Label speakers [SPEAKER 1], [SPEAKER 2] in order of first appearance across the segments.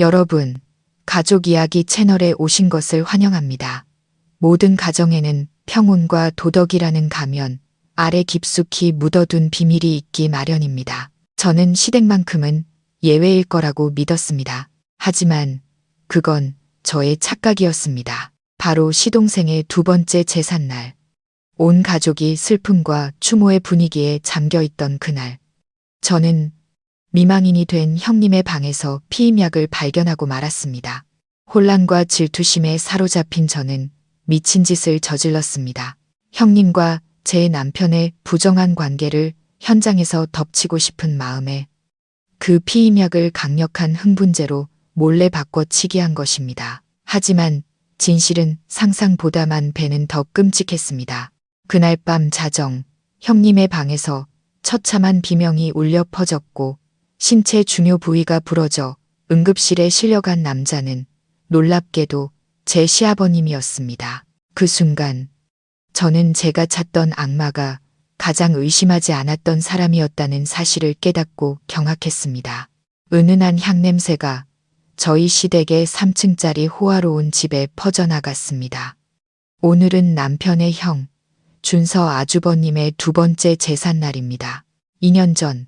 [SPEAKER 1] 여러분, 가족 이야기 채널에 오신 것을 환영합니다. 모든 가정에는 평온과 도덕이라는 가면 아래 깊숙이 묻어둔 비밀이 있기 마련입니다. 저는 시댁만큼은 예외일 거라고 믿었습니다. 하지만 그건 저의 착각이었습니다. 바로 시동생의 두 번째 제삿날. 온 가족이 슬픔과 추모의 분위기에 잠겨있던 그날. 저는 미망인이 된 형님의 방에서 피임약을 발견하고 말았습니다. 혼란과 질투심에 사로잡힌 저는 미친 짓을 저질렀습니다. 형님과 제 남편의 부정한 관계를 현장에서 덮치고 싶은 마음에 그 피임약을 강력한 흥분제로 몰래 바꿔치기 한 것입니다. 하지만 진실은 상상보다만 배는 더 끔찍했습니다. 그날 밤 자정, 형님의 방에서 처참한 비명이 울려 퍼졌고 신체 중요 부위가 부러져 응급실에 실려간 남자는 놀랍게도 제 시아버님이었습니다. 그 순간 저는 제가 찾던 악마가 가장 의심하지 않았던 사람이었다는 사실을 깨닫고 경악했습니다. 은은한 향냄새가 저희 시댁의 3층짜리 호화로운 집에 퍼져나갔습니다. 오늘은 남편의 형, 준서 아주버님의 두 번째 제삿날입니다. 2년 전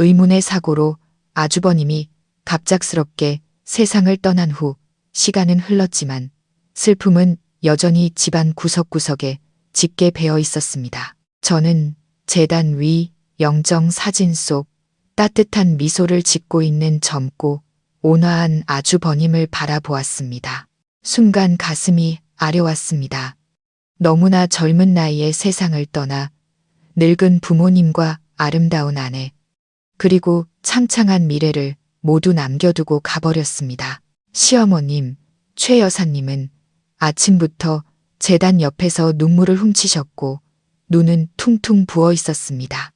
[SPEAKER 1] 의문의 사고로 아주버님이 갑작스럽게 세상을 떠난 후 시간은 흘렀지만 슬픔은 여전히 집안 구석구석에 짙게 배어 있었습니다. 저는 제단 위 영정 사진 속 따뜻한 미소를 짓고 있는 젊고 온화한 아주버님을 바라보았습니다. 순간 가슴이 아려왔습니다. 너무나 젊은 나이에 세상을 떠나 늙은 부모님과 아름다운 아내, 그리고 창창한 미래를 모두 남겨두고 가버렸습니다. 시어머님, 최 여사님은 아침부터 제단 옆에서 눈물을 훔치셨고 눈은 퉁퉁 부어 있었습니다.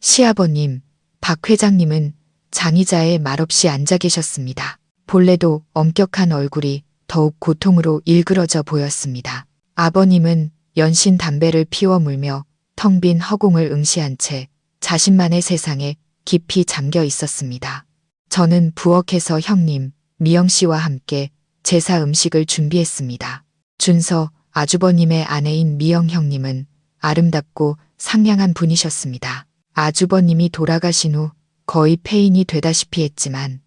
[SPEAKER 1] 시아버님, 박 회장님은 장의자에 말없이 앉아 계셨습니다. 본래도 엄격한 얼굴이 더욱 고통으로 일그러져 보였습니다. 아버님은 연신 담배를 피워 물며 텅 빈 허공을 응시한 채 자신만의 세상에 깊이 잠겨 있었습니다. 저는 부엌에서 형님, 미영 씨와 함께 제사 음식을 준비했습니다. 준서 아주버님의 아내인 미영 형님은 아름답고 상냥한 분이셨습니다. 아주버님이 돌아가신 후 거의 폐인이 되다시피 했지만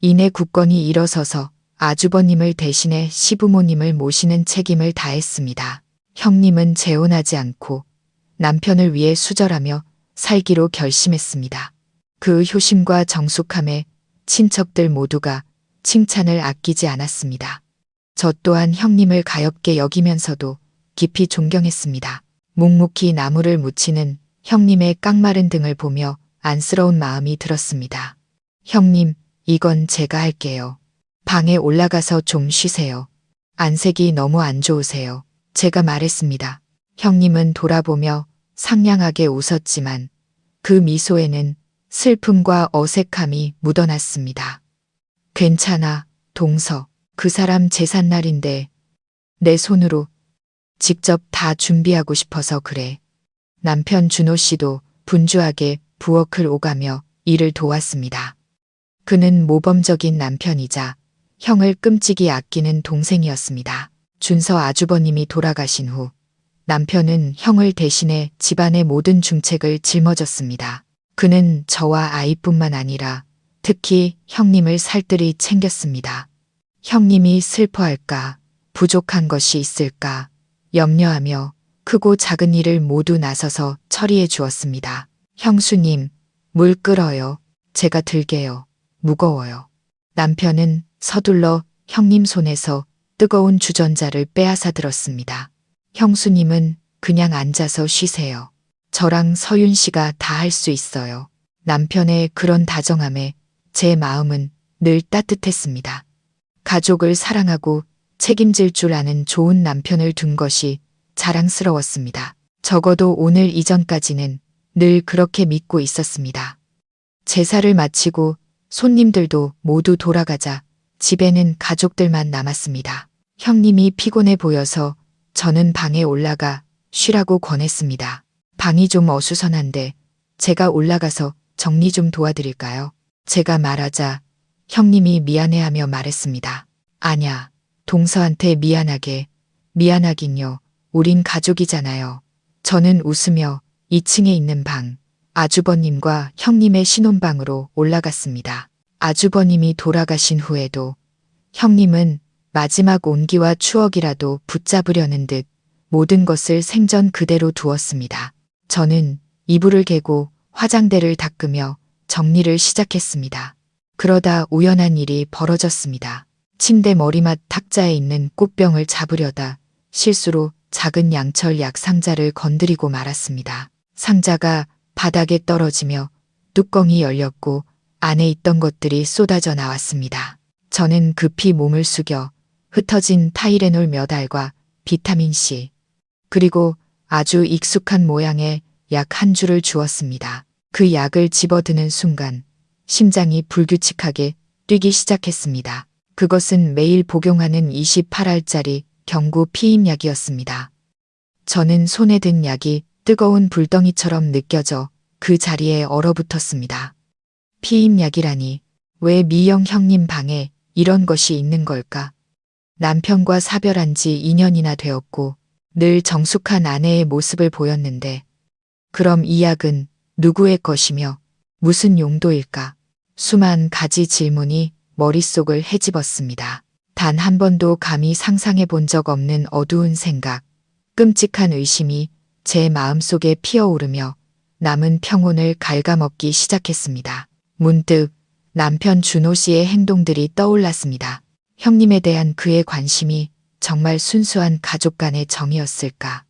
[SPEAKER 1] 이내 굳건히 일어서서 아주버님을 대신해 시부모님을 모시는 책임을 다했습니다. 형님은 재혼하지 않고 남편을 위해 수절하며 살기로 결심했습니다. 그 효심과 정숙함에 친척들 모두가 칭찬을 아끼지 않았습니다. 저 또한 형님을 가엾게 여기면서도 깊이 존경했습니다. 묵묵히 나무를 묻히는 형님의 깡마른 등을 보며 안쓰러운 마음이 들었습니다. 형님, 이건 제가 할게요. 방에 올라가서 좀 쉬세요. 안색이 너무 안 좋으세요. 제가 말했습니다. 형님은 돌아보며 상냥하게 웃었지만 그 미소에는 슬픔과 어색함이 묻어났습니다. 괜찮아, 동서. 그 사람 제삿날인데 내 손으로 직접 다 준비하고 싶어서 그래. 남편 준호 씨도 분주하게 부엌을 오가며 일을 도왔습니다. 그는 모범적인 남편이자 형을 끔찍이 아끼는 동생이었습니다. 준서 아주버님이 돌아가신 후 남편은 형을 대신해 집안의 모든 중책을 짊어졌습니다. 그는 저와 아이뿐만 아니라 특히 형님을 살뜰히 챙겼습니다. 형님이 슬퍼할까, 부족한 것이 있을까 염려하며 크고 작은 일을 모두 나서서 처리해 주었습니다. 형수님, 물 끓어요. 제가 들게요. 무거워요. 남편은 서둘러 형님 손에서 뜨거운 주전자를 빼앗아 들었습니다. 형수님은 그냥 앉아서 쉬세요. 저랑 서윤 씨가 다 할 수 있어요. 남편의 그런 다정함에 제 마음은 늘 따뜻했습니다. 가족을 사랑하고 책임질 줄 아는 좋은 남편을 둔 것이 자랑스러웠습니다. 적어도 오늘 이전까지는 늘 그렇게 믿고 있었습니다. 제사를 마치고 손님들도 모두 돌아가자 집에는 가족들만 남았습니다. 형님이 피곤해 보여서 저는 방에 올라가 쉬라고 권했습니다. 방이 좀 어수선한데 제가 올라가서 정리 좀 도와드릴까요? 제가 말하자 형님이 미안해하며 말했습니다. 아냐, 동서한테 미안하긴요. 우린 가족이잖아요. 저는 웃으며 2층에 있는 방, 아주버님과 형님의 신혼방으로 올라갔습니다. 아주버님이 돌아가신 후에도 형님은 마지막 온기와 추억이라도 붙잡으려는 듯 모든 것을 생전 그대로 두었습니다. 저는 이불을 개고 화장대를 닦으며 정리를 시작했습니다. 그러다 우연한 일이 벌어졌습니다. 침대 머리맡 탁자에 있는 꽃병을 잡으려다 실수로 작은 양철 약 상자를 건드리고 말았습니다. 상자가 바닥에 떨어지며 뚜껑이 열렸고 안에 있던 것들이 쏟아져 나왔습니다. 저는 급히 몸을 숙여 흩어진 타이레놀 몇 알과 비타민C 그리고 아주 익숙한 모양의 약 한 줄을 주었습니다. 그 약을 집어드는 순간 심장이 불규칙하게 뛰기 시작했습니다. 그것은 매일 복용하는 28알짜리 경구 피임약이었습니다. 저는 손에 든 약이 뜨거운 불덩이처럼 느껴져 그 자리에 얼어붙었습니다. 피임약이라니 왜 미영 형님 방에 이런 것이 있는 걸까? 남편과 사별한 지 2년이나 되었고 늘 정숙한 아내의 모습을 보였는데 그럼 이 약은 누구의 것이며 무슨 용도일까? 수만 가지 질문이 머릿속을 헤집었습니다. 단 한 번도 감히 상상해 본 적 없는 어두운 생각, 끔찍한 의심이 제 마음속에 피어오르며 남은 평온을 갉아먹기 시작했습니다. 문득 남편 준호 씨의 행동들이 떠올랐습니다. 형님에 대한 그의 관심이 정말 순수한 가족 간의 정이었을까?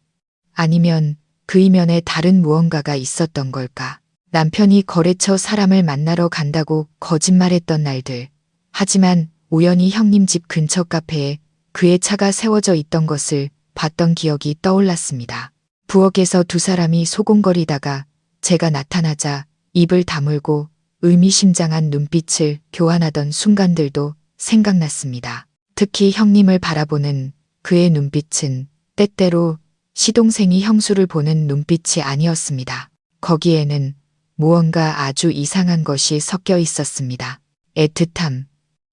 [SPEAKER 1] 아니면 그 이면에 다른 무언가가 있었던 걸까? 남편이 거래처 사람을 만나러 간다고 거짓말했던 날들. 하지만 우연히 형님 집 근처 카페에 그의 차가 세워져 있던 것을 봤던 기억이 떠올랐습니다. 부엌에서 두 사람이 소곤거리다가 제가 나타나자 입을 다물고 의미심장한 눈빛을 교환하던 순간들도 생각났습니다. 특히 형님을 바라보는 그의 눈빛은 때때로 시동생이 형수를 보는 눈빛이 아니었습니다. 거기에는 무언가 아주 이상한 것이 섞여 있었습니다. 애틋함,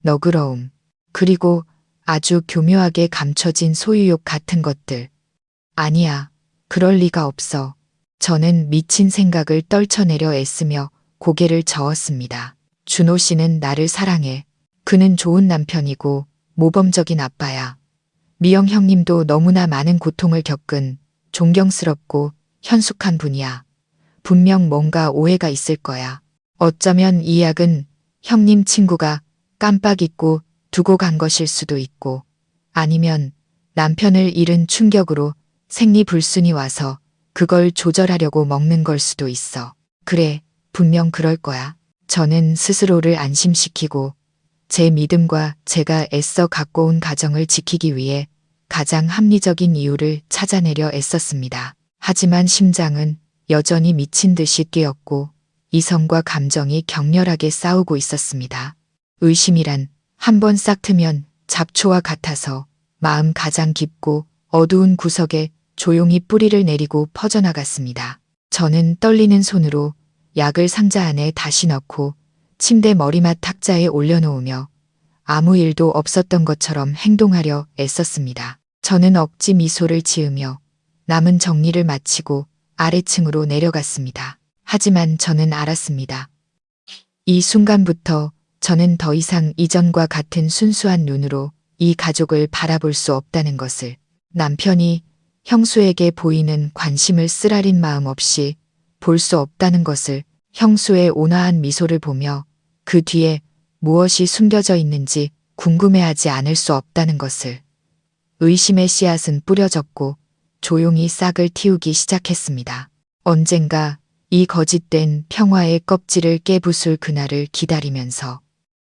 [SPEAKER 1] 너그러움, 그리고 아주 교묘하게 감춰진 소유욕 같은 것들. 아니야, 그럴 리가 없어. 저는 미친 생각을 떨쳐내려 애쓰며 고개를 저었습니다. 준호 씨는 나를 사랑해. 그는 좋은 남편이고 모범적인 아빠야. 미영 형님도 너무나 많은 고통을 겪은 존경스럽고 현숙한 분이야. 분명 뭔가 오해가 있을 거야. 어쩌면 이 약은 형님 친구가 깜빡 잊고 두고 간 것일 수도 있고 아니면 남편을 잃은 충격으로 생리불순이 와서 그걸 조절하려고 먹는 걸 수도 있어. 그래, 분명 그럴 거야. 저는 스스로를 안심시키고 제 믿음과 제가 애써 갖고 온 가정을 지키기 위해 가장 합리적인 이유를 찾아내려 애썼습니다. 하지만 심장은 여전히 미친 듯이 뛰었고 이성과 감정이 격렬하게 싸우고 있었습니다. 의심이란 한 번 싹 트면 잡초와 같아서 마음 가장 깊고 어두운 구석에 조용히 뿌리를 내리고 퍼져나갔습니다. 저는 떨리는 손으로 약을 상자 안에 다시 넣고 침대 머리맡 탁자에 올려놓으며 아무 일도 없었던 것처럼 행동하려 애썼습니다. 저는 억지 미소를 지으며 남은 정리를 마치고 아래층으로 내려갔습니다. 하지만 저는 알았습니다. 이 순간부터 저는 더 이상 이전과 같은 순수한 눈으로 이 가족을 바라볼 수 없다는 것을. 남편이 형수에게 보이는 관심을 쓰라린 마음 없이 볼 수 없다는 것을, 형수의 온화한 미소를 보며 그 뒤에 무엇이 숨겨져 있는지 궁금해하지 않을 수 없다는 것을. 의심의 씨앗은 뿌려졌고 조용히 싹을 틔우기 시작했습니다. 언젠가 이 거짓된 평화의 껍질을 깨부술 그날을 기다리면서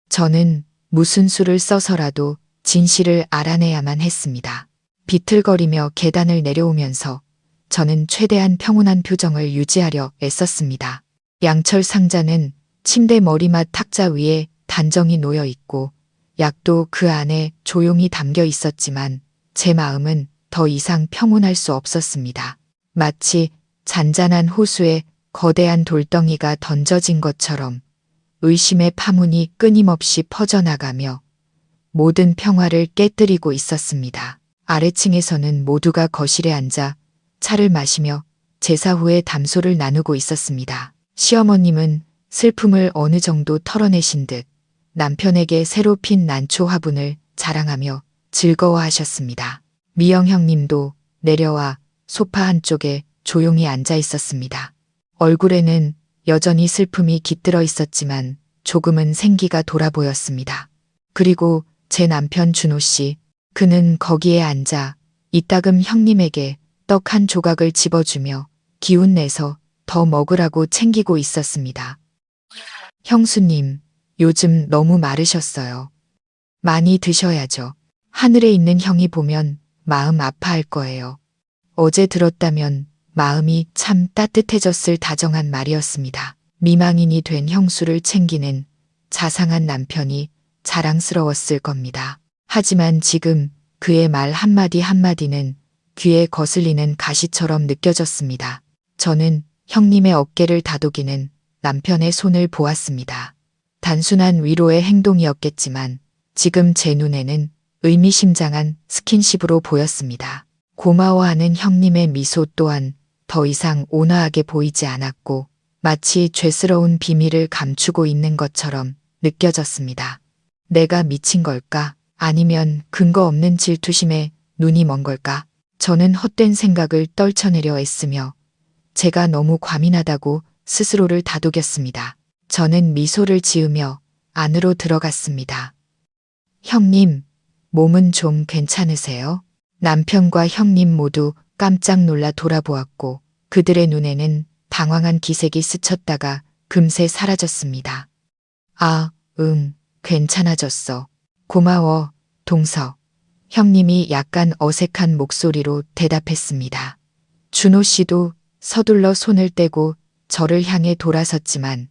[SPEAKER 1] 저는 무슨 수를 써서라도 진실을 알아내야만 했습니다. 비틀거리며 계단을 내려오면서 저는 최대한 평온한 표정을 유지하려 애썼습니다. 양철 상자는 침대 머리맡 탁자 위에 단정히 놓여 있고 약도 그 안에 조용히 담겨 있었지만 제 마음은 더 이상 평온할 수 없었습니다. 마치 잔잔한 호수에 거대한 돌덩이가 던져진 것처럼 의심의 파문이 끊임없이 퍼져나가며 모든 평화를 깨뜨리고 있었습니다. 아래층에서는 모두가 거실에 앉아 차를 마시며 제사 후에 담소를 나누고 있었습니다. 시어머님은 슬픔을 어느 정도 털어내신 듯 남편에게 새로 핀 난초 화분을 자랑하며 즐거워하셨습니다. 미영 형님도 내려와 소파 한쪽에 조용히 앉아 있었습니다. 얼굴에는 여전히 슬픔이 깃들어 있었지만 조금은 생기가 돌아 보였습니다. 그리고 제 남편 준호 씨, 그는 거기에 앉아 이따금 형님에게 떡 한 조각을 집어주며 기운 내서 더 먹으라고 챙기고 있었습니다. 형수님, 요즘 너무 마르셨어요. 많이 드셔야죠. 하늘에 있는 형이 보면 마음 아파할 거예요. 어제 들었다면 마음이 참 따뜻해졌을 다정한 말이었습니다. 미망인이 된 형수를 챙기는 자상한 남편이 자랑스러웠을 겁니다. 하지만 지금 그의 말 한마디 한마디는 귀에 거슬리는 가시처럼 느껴졌습니다. 저는 형님의 어깨를 다독이는 남편의 손을 보았습니다. 단순한 위로의 행동이었겠지만 지금 제 눈에는 의미심장한 스킨십으로 보였습니다. 고마워하는 형님의 미소 또한 더 이상 온화하게 보이지 않았고 마치 죄스러운 비밀을 감추고 있는 것처럼 느껴졌습니다. 내가 미친 걸까? 아니면 근거 없는 질투심에 눈이 먼 걸까? 저는 헛된 생각을 떨쳐내려 애쓰며 제가 너무 과민하다고 스스로를 다독였습니다. 저는 미소를 지으며 안으로 들어갔습니다. 형님, 몸은 좀 괜찮으세요? 남편과 형님 모두 깜짝 놀라 돌아보았고 그들의 눈에는 방황한 기색이 스쳤다가 금세 사라졌습니다. 아, 응, 괜찮아졌어. 고마워, 동서. 형님이 약간 어색한 목소리로 대답했습니다. 준호 씨도 서둘러 손을 떼고 저를 향해 돌아섰지만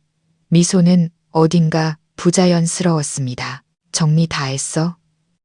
[SPEAKER 1] 미소는 어딘가 부자연스러웠습니다. 정리 다 했어?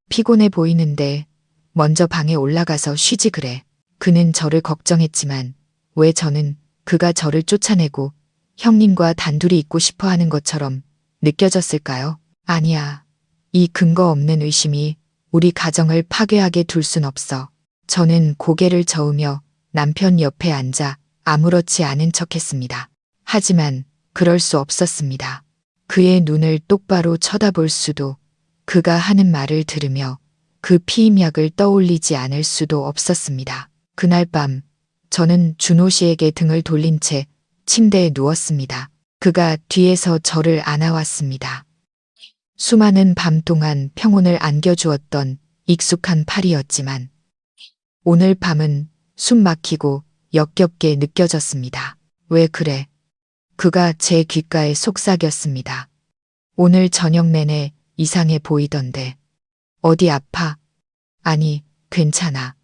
[SPEAKER 1] 피곤해 보이는데 먼저 방에 올라가서 쉬지 그래. 그는 저를 걱정했지만 왜 저는 그가 저를 쫓아내고 형님과 단둘이 있고 싶어 하는 것처럼 느껴졌을까요? 아니야. 이 근거 없는 의심이 우리 가정을 파괴하게 둘 순 없어. 저는 고개를 저으며 남편 옆에 앉아 아무렇지 않은 척했습니다. 하지만 그럴 수 없었습니다. 그의 눈을 똑바로 쳐다볼 수도, 그가 하는 말을 들으며 그 피임약을 떠올리지 않을 수도 없었습니다. 그날 밤 저는 준호 씨에게 등을 돌린 채 침대에 누웠습니다. 그가 뒤에서 저를 안아왔습니다. 수많은 밤 동안 평온을 안겨주었던 익숙한 팔이었지만 오늘 밤은 숨 막히고 역겹게 느껴졌습니다. 왜 그래? 그가 제 귓가에 속삭였습니다. 오늘 저녁 내내 이상해 보이던데. 어디 아파? 아니, 괜찮아.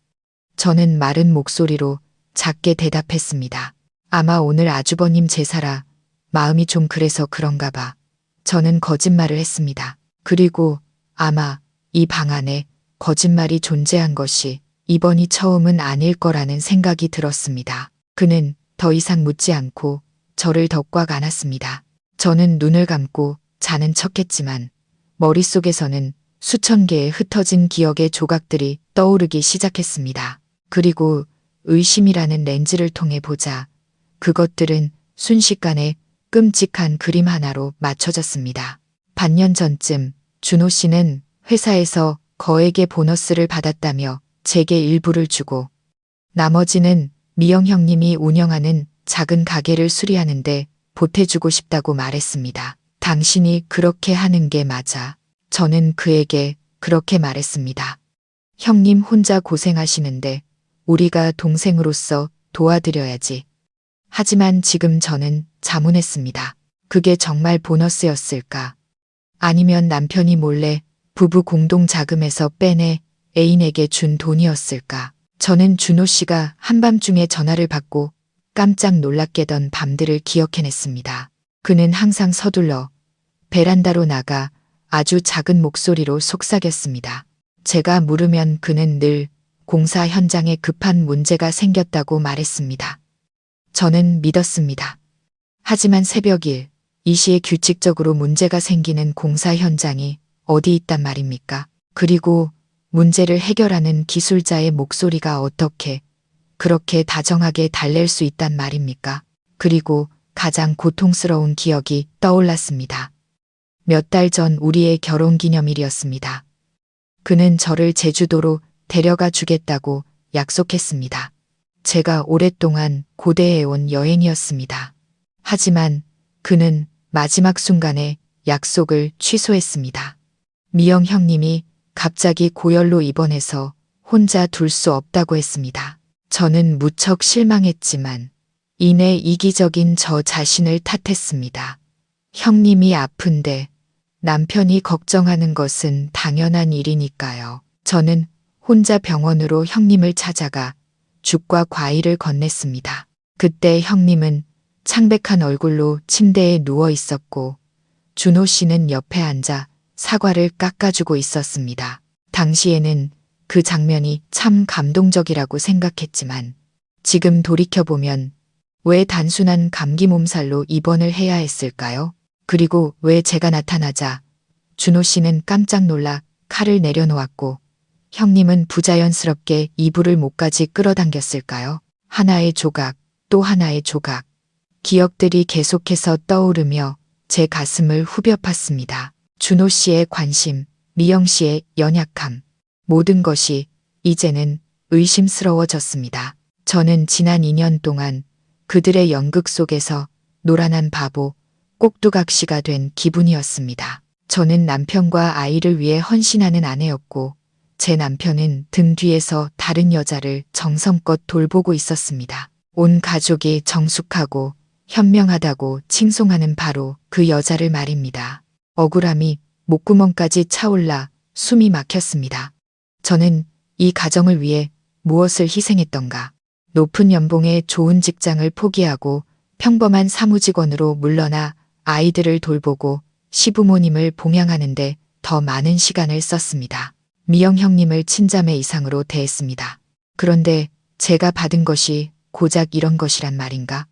[SPEAKER 1] 저는 마른 목소리로 작게 대답했습니다. 아마 오늘 아주버님 제사라 마음이 좀 그래서 그런가 봐. 저는 거짓말을 했습니다. 그리고 아마 이 방 안에 거짓말이 존재한 것이 이번이 처음은 아닐 거라는 생각이 들었습니다. 그는 더 이상 묻지 않고 저를 더 꽉 안았습니다. 저는 눈을 감고 자는 척했지만 머릿속에서는 수천 개의 흩어진 기억의 조각들이 떠오르기 시작했습니다. 그리고 의심이라는 렌즈를 통해 보자 그것들은 순식간에 끔찍한 그림 하나로 맞춰졌습니다. 반년 전쯤 준호 씨는 회사에서 거액의 보너스를 받았다며 제게 일부를 주고 나머지는 미영 형님이 운영하는 작은 가게를 수리하는데 보태주고 싶다고 말했습니다. 당신이 그렇게 하는 게 맞아. 저는 그에게 그렇게 말했습니다. 형님 혼자 고생하시는데 우리가 동생으로서 도와드려야지. 하지만 지금 저는 자문했습니다. 그게 정말 보너스였을까? 아니면 남편이 몰래 부부 공동 자금에서 빼내 애인에게 준 돈이었을까? 저는 준호 씨가 한밤중에 전화를 받고 깜짝 놀랍게 던 밤들을 기억해냈습니다. 그는 항상 서둘러 베란다로 나가 아주 작은 목소리로 속삭였습니다. 제가 물으면 그는 늘 공사 현장에 급한 문제가 생겼다고 말했습니다. 저는 믿었습니다. 하지만 새벽 일, 이 시에 규칙적으로 문제가 생기는 공사 현장이 어디 있단 말입니까? 그리고 문제를 해결하는 기술자의 목소리가 어떻게 그렇게 다정하게 달랠 수 있단 말입니까? 그리고 가장 고통스러운 기억이 떠올랐습니다. 몇 달 전 우리의 결혼 기념일이었습니다. 그는 저를 제주도로 데려가 주겠다고 약속했습니다. 제가 오랫동안 고대해온 여행이었습니다. 하지만 그는 마지막 순간에 약속을 취소했습니다. 미영 형님이 갑자기 고열로 입원해서 혼자 둘 수 없다고 했습니다. 저는 무척 실망했지만 이내 이기적인 저 자신을 탓했습니다. 형님이 아픈데 남편이 걱정하는 것은 당연한 일이니까요. 저는 혼자 병원으로 형님을 찾아가 죽과 과일을 건넸습니다. 그때 형님은 창백한 얼굴로 침대에 누워 있었고 준호 씨는 옆에 앉아 사과를 깎아주고 있었습니다. 당시에는 그 장면이 참 감동적이라고 생각했지만 지금 돌이켜보면 왜 단순한 감기 몸살로 입원을 해야 했을까요? 그리고 왜 제가 나타나자 준호 씨는 깜짝 놀라 칼을 내려놓았고 형님은 부자연스럽게 이불을 목까지 끌어당겼을까요? 하나의 조각, 또 하나의 조각. 기억들이 계속해서 떠오르며 제 가슴을 후벼 팠습니다. 준호 씨의 관심, 미영 씨의 연약함. 모든 것이 이제는 의심스러워졌습니다. 저는 지난 2년 동안 그들의 연극 속에서 노란한 바보, 꼭두각시가 된 기분이었습니다. 저는 남편과 아이를 위해 헌신하는 아내였고 제 남편은 등 뒤에서 다른 여자를 정성껏 돌보고 있었습니다. 온 가족이 정숙하고 현명하다고 칭송하는 바로 그 여자를 말입니다. 억울함이 목구멍까지 차올라 숨이 막혔습니다. 저는 이 가정을 위해 무엇을 희생했던가. 높은 연봉에 좋은 직장을 포기하고 평범한 사무직원으로 물러나 아이들을 돌보고 시부모님을 봉양하는데 더 많은 시간을 썼습니다. 미영 형님을 친자매 이상으로 대했습니다. 그런데 제가 받은 것이 고작 이런 것이란 말인가?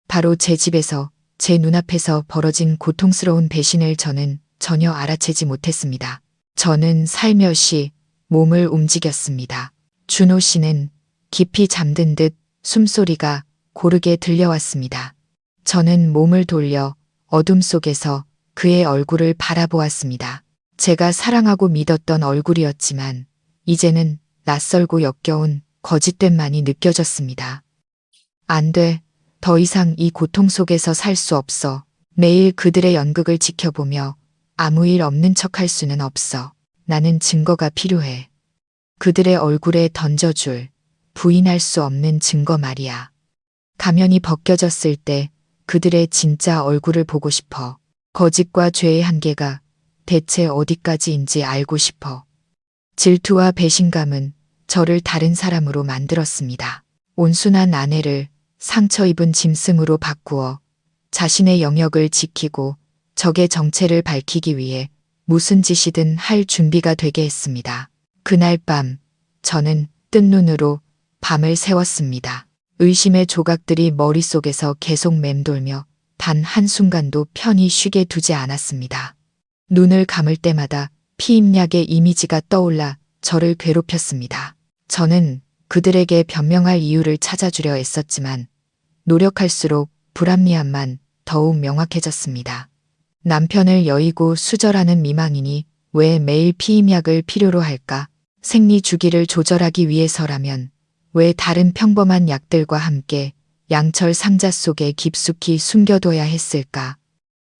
[SPEAKER 1] 바로 제 집에서 제 눈앞에서 벌어진 고통스러운 배신을 저는 전혀 알아채지 못했습니다. 저는 살며시 몸을 움직였습니다. 준호 씨는 깊이 잠든 듯 숨소리가 고르게 들려왔습니다. 저는 몸을 돌려 어둠 속에서 그의 얼굴을 바라보았습니다. 제가 사랑하고 믿었던 얼굴이었지만 이제는 낯설고 역겨운 거짓됨만이 느껴졌습니다. 안 돼. 더 이상 이 고통 속에서 살 수 없어. 매일 그들의 연극을 지켜보며 아무 일 없는 척할 수는 없어. 나는 증거가 필요해. 그들의 얼굴에 던져줄 부인할 수 없는 증거 말이야. 가면이 벗겨졌을 때 그들의 진짜 얼굴을 보고 싶어. 거짓과 죄의 한계가 대체 어디까지인지 알고 싶어. 질투와 배신감은 저를 다른 사람으로 만들었습니다. 온순한 아내를 상처 입은 짐승으로 바꾸어 자신의 영역을 지키고 적의 정체를 밝히기 위해 무슨 짓이든 할 준비가 되게 했습니다. 그날 밤 저는 뜬 눈으로 밤을 새웠습니다. 의심의 조각들이 머릿속에서 계속 맴돌며 단 한순간도 편히 쉬게 두지 않았습니다. 눈을 감을 때마다 피임약의 이미지가 떠올라 저를 괴롭혔습니다. 저는 그들에게 변명할 이유를 찾아주려 애썼지만 노력할수록 불합리함만 더욱 명확해졌습니다. 남편을 여의고 수절하는 미망인이 왜 매일 피임약을 필요로 할까? 생리 주기를 조절하기 위해서라면 왜 다른 평범한 약들과 함께 양철 상자 속에 깊숙이 숨겨둬야 했을까?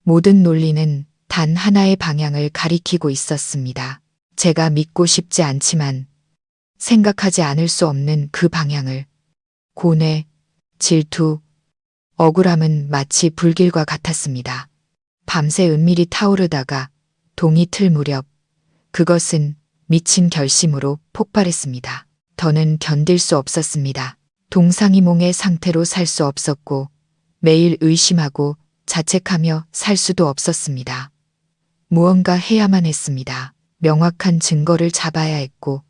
[SPEAKER 1] 모든 논리는 단 하나의 방향을 가리키고 있었습니다. 제가 믿고 싶지 않지만 생각하지 않을 수 없는 그 방향을. 고뇌, 질투, 억울함은 마치 불길과 같았습니다. 밤새 은밀히 타오르다가 동이 틀 무렵 그것은 미친 결심으로 폭발했습니다. 더는 견딜 수 없었습니다. 동상이몽의 상태로 살 수 없었고 매일 의심하고 자책하며 살 수도 없었습니다. 무언가 해야만 했습니다. 명확한 증거를 잡아야 했고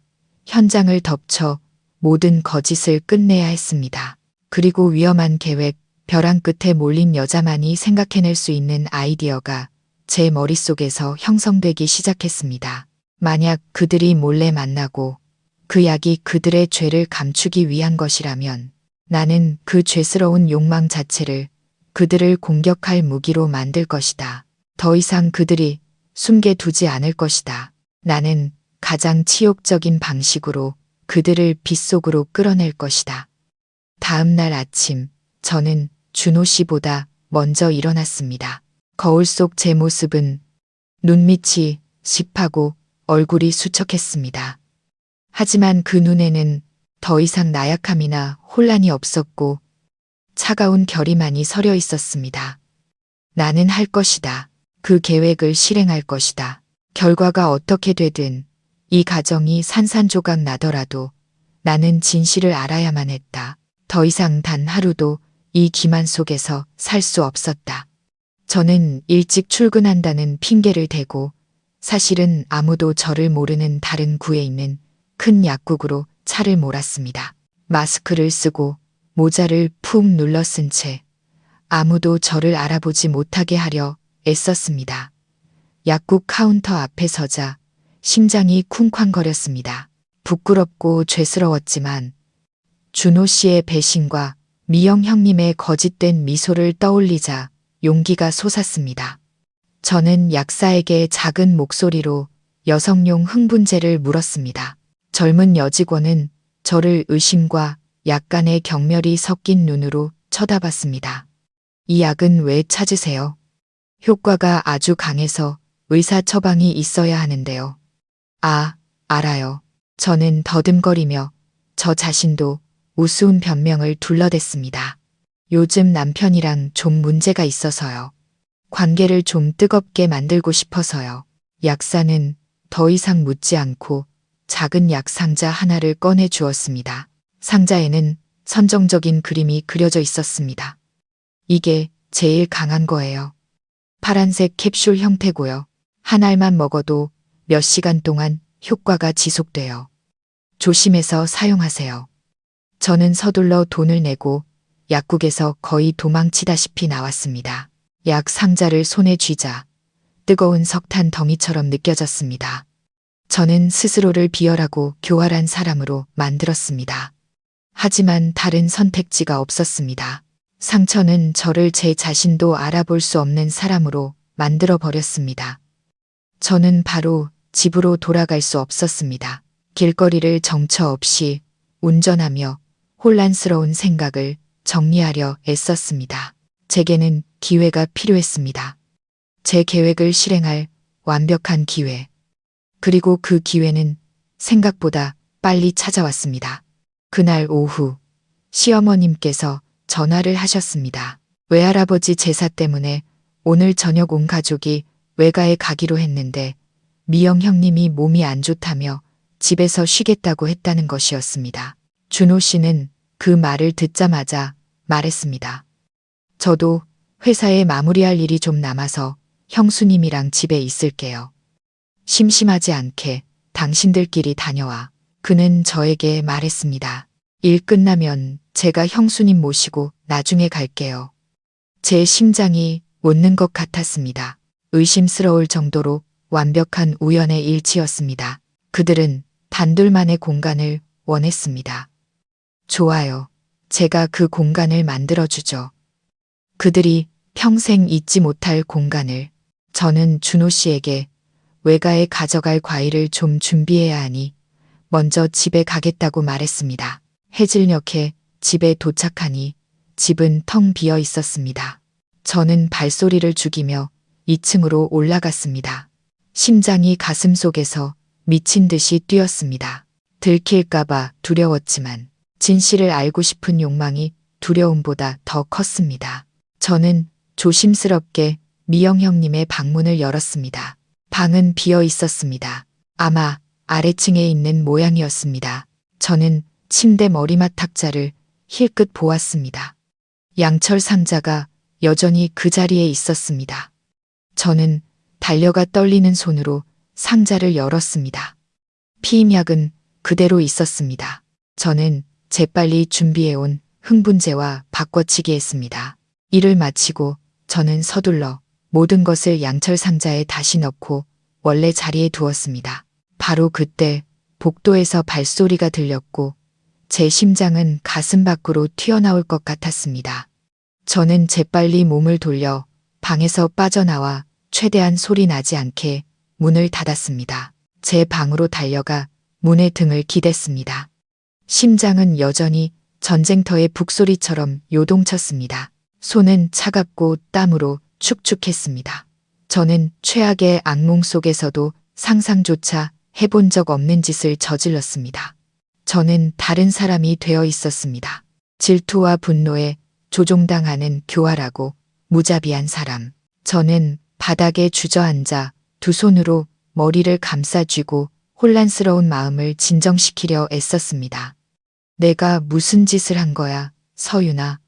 [SPEAKER 1] 현장을 덮쳐 모든 거짓을 끝내야 했습니다. 그리고 위험한 계획, 벼랑 끝에 몰린 여자만이 생각해낼 수 있는 아이디어가 제 머릿속에서 형성되기 시작했습니다. 만약 그들이 몰래 만나고 그 약이 그들의 죄를 감추기 위한 것이라면 나는 그 죄스러운 욕망 자체를 그들을 공격할 무기로 만들 것이다. 더 이상 그들이 숨게 두지 않을 것이다. 나는 가장 치욕적인 방식으로 그들을 빗속으로 끌어낼 것이다. 다음 날 아침, 저는 준호 씨보다 먼저 일어났습니다. 거울 속 제 모습은 눈밑이 습하고 얼굴이 수척했습니다. 하지만 그 눈에는 더 이상 나약함이나 혼란이 없었고 차가운 결의만이 서려 있었습니다. 나는 할 것이다. 그 계획을 실행할 것이다. 결과가 어떻게 되든 이 가정이 산산조각 나더라도 나는 진실을 알아야만 했다. 더 이상 단 하루도 이 기만 속에서 살 수 없었다. 저는 일찍 출근한다는 핑계를 대고 사실은 아무도 저를 모르는 다른 구에 있는 큰 약국으로 차를 몰았습니다. 마스크를 쓰고 모자를 푹 눌러 쓴 채 아무도 저를 알아보지 못하게 하려 애썼습니다. 약국 카운터 앞에 서자 심장이 쿵쾅거렸습니다. 부끄럽고 죄스러웠지만 준호 씨의 배신과 미영 형님의 거짓된 미소를 떠올리자 용기가 솟았습니다. 저는 약사에게 작은 목소리로 여성용 흥분제를 물었습니다. 젊은 여직원은 저를 의심과 약간의 경멸이 섞인 눈으로 쳐다봤습니다. 이 약은 왜 찾으세요? 효과가 아주 강해서 의사 처방이 있어야 하는데요. 아, 알아요. 저는 더듬거리며 저 자신도 우스운 변명을 둘러댔습니다. 요즘 남편이랑 좀 문제가 있어서요. 관계를 좀 뜨겁게 만들고 싶어서요. 약사는 더 이상 묻지 않고 작은 약 상자 하나를 꺼내 주었습니다. 상자에는 선정적인 그림이 그려져 있었습니다. 이게 제일 강한 거예요. 파란색 캡슐 형태고요. 한 알만 먹어도 몇 시간 동안 효과가 지속돼요. 조심해서 사용하세요. 저는 서둘러 돈을 내고 약국에서 거의 도망치다시피 나왔습니다. 약 상자를 손에 쥐자 뜨거운 석탄 덩이처럼 느껴졌습니다. 저는 스스로를 비열하고 교활한 사람으로 만들었습니다. 하지만 다른 선택지가 없었습니다. 상처는 저를 제 자신도 알아볼 수 없는 사람으로 만들어 버렸습니다. 저는 바로 집으로 돌아갈 수 없었습니다. 길거리를 정처 없이 운전하며 혼란스러운 생각을 정리하려 애썼습니다. 제게는 기회가 필요했습니다. 제 계획을 실행할 완벽한 기회. 그리고 그 기회는 생각보다 빨리 찾아왔습니다. 그날 오후 시어머님께서 전화를 하셨습니다. 외할아버지 제사 때문에 오늘 저녁 온 가족이 외가에 가기로 했는데 미영 형님이 몸이 안 좋다며 집에서 쉬겠다고 했다는 것이었습니다. 준호 씨는 그 말을 듣자마자 말했습니다. 저도 회사에 마무리할 일이 좀 남아서 형수님이랑 집에 있을게요. 심심하지 않게 당신들끼리 다녀와. 그는 저에게 말했습니다. 일 끝나면 제가 형수님 모시고 나중에 갈게요. 제 심장이 멎는 것 같았습니다. 의심스러울 정도로 완벽한 우연의 일치였습니다. 그들은 단둘만의 공간을 원했습니다. 좋아요. 제가 그 공간을 만들어주죠. 그들이 평생 잊지 못할 공간을. 저는 준호 씨에게 외가에 가져갈 과일을 좀 준비해야 하니 먼저 집에 가겠다고 말했습니다. 해질녘에 집에 도착하니 집은 텅 비어 있었습니다. 저는 발소리를 죽이며 2층으로 올라갔습니다. 심장이 가슴속에서 미친 듯이 뛰었습니다. 들킬까봐 두려웠지만 진실을 알고 싶은 욕망이 두려움보다 더 컸습니다. 저는 조심스럽게 미영 형님의 방문을 열었습니다. 방은 비어 있었습니다. 아마 아래층에 있는 모양이었습니다. 저는 침대 머리맡 탁자를 힐끗 보았습니다. 양철 상자가 여전히 그 자리에 있었습니다. 저는 달려가 떨리는 손으로 상자를 열었습니다. 피임약은 그대로 있었습니다. 저는 재빨리 준비해온 흥분제와 바꿔치기 했습니다. 일을 마치고 저는 서둘러 모든 것을 양철 상자에 다시 넣고 원래 자리에 두었습니다. 바로 그때 복도에서 발소리가 들렸고 제 심장은 가슴 밖으로 튀어나올 것 같았습니다. 저는 재빨리 몸을 돌려 방에서 빠져나와 최대한 소리 나지 않게 문을 닫았습니다. 제 방으로 달려가 문에 등을 기댔습니다. 심장은 여전히 전쟁터의 북소리처럼 요동쳤습니다. 손은 차갑고 땀으로 축축했습니다. 저는 최악의 악몽 속에서도 상상조차 해본 적 없는 짓을 저질렀습니다. 저는 다른 사람이 되어 있었습니다. 질투와 분노에 조종당하는 교활하고 무자비한 사람. 저는 바닥에 주저앉아 두 손으로 머리를 감싸쥐고 혼란스러운 마음을 진정시키려 애썼습니다. 내가 무슨 짓을 한 거야, 서윤아.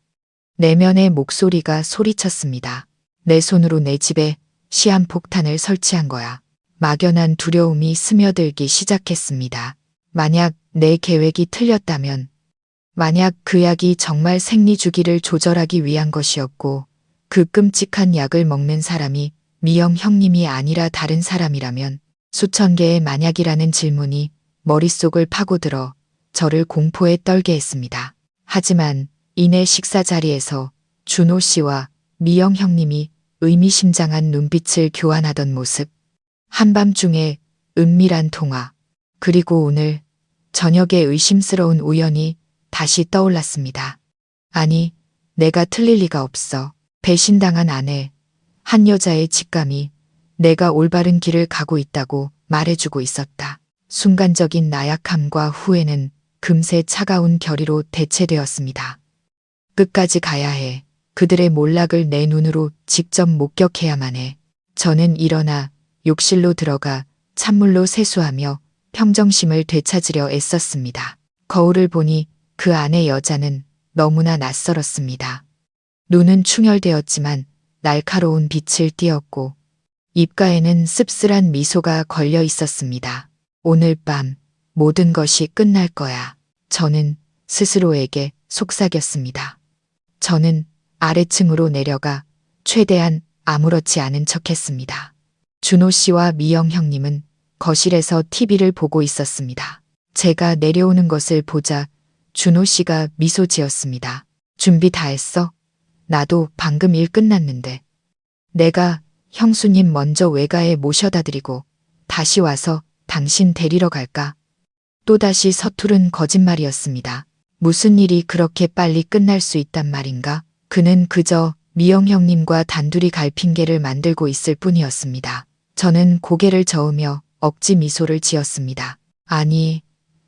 [SPEAKER 1] 내면의 목소리가 소리쳤습니다. 내 손으로 내 집에 시한폭탄을 설치한 거야. 막연한 두려움이 스며들기 시작했습니다. 만약 내 계획이 틀렸다면, 만약 그 약이 정말 생리 주기를 조절하기 위한 것이었고 그 끔찍한 약을 먹는 사람이 미영 형님이 아니라 다른 사람이라면, 수천 개의 만약이라는 질문이 머릿속을 파고들어 저를 공포에 떨게 했습니다. 하지만 이내 식사 자리에서 준호 씨와 미영 형님이 의미심장한 눈빛을 교환하던 모습, 한밤중에 은밀한 통화, 그리고 오늘 저녁에 의심스러운 우연이 다시 떠올랐습니다. 아니, 내가 틀릴 리가 없어. 배신당한 아내, 한 여자의 직감이 내가 올바른 길을 가고 있다고 말해주고 있었다. 순간적인 나약함과 후회는 금세 차가운 결의로 대체되었습니다. 끝까지 가야 해. 그들의 몰락을 내 눈으로 직접 목격해야만 해. 저는 일어나 욕실로 들어가 찬물로 세수하며 평정심을 되찾으려 애썼습니다. 거울을 보니 그 안의 여자는 너무나 낯설었습니다. 눈은 충혈되었지만 날카로운 빛을 띠었고 입가에는 씁쓸한 미소가 걸려 있었습니다. 오늘 밤 모든 것이 끝날 거야. 저는 스스로에게 속삭였습니다. 저는 아래층으로 내려가 최대한 아무렇지 않은 척했습니다. 준호 씨와 미영 형님은 거실에서 TV를 보고 있었습니다. 제가 내려오는 것을 보자 준호 씨가 미소 지었습니다. 준비 다 했어? 나도 방금 일 끝났는데. 내가 형수님 먼저 외가에 모셔다 드리고 다시 와서 당신 데리러 갈까? 또다시 서투른 거짓말이었습니다. 무슨 일이 그렇게 빨리 끝날 수 있단 말인가? 그는 그저 미영 형님과 단둘이 갈 핑계를 만들고 있을 뿐이었습니다. 저는 고개를 저으며 억지 미소를 지었습니다. 아니,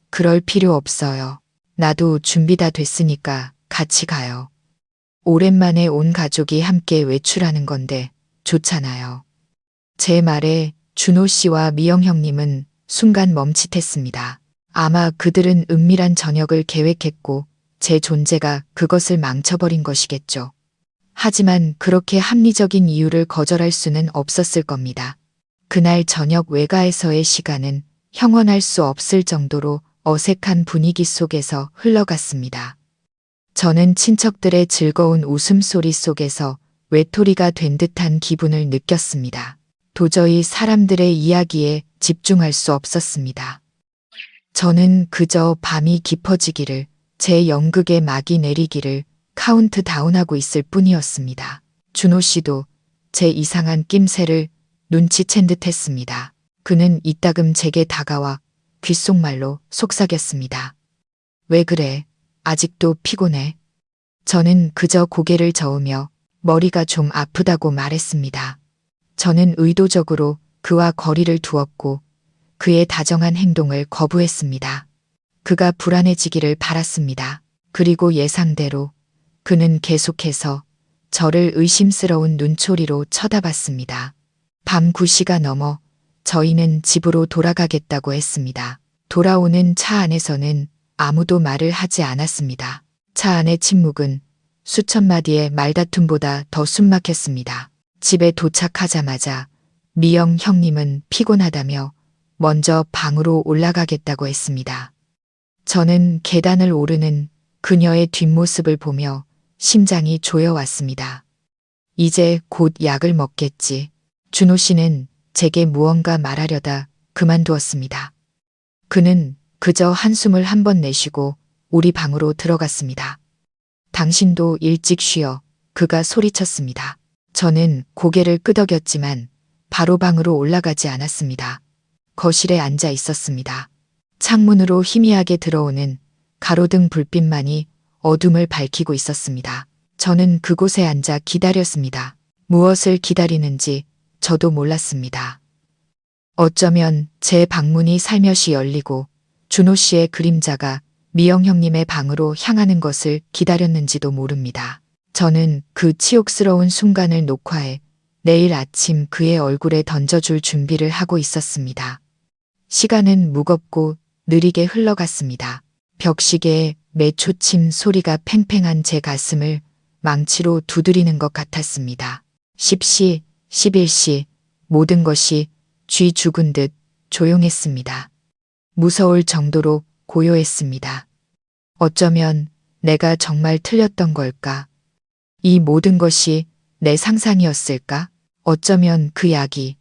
[SPEAKER 1] 그럴 필요 없어요. 나도 준비 다 됐으니까 같이 가요. 오랜만에 온 가족이 함께 외출하는 건데 좋잖아요. 제 말에 준호 씨와 미영 형님은 순간 멈칫했습니다. 아마 그들은 은밀한 저녁을 계획했고 제 존재가 그것을 망쳐버린 것이겠죠. 하지만 그렇게 합리적인 이유를 거절할 수는 없었을 겁니다. 그날 저녁 외가에서의 시간은 형언할 수 없을 정도로 어색한 분위기 속에서 흘러갔습니다. 저는 친척들의 즐거운 웃음소리 속에서 외톨이가 된 듯한 기분을 느꼈습니다. 도저히 사람들의 이야기에 집중할 수 없었습니다. 저는 그저 밤이 깊어지기를, 제 연극에 막이 내리기를 카운트다운하고 있을 뿐이었습니다. 준호 씨도 제 이상한 낌새를 눈치챈 듯 했습니다. 그는 이따금 제게 다가와 귓속말로 속삭였습니다. 왜 그래? 아직도 피곤해? 저는 그저 고개를 저으며 머리가 좀 아프다고 말했습니다. 저는 의도적으로 그와 거리를 두었고 그의 다정한 행동을 거부했습니다. 그가 불안해지기를 바랐습니다. 그리고 예상대로 그는 계속해서 저를 의심스러운 눈초리로 쳐다봤습니다. 밤 9시가 넘어 저희는 집으로 돌아가겠다고 했습니다. 돌아오는 차 안에서는 아무도 말을 하지 않았습니다. 차 안의 침묵은 수천 마디의 말다툼보다 더 숨막혔습니다. 집에 도착하자마자 미영 형님은 피곤하다며 먼저 방으로 올라가겠다고 했습니다. 저는 계단을 오르는 그녀의 뒷모습을 보며 심장이 조여왔습니다. 이제 곧 약을 먹겠지. 준호 씨는 제게 무언가 말하려다 그만두었습니다. 그는 그저 한숨을 한 번 내쉬고 우리 방으로 들어갔습니다. 당신도 일찍 쉬어. 그가 소리쳤습니다. 저는 고개를 끄덕였지만 바로 방으로 올라가지 않았습니다. 거실에 앉아 있었습니다. 창문으로 희미하게 들어오는 가로등 불빛만이 어둠을 밝히고 있었습니다. 저는 그곳에 앉아 기다렸습니다. 무엇을 기다리는지 저도 몰랐습니다. 어쩌면 제 방문이 살며시 열리고 준호 씨의 그림자가 미영 형님의 방으로 향하는 것을 기다렸는지도 모릅니다. 저는 그 치욕스러운 순간을 녹화해 내일 아침 그의 얼굴에 던져줄 준비를 하고 있었습니다. 시간은 무겁고 느리게 흘러갔습니다. 벽시계의 매초침 소리가 팽팽한 제 가슴을 망치로 두드리는 것 같았습니다. 10시, 11시, 모든 것이 쥐 죽은 듯 조용했습니다. 무서울 정도로 고요했습니다. 어쩌면 내가 정말 틀렸던 걸까? 이 모든 것이 내 상상이었을까? 어쩌면 그 약이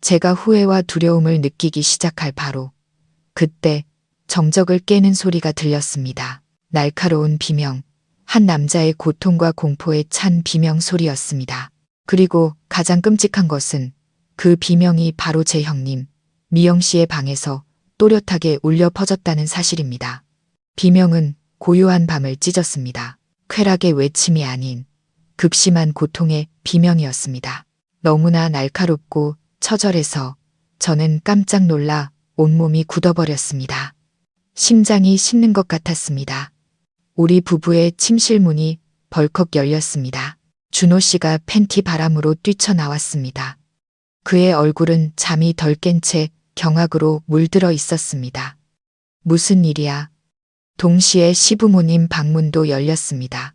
[SPEAKER 1] 제가 후회와 두려움을 느끼기 시작할 바로 그때 정적을 깨는 소리가 들렸습니다. 날카로운 비명, 한 남자의 고통과 공포에 찬 비명 소리였습니다. 그리고 가장 끔찍한 것은 그 비명이 바로 제 형님, 미영 씨의 방에서 또렷하게 울려 퍼졌다는 사실입니다. 비명은 고요한 밤을 찢었습니다. 쾌락의 외침이 아닌 극심한 고통의 비명이었습니다. 너무나 날카롭고 처절해서 저는 깜짝 놀라 온몸이 굳어버렸습니다. 심장이 씹는 것 같았습니다. 우리 부부의 침실 문이 벌컥 열렸습니다. 준호 씨가 팬티 바람으로 뛰쳐나왔습니다. 그의 얼굴은 잠이 덜 깬 채 경악으로 물들어 있었습니다. 무슨 일이야? 동시에 시부모님 방문도 열렸습니다.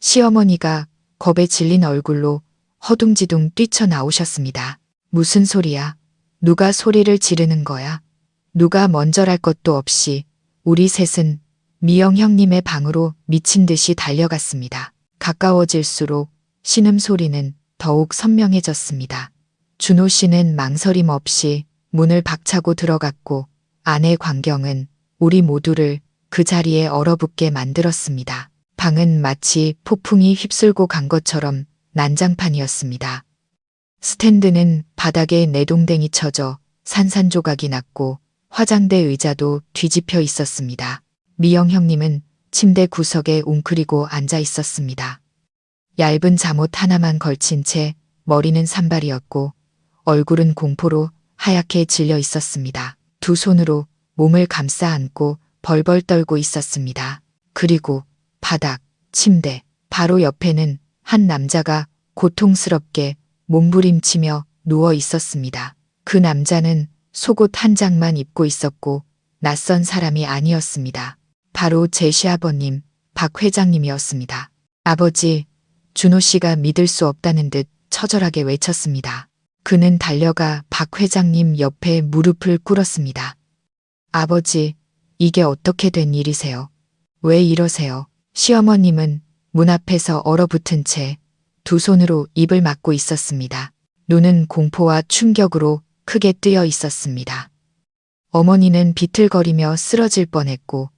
[SPEAKER 1] 시어머니가 겁에 질린 얼굴로 허둥지둥 뛰쳐나오셨습니다. 무슨 소리야? 누가 소리를 지르는 거야? 누가 먼저랄 것도 없이 우리 셋은 미영 형님의 방으로 미친 듯이 달려갔습니다. 가까워질수록 신음소리는 더욱 선명해졌습니다. 준호 씨는 망설임 없이 문을 박차고 들어갔고 아내 광경은 우리 모두를 그 자리에 얼어붙게 만들었습니다. 방은 마치 폭풍이 휩쓸고 간 것처럼 난장판이었습니다. 스탠드는 바닥에 내동댕이 쳐져 산산조각이 났고 화장대 의자도 뒤집혀 있었습니다. 미영 형님은 침대 구석에 웅크리고 앉아 있었습니다. 얇은 잠옷 하나만 걸친 채 머리는 산발이었고 얼굴은 공포로 하얗게 질려 있었습니다. 두 손으로 몸을 감싸 안고 벌벌 떨고 있었습니다. 그리고 바닥, 침대, 바로 옆에는 한 남자가 고통스럽게 몸부림치며 누워 있었습니다. 그 남자는 속옷 한 장만 입고 있었고 낯선 사람이 아니었습니다. 바로 제 시아버님, 박 회장님이었습니다. 아버지, 준호 씨가 믿을 수 없다는 듯 처절하게 외쳤습니다. 그는 달려가 박 회장님 옆에 무릎을 꿇었습니다. 아버지, 이게 어떻게 된 일이세요? 왜 이러세요? 시어머님은 문 앞에서 얼어붙은 채 두 손으로 입을 막고 있었습니다. 눈은 공포와 충격으로 크게 뜨여 있었습니다. 어머니는 비틀거리며 쓰러질 뻔했고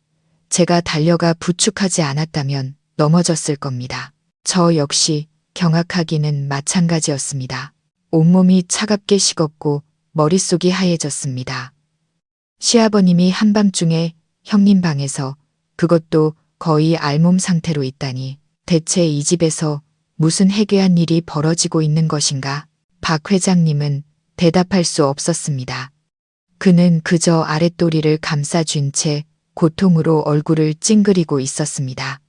[SPEAKER 1] 제가 달려가 부축하지 않았다면 넘어졌을 겁니다. 저 역시 경악하기는 마찬가지였습니다. 온몸이 차갑게 식었고 머릿속이 하얘졌습니다. 시아버님이 한밤중에 형님 방에서, 그것도 거의 알몸 상태로 있다니, 대체 이 집에서 무슨 해괴한 일이 벌어지고 있는 것인가? 박 회장님은 대답할 수 없었습니다. 그는 그저 아랫도리를 감싸쥔 채 고통으로 얼굴을 찡그리고 있었습니다.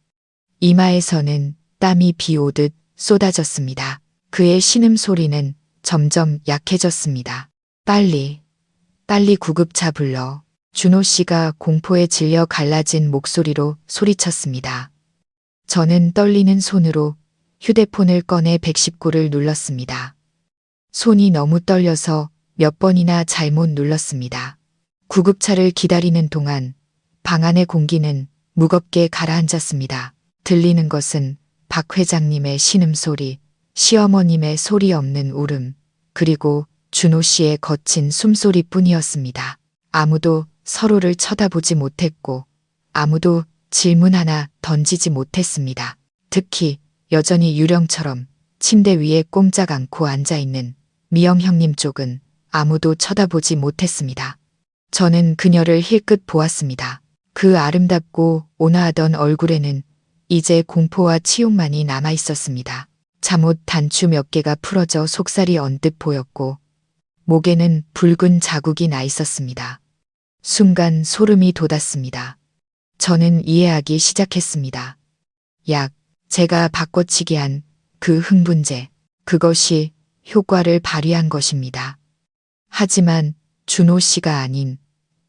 [SPEAKER 1] 이마에서는 땀이 비 오듯 쏟아졌습니다. 그의 신음소리는 점점 약해졌습니다. 빨리 구급차 불러. 준호 씨가 공포에 질려 갈라진 목소리로 소리쳤습니다. 저는 떨리는 손으로 휴대폰을 꺼내 119를 눌렀습니다. 손이 너무 떨려서 몇 번이나 잘못 눌렀습니다. 구급차를 기다리는 동안 방 안의 공기는 무겁게 가라앉았습니다. 들리는 것은 박 회장님의 신음소리, 시어머님의 소리 없는 울음, 그리고 준호 씨의 거친 숨소리뿐이었습니다. 아무도 서로를 쳐다보지 못했고 아무도 질문 하나 던지지 못했습니다. 특히 여전히 유령처럼 침대 위에 꼼짝 않고 앉아있는 미영 형님 쪽은 아무도 쳐다보지 못했습니다. 저는 그녀를 힐끗 보았습니다. 그 아름답고 온화하던 얼굴에는 이제 공포와 치욕만이 남아 있었습니다. 잠옷 단추 몇 개가 풀어져 속살이 언뜻 보였고 목에는 붉은 자국이 나 있었습니다. 순간 소름이 돋았습니다. 저는 이해하기 시작했습니다. 제가 바꿔치기 한 그 흥분제, 그것이 효과를 발휘한 것입니다. 하지만 준호 씨가 아닌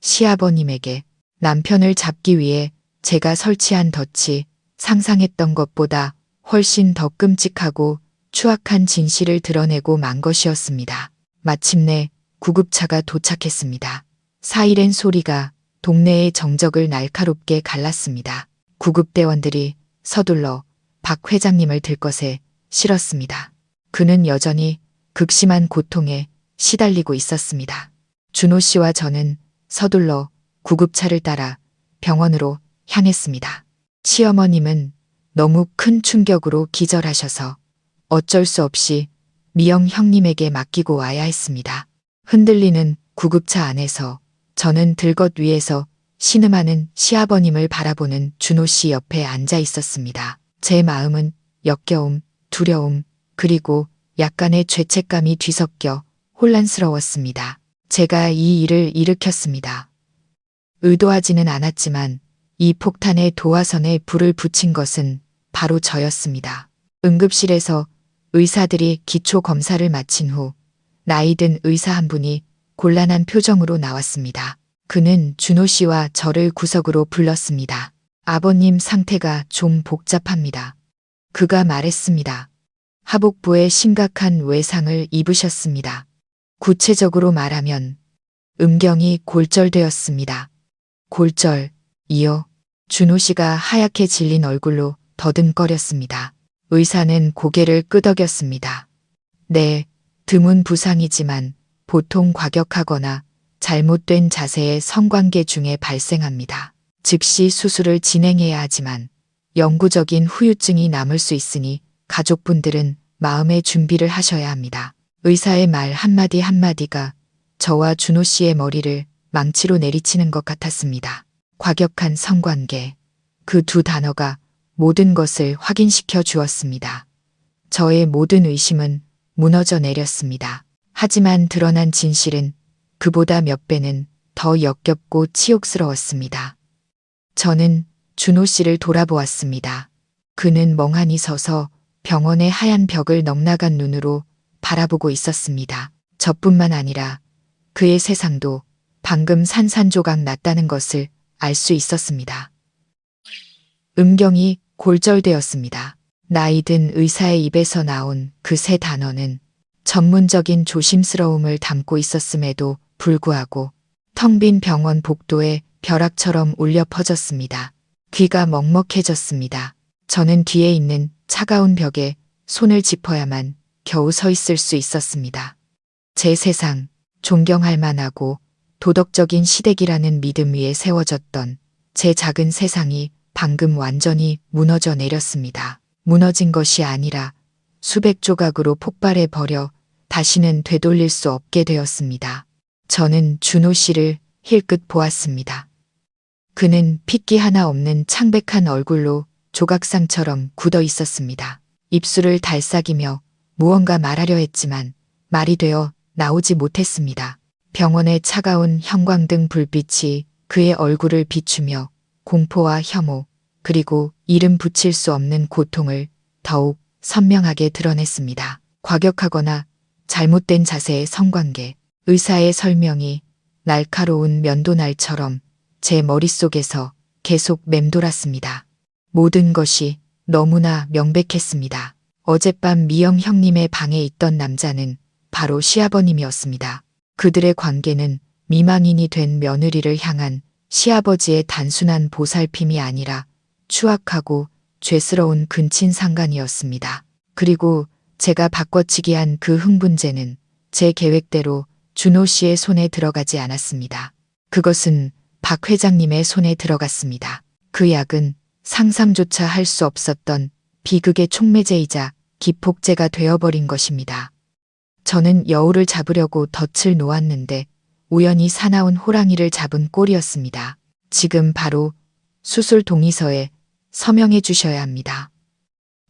[SPEAKER 1] 시아버님에게 남편을 잡기 위해 제가 설치한 덫이 상상했던 것보다 훨씬 더 끔찍하고 추악한 진실을 드러내고 만 것이었습니다. 마침내 구급차가 도착했습니다. 사이렌 소리가 동네의 정적을 날카롭게 갈랐습니다. 구급대원들이 서둘러 박 회장님을 들 것에 실었습니다. 그는 여전히 극심한 고통에 시달리고 있었습니다. 준호 씨와 저는 서둘러 구급차를 따라 병원으로 향했습니다. 시어머님은 너무 큰 충격으로 기절하셔서 어쩔 수 없이 미영 형님에게 맡기고 와야 했습니다. 흔들리는 구급차 안에서 저는 들것 위에서 신음하는 시아버님을 바라보는 준호 씨 옆에 앉아 있었습니다. 제 마음은 역겨움, 두려움, 그리고 약간의 죄책감이 뒤섞여 혼란스러웠습니다. 제가 이 일을 일으켰습니다. 의도하지는 않았지만 이 폭탄의 도화선에 불을 붙인 것은 바로 저였습니다. 응급실에서 의사들이 기초 검사를 마친 후 나이든 의사 한 분이 곤란한 표정으로 나왔습니다. 그는 준호 씨와 저를 구석으로 불렀습니다. 아버님 상태가 좀 복잡합니다. 그가 말했습니다. 하복부에 심각한 외상을 입으셨습니다. 구체적으로 말하면 음경이 골절되었습니다. 골절이요? 준호 씨가 하얗게 질린 얼굴로 더듬거렸습니다. 의사는 고개를 끄덕였습니다. 네, 드문 부상이지만 보통 과격하거나 잘못된 자세의 성관계 중에 발생합니다. 즉시 수술을 진행해야 하지만 영구적인 후유증이 남을 수 있으니 가족분들은 마음의 준비를 하셔야 합니다. 의사의 말 한마디 한마디가 저와 준호 씨의 머리를 망치로 내리치는 것 같았습니다. 과격한 성관계. 그 두 단어가 모든 것을 확인시켜 주었습니다. 저의 모든 의심은 무너져 내렸습니다. 하지만 드러난 진실은 그보다 몇 배는 더 역겹고 치욕스러웠습니다. 저는 준호 씨를 돌아보았습니다. 그는 멍하니 서서 병원의 하얀 벽을 넉나간 눈으로 바라보고 있었습니다. 저뿐만 아니라 그의 세상도 방금 산산조각 났다는 것을 알 수 있었습니다. 음경이 골절되었습니다. 나이든 의사의 입에서 나온 그 세 단어는 전문적인 조심스러움을 담고 있었음에도 불구하고 텅 빈 병원 복도에 벼락처럼 울려 퍼졌습니다. 귀가 먹먹해졌습니다. 저는 뒤에 있는 차가운 벽에 손을 짚어야만 겨우 서 있을 수 있었습니다. 제 세상, 존경할 만하고 도덕적인 시댁이라는 믿음 위에 세워졌던 제 작은 세상이 방금 완전히 무너져 내렸습니다. 무너진 것이 아니라 수백 조각으로 폭발해 버려 다시는 되돌릴 수 없게 되었습니다. 저는 준호 씨를 힐끗 보았습니다. 그는 핏기 하나 없는 창백한 얼굴로 조각상처럼 굳어 있었습니다. 입술을 달싹이며 무언가 말하려 했지만 말이 되어 나오지 못했습니다. 병원의 차가운 형광등 불빛이 그의 얼굴을 비추며 공포와 혐오, 그리고 이름 붙일 수 없는 고통을 더욱 선명하게 드러냈습니다. 과격하거나 잘못된 자세의 성관계, 의사의 설명이 날카로운 면도날처럼 제 머릿속에서 계속 맴돌았습니다. 모든 것이 너무나 명백했습니다. 어젯밤 미영 형님의 방에 있던 남자는 바로 시아버님이었습니다. 그들의 관계는 미망인이 된 며느리를 향한 시아버지의 단순한 보살핌이 아니라 추악하고 죄스러운 근친상간이었습니다. 그리고 제가 바꿔치기 한 그 흥분제는 제 계획대로 준호 씨의 손에 들어가지 않았습니다. 그것은 박 회장님의 손에 들어갔습니다. 그 약은 상상조차 할 수 없었던 비극의 촉매제이자 기폭제가 되어버린 것입니다. 저는 여우를 잡으려고 덫을 놓았는데 우연히 사나운 호랑이를 잡은 꼴이었습니다. 지금 바로 수술 동의서에 서명해 주셔야 합니다.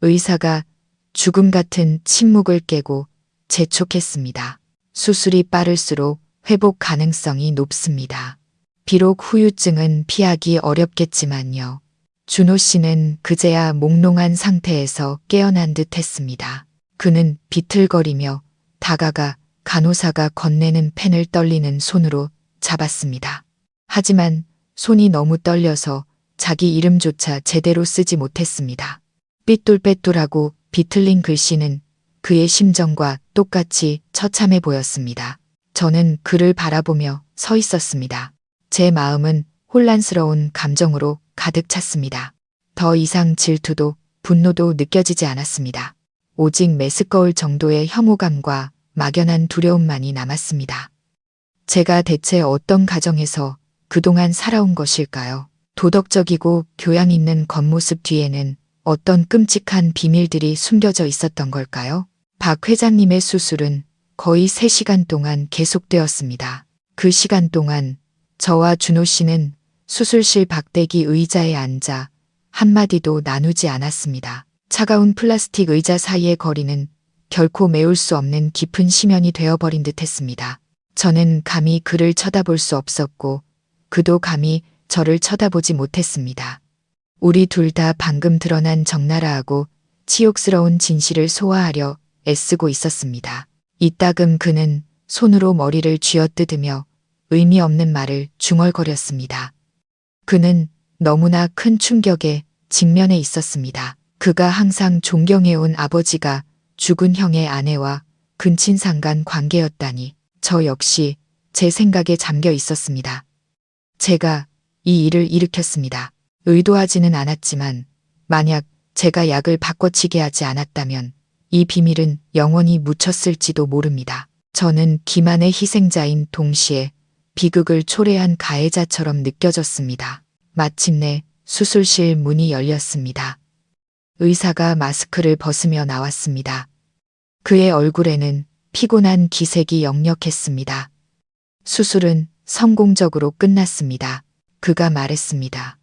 [SPEAKER 1] 의사가 죽음 같은 침묵을 깨고 재촉했습니다. 수술이 빠를수록 회복 가능성이 높습니다. 비록 후유증은 피하기 어렵겠지만요. 준호 씨는 그제야 몽롱한 상태에서 깨어난 듯 했습니다. 그는 비틀거리며 다가가 간호사가 건네는 펜을 떨리는 손으로 잡았습니다. 하지만 손이 너무 떨려서 자기 이름조차 제대로 쓰지 못했습니다. 삐뚤빼뚤하고 비틀린 글씨는 그의 심정과 똑같이 처참해 보였습니다. 저는 그를 바라보며 서 있었습니다. 제 마음은 혼란스러운 감정으로 가득 찼습니다. 더 이상 질투도 분노도 느껴지지 않았습니다. 오직 메스꺼울 정도의 혐오감과 막연한 두려움만이 남았습니다. 제가 대체 어떤 가정에서 그동안 살아온 것일까요? 도덕적이고 교양 있는 겉모습 뒤에는 어떤 끔찍한 비밀들이 숨겨져 있었던 걸까요? 박 회장님의 수술은 거의 3시간 동안 계속되었습니다. 그 시간 동안 저와 준호 씨는 수술실 박대기 의자에 앉아 한마디도 나누지 않았습니다. 차가운 플라스틱 의자 사이의 거리는 결코 메울 수 없는 깊은 심연이 되어버린 듯 했습니다. 저는 감히 그를 쳐다볼 수 없었고 그도 감히 저를 쳐다보지 못했습니다. 우리 둘 다 방금 드러난 적나라하고 치욕스러운 진실을 소화하려 애쓰고 있었습니다. 이따금 그는 손으로 머리를 쥐어뜯으며 의미 없는 말을 중얼거렸습니다. 그는 너무나 큰 충격에 직면해 있었습니다. 그가 항상 존경해온 아버지가 죽은 형의 아내와 근친상간 관계였다니 저 역시 제 생각에 잠겨 있었습니다. 제가 이 일을 일으켰습니다. 의도하지는 않았지만 만약 제가 약을 바꿔치기 하지 않았다면 이 비밀은 영원히 묻혔을지도 모릅니다. 저는 기만의 희생자인 동시에 비극을 초래한 가해자처럼 느껴졌습니다. 마침내 수술실 문이 열렸습니다. 의사가 마스크를 벗으며 나왔습니다. 그의 얼굴에는 피곤한 기색이 역력했습니다. 수술은 성공적으로 끝났습니다. 그가 말했습니다.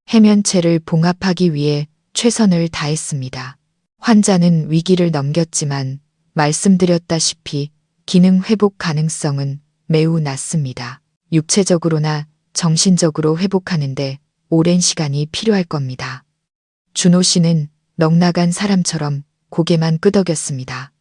[SPEAKER 1] 해면체를 봉합하기 위해 최선을 다했습니다. 환자는 위기를 넘겼지만 말씀드렸다시피 기능 회복 가능성은 매우 낮습니다. 육체적으로나 정신적으로 회복하는데 오랜 시간이 필요할 겁니다. 준호 씨는 넋나간 사람처럼 고개만 끄덕였습니다.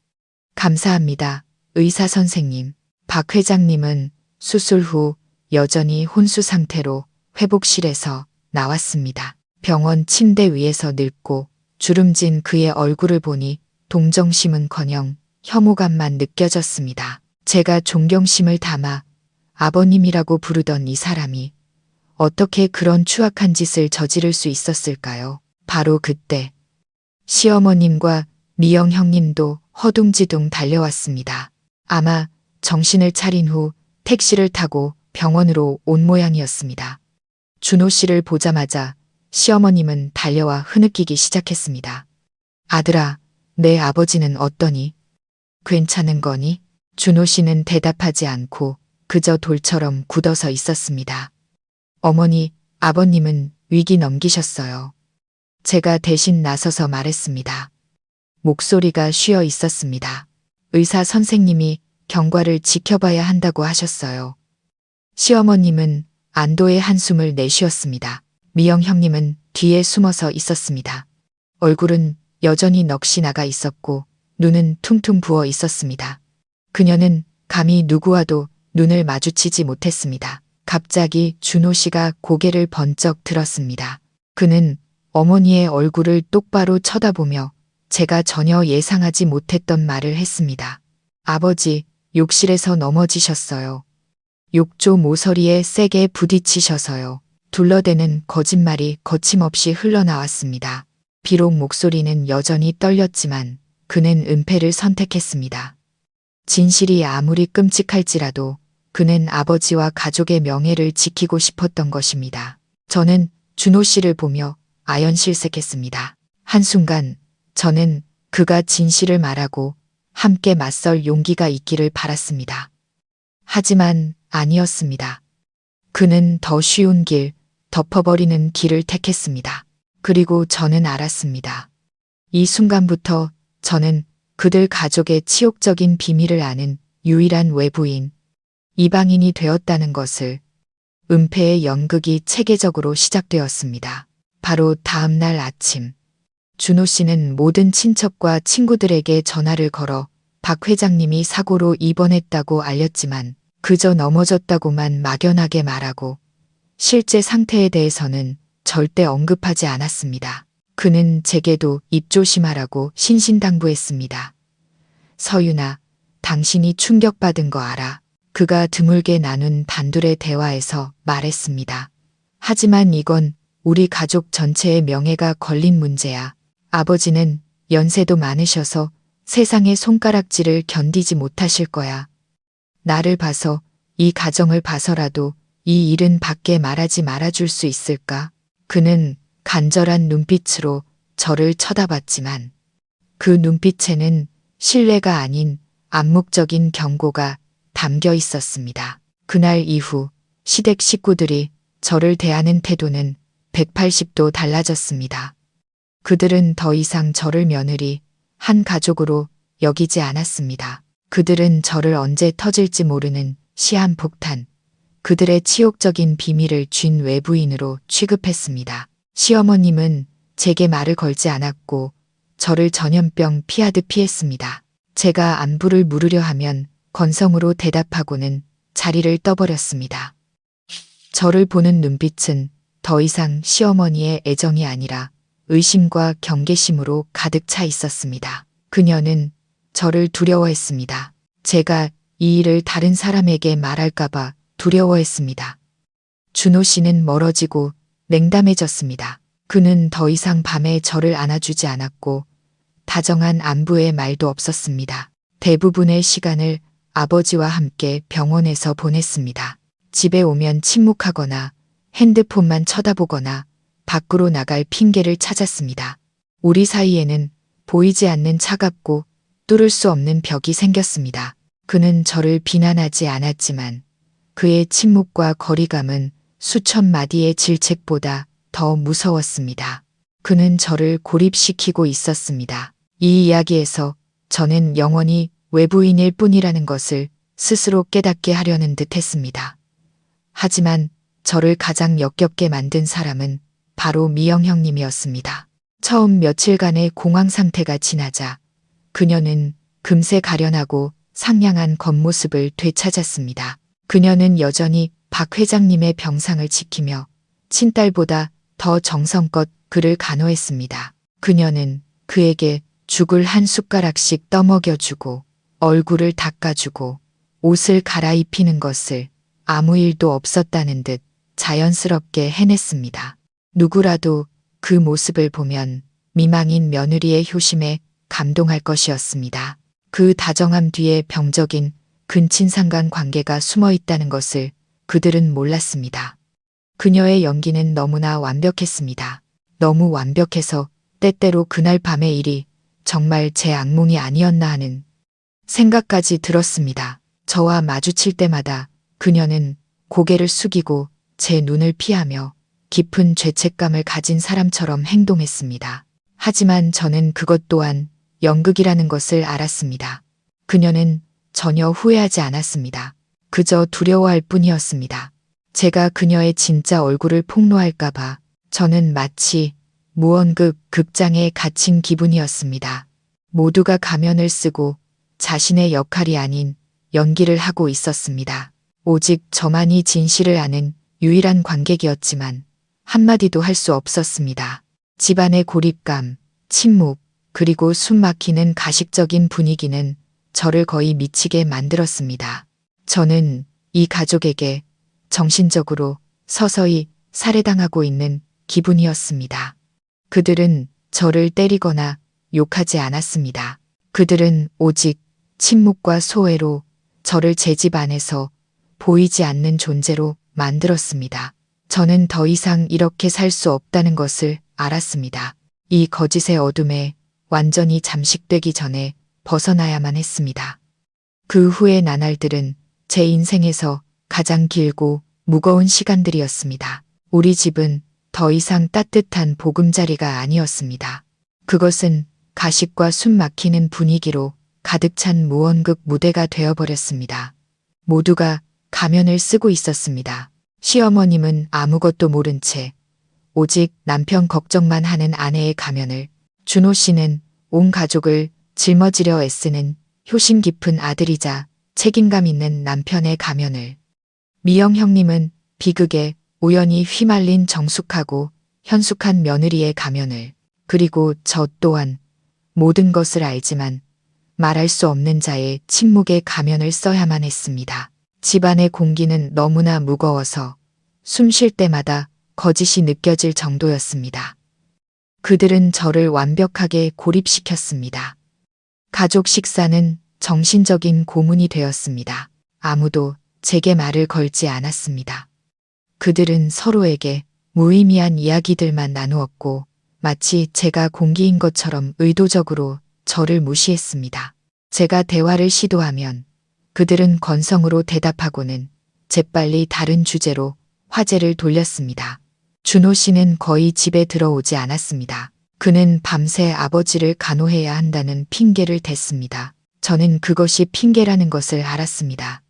[SPEAKER 1] 감사합니다, 의사 선생님. 박 회장님은 수술 후 여전히 혼수 상태로 회복실에서 나왔습니다. 병원 침대 위에서 늙고 주름진 그의 얼굴을 보니 동정심은커녕 혐오감만 느껴졌습니다. 제가 존경심을 담아 아버님이라고 부르던 이 사람이 어떻게 그런 추악한 짓을 저지를 수 있었을까요? 바로 그때 시어머님과 미영 형님도 허둥지둥 달려왔습니다. 아마 정신을 차린 후 택시를 타고 병원으로 온 모양이었습니다. 준호 씨를 보자마자 시어머님은 달려와 흐느끼기 시작했습니다. 아들아, 내 아버지는 어떠니? 괜찮은 거니? 준호 씨는 대답하지 않고 그저 돌처럼 굳어서 있었습니다. 어머니, 아버님은 위기 넘기셨어요. 제가 대신 나서서 말했습니다. 목소리가 쉬어 있었습니다. 의사 선생님이 경과를 지켜봐야 한다고 하셨어요. 시어머님은 안도의 한숨을 내쉬었습니다. 미영 형님은 뒤에 숨어서 있었습니다. 얼굴은 여전히 넋이 나가 있었고 눈은 퉁퉁 부어 있었습니다. 그녀는 감히 누구와도 눈을 마주치지 못했습니다. 갑자기 준호 씨가 고개를 번쩍 들었습니다. 그는 어머니의 얼굴을 똑바로 쳐다보며 제가 전혀 예상하지 못했던 말을 했습니다. 아버지, 욕실에서 넘어지셨어요. 욕조 모서리에 세게 부딪히셔서요. 둘러대는 거짓말이 거침없이 흘러나왔습니다. 비록 목소리는 여전히 떨렸지만 그는 은폐를 선택했습니다. 진실이 아무리 끔찍할지라도 그는 아버지와 가족의 명예를 지키고 싶었던 것입니다. 저는 준호 씨를 보며 아연실색했습니다. 한순간 저는 그가 진실을 말하고 함께 맞설 용기가 있기를 바랐습니다. 하지만 아니었습니다. 그는 더 쉬운 길, 덮어버리는 길을 택했습니다. 그리고 저는 알았습니다. 이 순간부터 저는 그들 가족의 치욕적인 비밀을 아는 유일한 외부인, 이방인이 되었다는 것을. 은폐의 연극이 체계적으로 시작되었습니다. 바로 다음 날 아침, 준호 씨는 모든 친척과 친구들에게 전화를 걸어 박 회장님이 사고로 입원했다고 알렸지만 그저 넘어졌다고만 막연하게 말하고 실제 상태에 대해서는 절대 언급하지 않았습니다. 그는 제게도 입조심하라고 신신당부했습니다. 서윤아, 당신이 충격받은 거 알아. 그가 드물게 나눈 단둘의 대화에서 말했습니다. 하지만 이건 우리 가족 전체의 명예가 걸린 문제야. 아버지는 연세도 많으셔서 세상의 손가락질을 견디지 못하실 거야. 나를 봐서, 이 가정을 봐서라도 이 일은 밖에 말하지 말아줄 수 있을까? 그는 간절한 눈빛으로 저를 쳐다봤지만 그 눈빛에는 신뢰가 아닌 암묵적인 경고가 담겨 있었습니다. 그날 이후 시댁 식구들이 저를 대하는 태도는 180도 달라졌습니다. 그들은 더 이상 저를 며느리, 한 가족으로 여기지 않았습니다. 그들은 저를 언제 터질지 모르는 시한폭탄, 그들의 치욕적인 비밀을 쥔 외부인으로 취급했습니다. 시어머님은 제게 말을 걸지 않았고 저를 전염병 피하듯 피했습니다. 제가 안부를 물으려 하면 건성으로 대답하고는 자리를 떠버렸습니다. 저를 보는 눈빛은 더 이상 시어머니의 애정이 아니라 의심과 경계심으로 가득 차 있었습니다. 그녀는 저를 두려워했습니다. 제가 이 일을 다른 사람에게 말할까봐 두려워했습니다. 준호 씨는 멀어지고 냉담해졌습니다. 그는 더 이상 밤에 저를 안아주지 않았고 다정한 안부의 말도 없었습니다. 대부분의 시간을 아버지와 함께 병원에서 보냈습니다. 집에 오면 침묵하거나 핸드폰만 쳐다보거나 밖으로 나갈 핑계를 찾았습니다. 우리 사이에는 보이지 않는 차갑고 뚫을 수 없는 벽이 생겼습니다. 그는 저를 비난하지 않았지만 그의 침묵과 거리감은 수천 마디의 질책보다 더 무서웠습니다. 그는 저를 고립시키고 있었습니다. 이 이야기에서 저는 영원히 외부인일 뿐이라는 것을 스스로 깨닫게 하려는 듯 했습니다. 하지만 저를 가장 역겹게 만든 사람은 바로 미영 형님이었습니다. 처음 며칠간의 공황 상태가 지나자 그녀는 금세 가련하고 상냥한 겉모습을 되찾았습니다. 그녀는 여전히 박 회장님의 병상을 지키며 친딸보다 더 정성껏 그를 간호했습니다. 그녀는 그에게 죽을 한 숟가락씩 떠먹여주고 얼굴을 닦아주고 옷을 갈아입히는 것을 아무 일도 없었다는 듯 자연스럽게 해냈습니다. 누구라도 그 모습을 보면 미망인 며느리의 효심에 감동할 것이었습니다. 그 다정함 뒤에 병적인 근친상간 관계가 숨어 있다는 것을 그들은 몰랐습니다. 그녀의 연기는 너무나 완벽했습니다. 너무 완벽해서 때때로 그날 밤의 일이 정말 제 악몽이 아니었나 하는 생각까지 들었습니다. 저와 마주칠 때마다 그녀는 고개를 숙이고 제 눈을 피하며 깊은 죄책감을 가진 사람처럼 행동했습니다. 하지만 저는 그것 또한 연극이라는 것을 알았습니다. 그녀는 전혀 후회하지 않았습니다. 그저 두려워할 뿐이었습니다. 제가 그녀의 진짜 얼굴을 폭로할까봐 저는 마치 무언극 극장에 갇힌 기분이었습니다. 모두가 가면을 쓰고 자신의 역할이 아닌 연기를 하고 있었습니다. 오직 저만이 진실을 아는 유일한 관객이었지만 한마디도 할 수 없었습니다. 집안의 고립감, 침묵, 그리고 숨막히는 가식적인 분위기는 저를 거의 미치게 만들었습니다. 저는 이 가족에게 정신적으로 서서히 살해당하고 있는 기분이었습니다. 그들은 저를 때리거나 욕하지 않았습니다. 그들은 오직 침묵과 소외로 저를 제 집 안에서 보이지 않는 존재로 만들었습니다. 저는 더 이상 이렇게 살 수 없다는 것을 알았습니다. 이 거짓의 어둠에 완전히 잠식되기 전에 벗어나야만 했습니다. 그 후의 나날들은 제 인생에서 가장 길고 무거운 시간들이었습니다. 우리 집은 더 이상 따뜻한 보금자리가 아니었습니다. 그것은 가식과 숨 막히는 분위기로 가득 찬 무언극 무대가 되어버렸습니다. 모두가 가면을 쓰고 있었습니다. 시어머님은 아무것도 모른 채 오직 남편 걱정만 하는 아내의 가면을, 준호 씨는 온 가족을 짊어지려 애쓰는 효심 깊은 아들이자 책임감 있는 남편의 가면을, 미영 형님은 비극에 우연히 휘말린 정숙하고 현숙한 며느리의 가면을, 그리고 저 또한 모든 것을 알지만 말할 수 없는 자의 침묵의 가면을 써야만 했습니다. 집안의 공기는 너무나 무거워서 숨 쉴 때마다 거짓이 느껴질 정도였습니다. 그들은 저를 완벽하게 고립시켰습니다. 가족 식사는 정신적인 고문이 되었습니다. 아무도 제게 말을 걸지 않았습니다. 그들은 서로에게 무의미한 이야기들만 나누었고 마치 제가 공기인 것처럼 의도적으로 저를 무시했습니다. 제가 대화를 시도하면 그들은 건성으로 대답하고는 재빨리 다른 주제로 화제를 돌렸습니다. 준호 씨는 거의 집에 들어오지 않았습니다. 그는 밤새 아버지를 간호해야 한다는 핑계를 댔습니다. 저는 그것이 핑계라는 것을 알았습니다.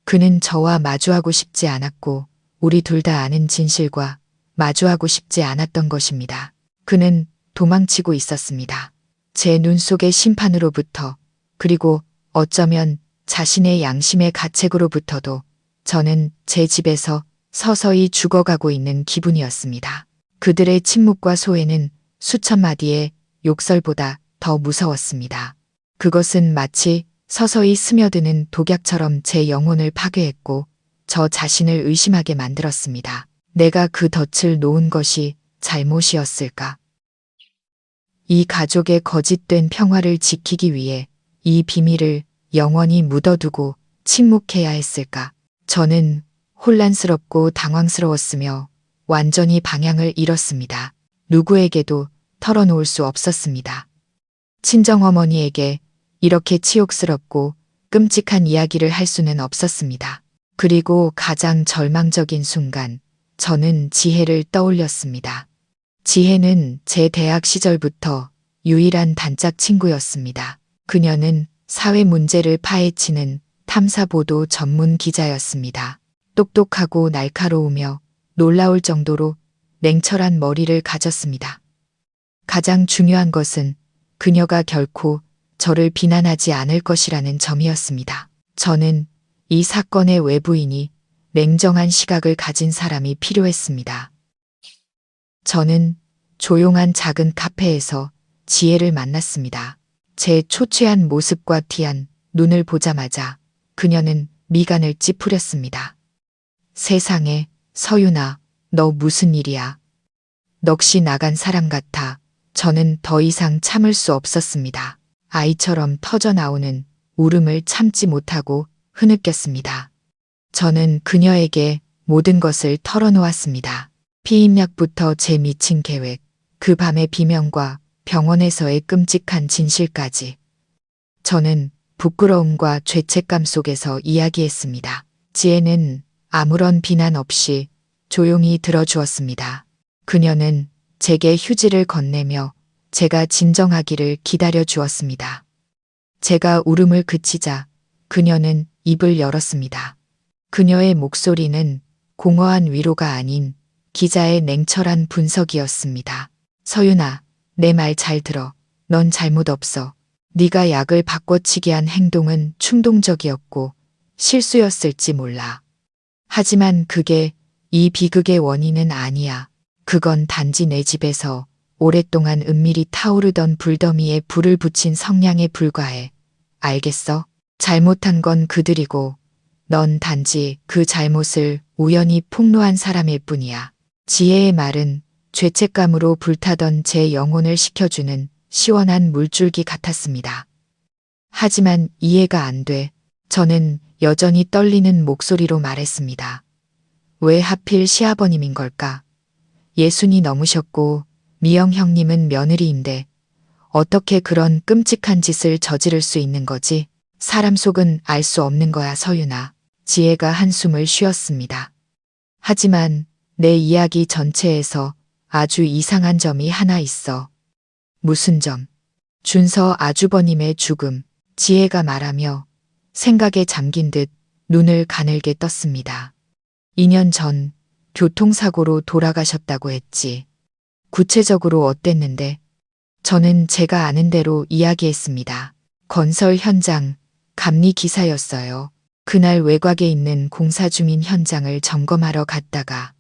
[SPEAKER 1] 그는 저와 마주하고 싶지 않았고 우리 둘 다 아는 진실과 마주하고 싶지 않았던 것입니다. 그는 도망치고 있었습니다. 제 눈 속의 심판으로부터, 그리고 어쩌면 자신의 양심의 가책으로부터도 저는 제 집에서 서서히 죽어가고 있는 기분이었습니다. 그들의 침묵과 소외는 수천 마디의 욕설보다 더 무서웠습니다. 그것은 마치 서서히 스며드는 독약처럼 제 영혼을 파괴했고 저 자신을 의심하게 만들었습니다. 내가 그 덫을 놓은 것이 잘못이었을까? 이 가족의 거짓된 평화를 지키기 위해 이 비밀을 영원히 묻어두고 침묵해야 했을까? 저는 혼란스럽고 당황스러웠으며 완전히 방향을 잃었습니다. 누구에게도 털어놓을 수 없었습니다. 친정어머니에게 이렇게 치욕스럽고 끔찍한 이야기를 할 수는 없었습니다. 그리고 가장 절망적인 순간, 저는 지혜를 떠올렸습니다. 지혜는 제 대학 시절부터 유일한 단짝 친구였습니다. 그녀는 사회 문제를 파헤치는 탐사보도 전문 기자였습니다. 똑똑하고 날카로우며 놀라울 정도로 냉철한 머리를 가졌습니다. 가장 중요한 것은 그녀가 결코 저를 비난하지 않을 것이라는 점이었습니다. 저는 이 사건의 외부인이 냉정한 시각을 가진 사람이 필요했습니다. 저는 조용한 작은 카페에서 지혜를 만났습니다. 제 초췌한 모습과 티한 눈을 보자마자 그녀는 미간을 찌푸렸습니다. 세상에, 서윤아, 너 무슨 일이야? 넋이 나간 사람 같아. 저는 더 이상 참을 수 없었습니다. 아이처럼 터져나오는 울음을 참지 못하고 흐느꼈습니다. 저는 그녀에게 모든 것을 털어놓았습니다. 피임약부터 제 미친 계획, 그 밤의 비명과 병원에서의 끔찍한 진실까지. 저는 부끄러움과 죄책감 속에서 이야기했습니다. 지혜는 아무런 비난 없이 조용히 들어주었습니다. 그녀는 제게 휴지를 건네며 제가 진정하기를 기다려 주었습니다. 제가 울음을 그치자 그녀는 입을 열었습니다. 그녀의 목소리는 공허한 위로가 아닌 기자의 냉철한 분석이었습니다. 서윤아, 내 말 잘 들어. 넌 잘못 없어. 네가 약을 바꿔치기 한 행동은 충동적이었고 실수였을지 몰라. 하지만 그게 이 비극의 원인은 아니야. 그건 단지 내 집에서 오랫동안 은밀히 타오르던 불더미에 불을 붙인 성냥에 불과해. 알겠어? 잘못한 건 그들이고 넌 단지 그 잘못을 우연히 폭로한 사람일 뿐이야. 지혜의 말은 죄책감으로 불타던 제 영혼을 식혀주는 시원한 물줄기 같았습니다. 하지만 이해가 안 돼. 저는 여전히 떨리는 목소리로 말했습니다. 왜 하필 시아버님인 걸까? 예순이 넘으셨고 미영 형님은 며느리인데 어떻게 그런 끔찍한 짓을 저지를 수 있는 거지? 사람 속은 알 수 없는 거야, 서윤아. 지혜가 한숨을 쉬었습니다. 하지만 내 이야기 전체에서 아주 이상한 점이 하나 있어. 무슨 점? 준서 아주버님의 죽음. 지혜가 말하며 생각에 잠긴 듯 눈을 가늘게 떴습니다. 2년 전 교통사고로 돌아가셨다고 했지. 구체적으로 어땠는데? 저는 제가 아는 대로 이야기했습니다. 건설 현장, 감리 기사였어요. 그날 외곽에 있는 공사 중인 현장을 점검하러 갔다가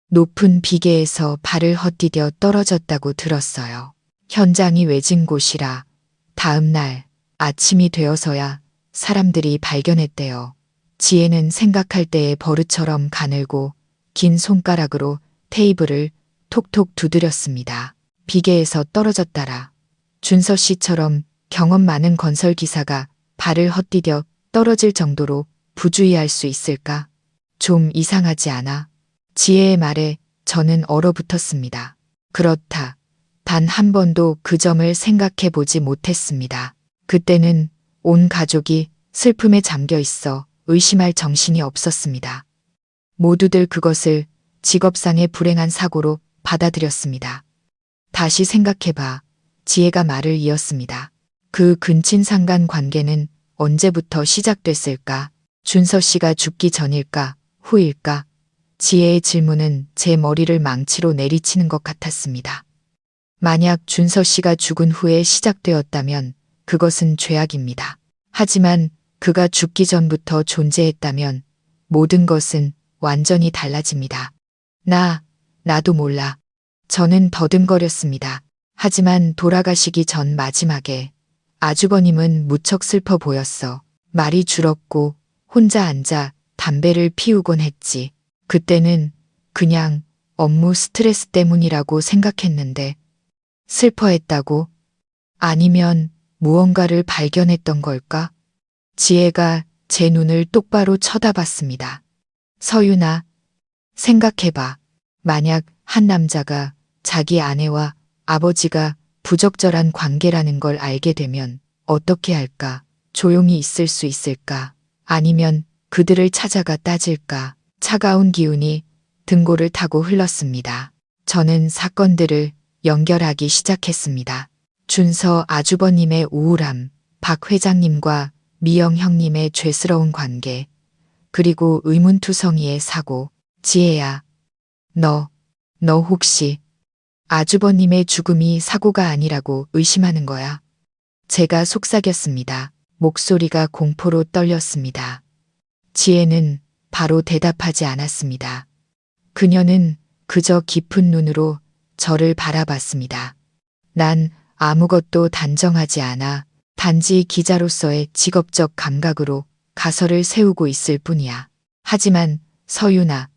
[SPEAKER 1] 높은 비계에서 발을 헛디뎌 떨어졌다고 들었어요. 현장이 외진 곳이라 다음 날 아침이 되어서야 사람들이 발견했대요. 지혜는 생각할 때에 버릇처럼 가늘고 긴 손가락으로 테이블을 톡톡 두드렸습니다. 비계에서 떨어졌다라. 준서 씨처럼 경험 많은 건설 기사가 발을 헛디뎌 떨어질 정도로 부주의할 수 있을까? 좀 이상하지 않아? 지혜의 말에 저는 얼어붙었습니다. 그렇다. 단 한 번도 그 점을 생각해 보지 못했습니다. 그때는 온 가족이 슬픔에 잠겨 있어 의심할 정신이 없었습니다. 모두들 그것을 직업상의 불행한 사고로 받아들였습니다. 다시 생각해봐. 지혜가 말을 이었습니다. 그 근친상간 관계는 언제부터 시작됐을까? 준서 씨가 죽기 전일까? 후일까? 지혜의 질문은 제 머리를 망치로 내리치는 것 같았습니다. 만약 준서 씨가 죽은 후에 시작되었다면 그것은 죄악입니다. 하지만 그가 죽기 전부터 존재했다면 모든 것은 완전히 달라집니다. 나도 몰라. 저는 더듬거렸습니다. 하지만 돌아가시기 전 마지막에 아주버님은 무척 슬퍼 보였어. 말이 줄었고 혼자 앉아 담배를 피우곤 했지. 그때는 그냥 업무 스트레스 때문이라고 생각했는데 슬퍼했다고? 아니면 무언가를 발견했던 걸까? 지혜가 제 눈을 똑바로 쳐다봤습니다. 서윤아, 생각해봐. 만약 한 남자가 자기 아내와 아버지가 부적절한 관계라는 걸 알게 되면 어떻게 할까? 조용히 있을 수 있을까? 아니면 그들을 찾아가 따질까? 차가운 기운이 등골을 타고 흘렀습니다. 저는 사건들을 연결하기 시작했습니다. 준서 아주버님의 우울함, 박 회장님과 미영 형님의 죄스러운 관계, 그리고 의문투성이의 사고. 지혜야, 너 혹시 아주버님의 죽음이 사고가 아니라고 의심하는 거야? 제가 속삭였습니다. 목소리가 공포로 떨렸습니다. 지혜는 바로 대답하지 않았습니다. 그녀는 그저 깊은 눈으로 저를 바라봤습니다. 난 아무것도 단정하지 않아. 단지 기자로서의 직업적 감각으로 가설을 세우고 있을 뿐이야. 하지만 서윤아,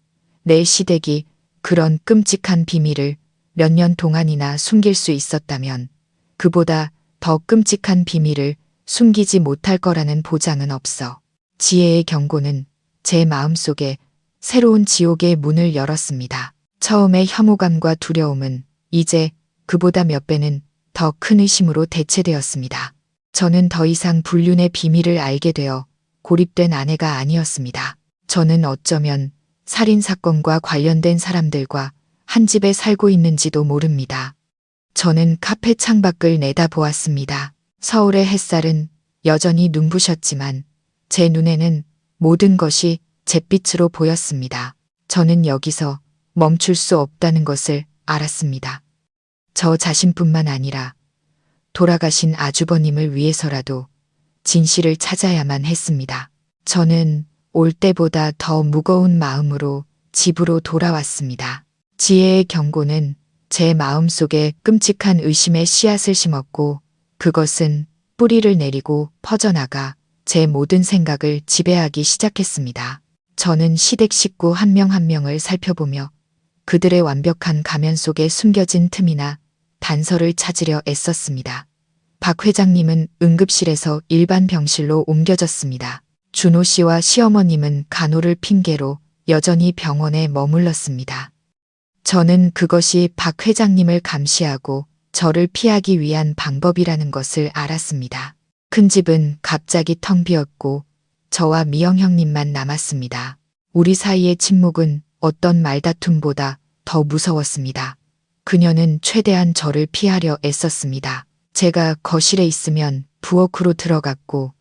[SPEAKER 1] 내 시댁이 그런 끔찍한 비밀을 몇 년 동안이나 숨길 수 있었다면 그보다 더 끔찍한 비밀을 숨기지 못할 거라는 보장은 없어. 지혜의 경고는 제 마음속에 새로운 지옥의 문을 열었습니다. 처음의 혐오감과 두려움은 이제 그보다 몇 배는 더 큰 의심으로 대체되었습니다. 저는 더 이상 불륜의 비밀을 알게 되어 고립된 아내가 아니었습니다. 저는 어쩌면 살인사건과 관련된 사람들과 한 집에 살고 있는지도 모릅니다. 저는 카페 창밖을 내다보았습니다. 서울의 햇살은 여전히 눈부셨지만 제 눈에는 모든 것이 잿빛으로 보였습니다. 저는 여기서 멈출 수 없다는 것을 알았습니다. 저 자신뿐만 아니라 돌아가신 아주버님을 위해서라도 진실을 찾아야만 했습니다. 저는 올 때보다 더 무거운 마음으로 집으로 돌아왔습니다. 지혜의 경고는 제 마음속에 끔찍한 의심의 씨앗을 심었고 그것은 뿌리를 내리고 퍼져나가 제 모든 생각을 지배하기 시작했습니다. 저는 시댁 식구 한 명 한 명을 살펴보며 그들의 완벽한 가면 속에 숨겨진 틈이나 단서를 찾으려 애썼습니다. 박 회장님은 응급실에서 일반 병실로 옮겨졌습니다. 준호 씨와 시어머님은 간호를 핑계로 여전히 병원에 머물렀습니다. 저는 그것이 박 회장님을 감시하고 저를 피하기 위한 방법이라는 것을 알았습니다. 큰 집은 갑자기 텅 비었고 저와 미영 형님만 남았습니다. 우리 사이의 침묵은 어떤 말다툼보다 더 무서웠습니다. 그녀는 최대한 저를 피하려 애썼습니다. 제가 거실에 있으면 부엌으로 들어갔고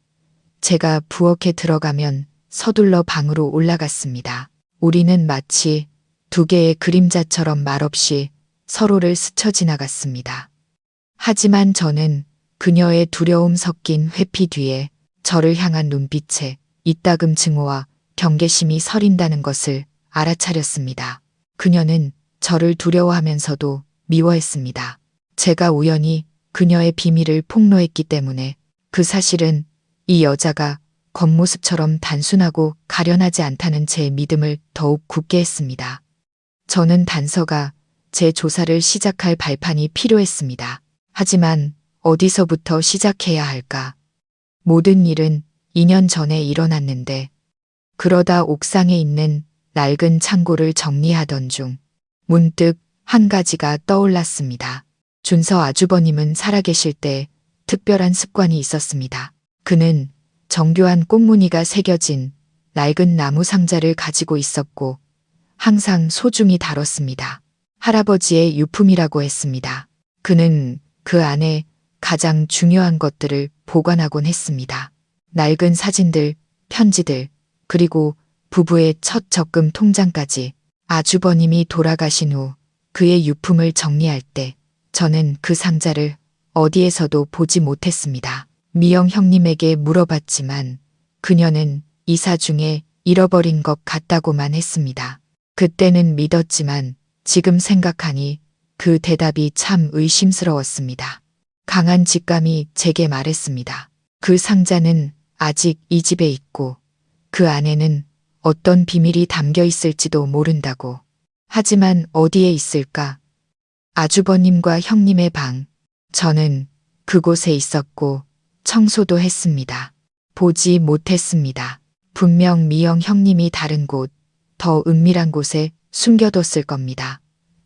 [SPEAKER 1] 제가 부엌에 들어가면 서둘러 방으로 올라갔습니다. 우리는 마치 두 개의 그림자처럼 말없이 서로를 스쳐 지나갔습니다. 하지만 저는 그녀의 두려움 섞인 회피 뒤에 저를 향한 눈빛에 이따금 증오와 경계심이 서린다는 것을 알아차렸습니다. 그녀는 저를 두려워하면서도 미워했습니다. 제가 우연히 그녀의 비밀을 폭로했기 때문에 그 사실은 이 여자가 겉모습처럼 단순하고 가련하지 않다는 제 믿음을 더욱 굳게 했습니다. 저는 단서가 제 조사를 시작할 발판이 필요했습니다. 하지만 어디서부터 시작해야 할까? 모든 일은 2년 전에 일어났는데 그러다 옥상에 있는 낡은 창고를 정리하던 중 문득 한 가지가 떠올랐습니다. 준서 아주버님은 살아계실 때 특별한 습관이 있었습니다. 그는 정교한 꽃무늬가 새겨진 낡은 나무 상자를 가지고 있었고 항상 소중히 다뤘습니다. 할아버지의 유품이라고 했습니다. 그는 그 안에 가장 중요한 것들을 보관하곤 했습니다. 낡은 사진들, 편지들, 그리고 부부의 첫 적금 통장까지. 아주버님이 돌아가신 후 그의 유품을 정리할 때 저는 그 상자를 어디에서도 보지 못했습니다. 미영 형님에게 물어봤지만 그녀는 이사 중에 잃어버린 것 같다고만 했습니다. 그때는 믿었지만 지금 생각하니 그 대답이 참 의심스러웠습니다. 강한 직감이 제게 말했습니다. 그 상자는 아직 이 집에 있고 그 안에는 어떤 비밀이 담겨 있을지도 모른다고. 하지만 어디에 있을까? 아주버님과 형님의 방. 저는 그곳에 있었고 청소도 했습니다. 보지 못했습니다. 분명 미영 형님이 다른 곳, 더 은밀한 곳에 숨겨뒀을 겁니다.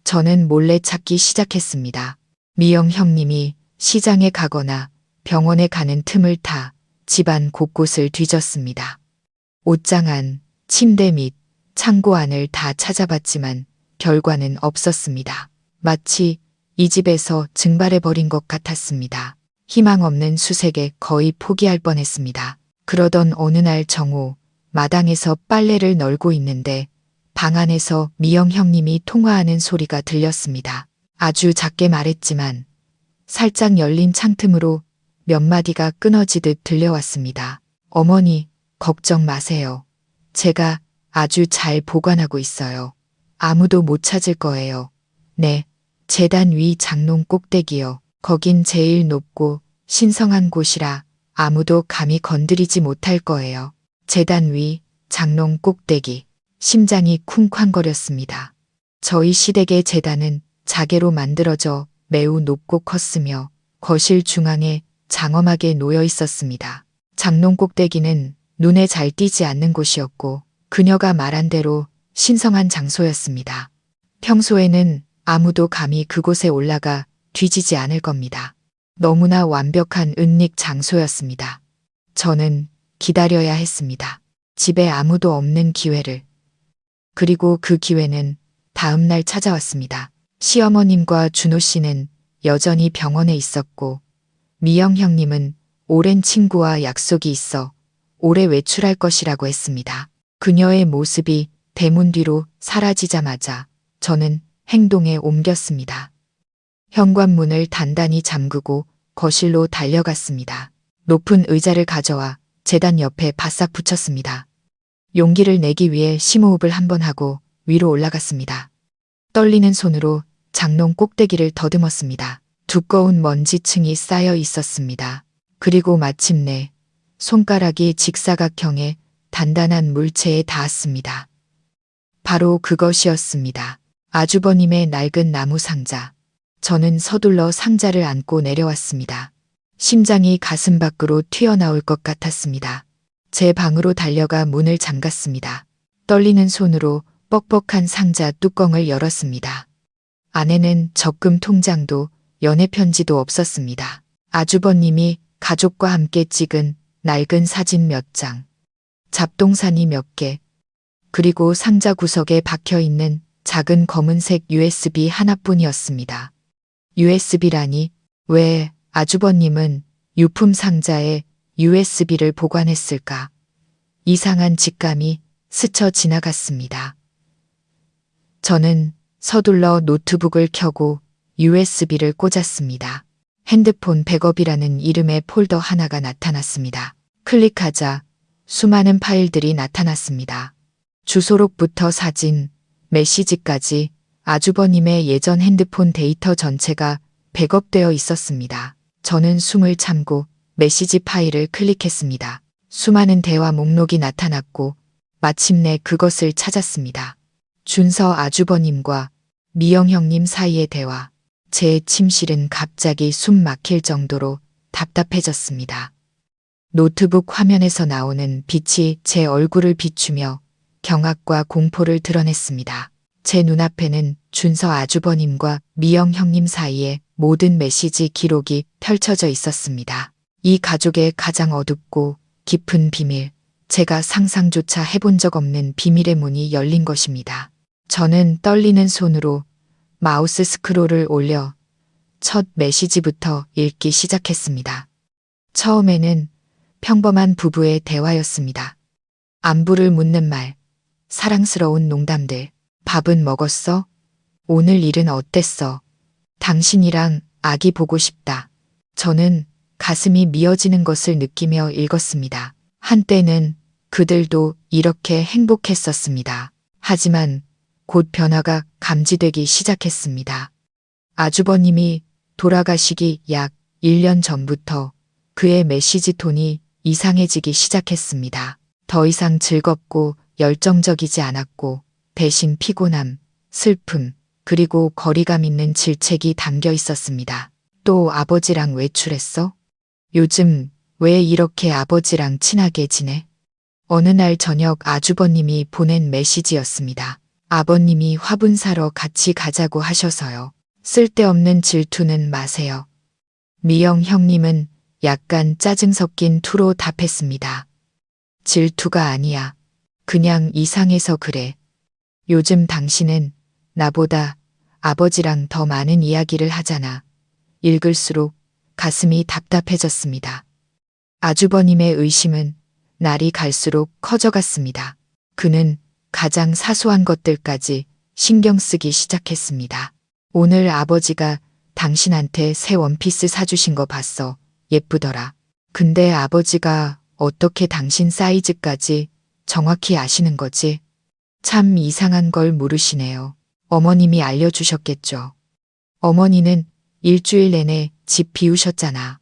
[SPEAKER 1] 저는 몰래 찾기 시작했습니다. 미영 형님이 시장에 가거나 병원에 가는 틈을 타 집안 곳곳을 뒤졌습니다. 옷장 안, 침대 및 창고 안을 다 찾아봤지만 결과는 없었습니다. 마치 이 집에서 증발해버린 것 같았습니다. 희망 없는 수색에 거의 포기할 뻔했습니다. 그러던 어느 날 정오, 마당에서 빨래를 널고 있는데 방 안에서 미영 형님이 통화하는 소리가 들렸습니다. 아주 작게 말했지만 살짝 열린 창틈으로 몇 마디가 끊어지듯 들려왔습니다. 어머니, 걱정 마세요. 제가 아주 잘 보관하고 있어요. 아무도 못 찾을 거예요. 네, 재단 위 장롱 꼭대기요. 거긴 제일 높고 신성한 곳이라 아무도 감히 건드리지 못할 거예요. 재단 위 장롱 꼭대기. 심장이 쿵쾅거렸습니다. 저희 시댁의 재단은 자개로 만들어져 매우 높고 컸으며 거실 중앙에 장엄하게 놓여 있었습니다. 장롱 꼭대기는 눈에 잘 띄지 않는 곳이었고 그녀가 말한 대로 신성한 장소였습니다. 평소에는 아무도 감히 그곳에 올라가 뒤지지 않을 겁니다. 너무나 완벽한 은닉 장소였습니다. 저는 기다려야 했습니다. 집에 아무도 없는 기회를. 그리고 그 기회는 다음 날 찾아왔습니다. 시어머님과 준호 씨는 여전히 병원에 있었고 미영 형님은 오랜 친구와 약속이 있어 올해 외출할 것이라고 했습니다. 그녀의 모습이 대문 뒤로 사라지자마자 저는 행동에 옮겼습니다. 현관문을 단단히 잠그고 거실로 달려갔습니다. 높은 의자를 가져와 재단 옆에 바싹 붙였습니다. 용기를 내기 위해 심호흡을 한번 하고 위로 올라갔습니다. 떨리는 손으로 장롱 꼭대기를 더듬었습니다. 두꺼운 먼지층이 쌓여 있었습니다. 그리고 마침내 손가락이 직사각형의 단단한 물체에 닿았습니다. 바로 그것이었습니다. 아주버님의 낡은 나무 상자. 저는 서둘러 상자를 안고 내려왔습니다. 심장이 가슴 밖으로 튀어나올 것 같았습니다. 제 방으로 달려가 문을 잠갔습니다. 떨리는 손으로 뻑뻑한 상자 뚜껑을 열었습니다. 안에는 적금 통장도 연애 편지도 없었습니다. 아주버님이 가족과 함께 찍은 낡은 사진 몇 장, 잡동사니 몇 개, 그리고 상자 구석에 박혀 있는 작은 검은색 USB 하나뿐이었습니다. USB라니 왜 아주버님은 유품 상자에 USB를 보관했을까? 이상한 직감이 스쳐 지나갔습니다. 저는 서둘러 노트북을 켜고 USB를 꽂았습니다. 핸드폰 백업이라는 이름의 폴더 하나가 나타났습니다. 클릭하자 수많은 파일들이 나타났습니다. 주소록부터 사진, 메시지까지 아주버님의 예전 핸드폰 데이터 전체가 백업되어 있었습니다. 저는 숨을 참고 메시지 파일을 클릭했습니다. 수많은 대화 목록이 나타났고 마침내 그것을 찾았습니다. 준서 아주버님과 미영 형님 사이의 대화. 제 침실은 갑자기 숨 막힐 정도로 답답해졌습니다. 노트북 화면에서 나오는 빛이 제 얼굴을 비추며 경악과 공포를 드러냈습니다. 제 눈앞에는 준서 아주버님과 미영 형님 사이의 모든 메시지 기록이 펼쳐져 있었습니다. 이 가족의 가장 어둡고 깊은 비밀, 제가 상상조차 해본 적 없는 비밀의 문이 열린 것입니다. 저는 떨리는 손으로 마우스 스크롤을 올려 첫 메시지부터 읽기 시작했습니다. 처음에는 평범한 부부의 대화였습니다. 안부를 묻는 말, 사랑스러운 농담들, 밥은 먹었어? 오늘 일은 어땠어? 당신이랑 아기 보고 싶다. 저는 가슴이 미어지는 것을 느끼며 읽었습니다. 한때는 그들도 이렇게 행복했었습니다. 하지만 곧 변화가 감지되기 시작했습니다. 아주버님이 돌아가시기 약 1년 전부터 그의 메시지 톤이 이상해지기 시작했습니다. 더 이상 즐겁고 열정적이지 않았고 대신 피곤함, 슬픔, 그리고 거리감 있는 질책이 담겨 있었습니다. 또 아버지랑 외출했어? 요즘 왜 이렇게 아버지랑 친하게 지내? 어느 날 저녁 아주버님이 보낸 메시지였습니다. 아버님이 화분 사러 같이 가자고 하셔서요. 쓸데없는 질투는 마세요. 미영 형님은 약간 짜증 섞인 투로 답했습니다. 질투가 아니야. 그냥 이상해서 그래. 요즘 당신은 나보다 아버지랑 더 많은 이야기를 하잖아. 읽을수록 가슴이 답답해졌습니다. 아주버님의 의심은 날이 갈수록 커져갔습니다. 그는 가장 사소한 것들까지 신경 쓰기 시작했습니다. 오늘 아버지가 당신한테 새 원피스 사주신 거 봤어. 예쁘더라. 근데 아버지가 어떻게 당신 사이즈까지 정확히 아시는 거지? 참 이상한 걸 물으시네요. 어머님이 알려주셨겠죠. 어머니는 일주일 내내 집 비우셨잖아.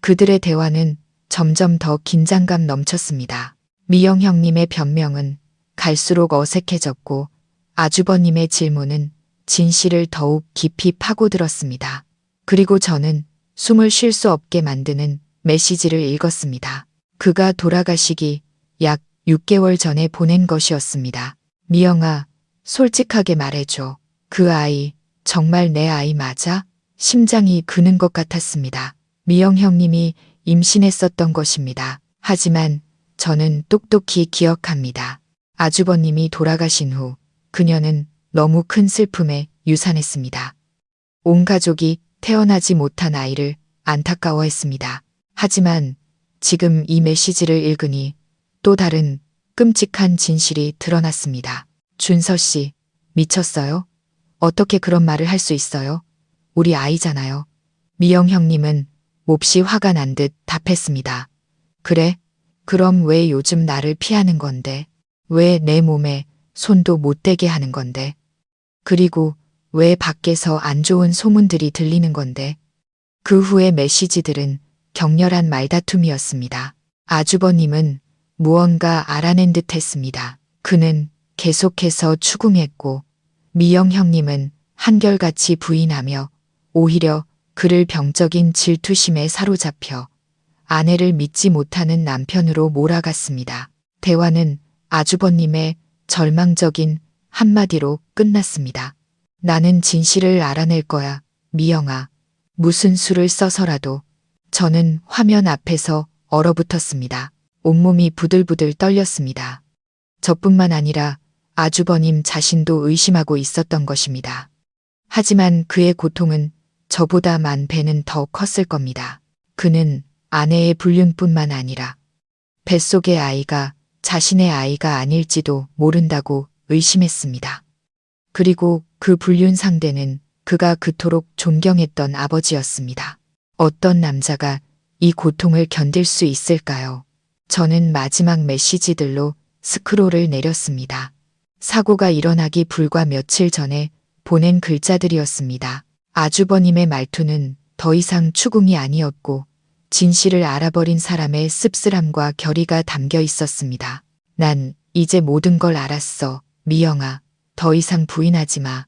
[SPEAKER 1] 그들의 대화는 점점 더 긴장감 넘쳤습니다. 미영 형님의 변명은 갈수록 어색해졌고 아주버님의 질문은 진실을 더욱 깊이 파고들었습니다. 그리고 저는 숨을 쉴 수 없게 만드는 메시지를 읽었습니다. 그가 돌아가시기 약 6개월 전에 보낸 것이었습니다. 미영아, 솔직하게 말해줘. 그 아이 정말 내 아이 맞아? 심장이 그는 것 같았습니다. 미영 형님이 임신했었던 것입니다. 하지만 저는 똑똑히 기억합니다. 아주버님이 돌아가신 후 그녀는 너무 큰 슬픔에 유산했습니다. 온 가족이 태어나지 못한 아이를 안타까워했습니다. 하지만 지금 이 메시지를 읽으니 또 다른 끔찍한 진실이 드러났습니다. 준서 씨, 미쳤어요? 어떻게 그런 말을 할 수 있어요? 우리 아이잖아요. 미영 형님은 몹시 화가 난 듯 답했습니다. 그래? 그럼 왜 요즘 나를 피하는 건데? 왜 내 몸에 손도 못 대게 하는 건데? 그리고 왜 밖에서 안 좋은 소문들이 들리는 건데? 그 후의 메시지들은 격렬한 말다툼이었습니다. 아주버님은 무언가 알아낸 듯 했습니다. 그는 계속해서 추궁했고 미영 형님은 한결같이 부인하며 오히려 그를 병적인 질투심에 사로잡혀 아내를 믿지 못하는 남편으로 몰아갔습니다. 대화는 아주버님의 절망적인 한마디로 끝났습니다. 나는 진실을 알아낼 거야, 미영아. 무슨 수를 써서라도. 저는 화면 앞에서 얼어붙었습니다. 온몸이 부들부들 떨렸습니다. 저뿐만 아니라 아주버님 자신도 의심하고 있었던 것입니다. 하지만 그의 고통은 저보다 만 배는 더 컸을 겁니다. 그는 아내의 불륜뿐만 아니라 뱃속의 아이가 자신의 아이가 아닐지도 모른다고 의심했습니다. 그리고 그 불륜 상대는 그가 그토록 존경했던 아버지였습니다. 어떤 남자가 이 고통을 견딜 수 있을까요? 저는 마지막 메시지들로 스크롤을 내렸습니다. 사고가 일어나기 불과 며칠 전에 보낸 글자들이었습니다. 아주버님의 말투는 더 이상 추궁이 아니었고 진실을 알아버린 사람의 씁쓸함과 결의가 담겨 있었습니다. 난 이제 모든 걸 알았어, 미영아. 더 이상 부인하지 마.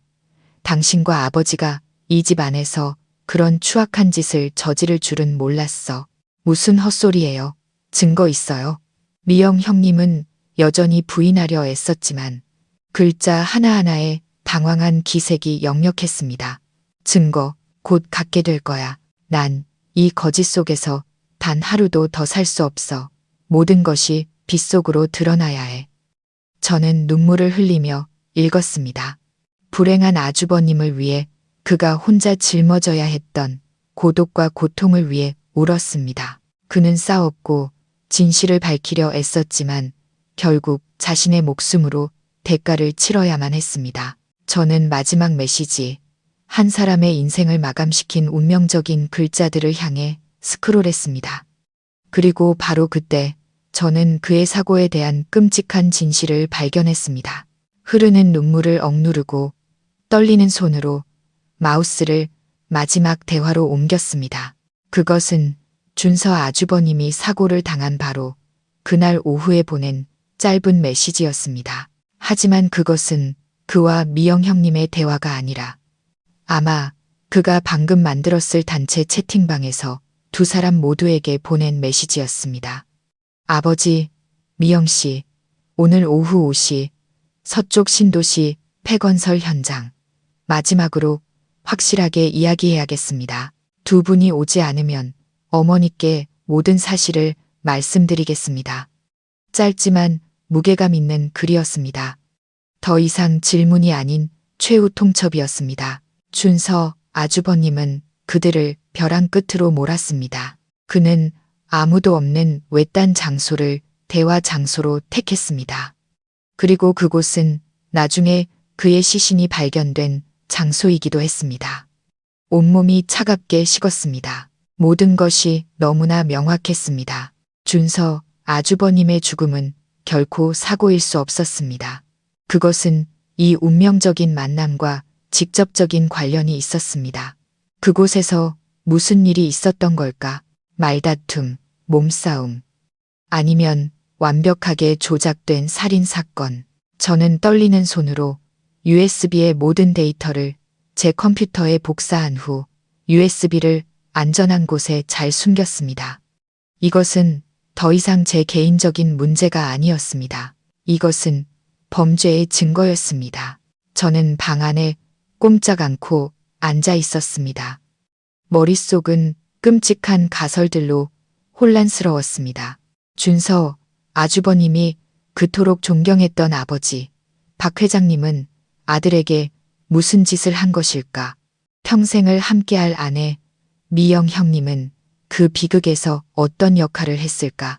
[SPEAKER 1] 당신과 아버지가 이 집 안에서 그런 추악한 짓을 저지를 줄은 몰랐어. 무슨 헛소리예요. 증거 있어요. 미영 형님은 여전히 부인하려 애썼지만 글자 하나하나에 당황한 기색이 역력했습니다. 증거, 곧 갖게 될 거야. 난 이 거짓 속에서 단 하루도 더 살 수 없어. 모든 것이 빗속으로 드러나야 해. 저는 눈물을 흘리며 읽었습니다. 불행한 아주버님을 위해 그가 혼자 짊어져야 했던 고독과 고통을 위해 울었습니다. 그는 싸웠고 진실을 밝히려 애썼지만 결국 자신의 목숨으로 대가를 치러야만 했습니다. 저는 마지막 메시지, 한 사람의 인생을 마감시킨 운명적인 글자들을 향해 스크롤했습니다. 그리고 바로 그때 저는 그의 사고에 대한 끔찍한 진실을 발견했습니다. 흐르는 눈물을 억누르고 떨리는 손으로 마우스를 마지막 대화로 옮겼습니다. 그것은 준서 아주버님이 사고를 당한 바로 그날 오후에 보낸 짧은 메시지였습니다. 하지만 그것은 그와 미영 형님의 대화가 아니라 아마 그가 방금 만들었을 단체 채팅방에서 두 사람 모두에게 보낸 메시지였습니다. 아버지, 미영 씨, 오늘 오후 5시 서쪽 신도시 폐건설 현장. 마지막으로 확실하게 이야기해야겠습니다. 두 분이 오지 않으면 어머니께 모든 사실을 말씀드리겠습니다. 짧지만 무게감 있는 글이었습니다. 더 이상 질문이 아닌 최후 통첩이었습니다. 준서 아주버님은 그들을 벼랑 끝으로 몰았습니다. 그는 아무도 없는 외딴 장소를 대화 장소로 택했습니다. 그리고 그곳은 나중에 그의 시신이 발견된 장소이기도 했습니다. 온몸이 차갑게 식었습니다. 모든 것이 너무나 명확했습니다. 준서 아주버님의 죽음은 결코 사고일 수 없었습니다. 그것은 이 운명적인 만남과 직접적인 관련이 있었습니다. 그곳에서 무슨 일이 있었던 걸까? 말다툼, 몸싸움, 아니면 완벽하게 조작된 살인사건. 저는 떨리는 손으로 USB의 모든 데이터를 제 컴퓨터에 복사한 후 USB를 안전한 곳에 잘 숨겼습니다. 이것은 더 이상 제 개인적인 문제가 아니었습니다. 이것은 범죄의 증거였습니다. 저는 방 안에 꼼짝 않고 앉아 있었습니다. 머릿속은 끔찍한 가설들로 혼란스러웠습니다. 준서 아주버님이 그토록 존경했던 아버지, 박 회장님은 아들에게 무슨 짓을 한 것일까? 평생을 함께할 아내, 미영 형님은 그 비극에서 어떤 역할을 했을까?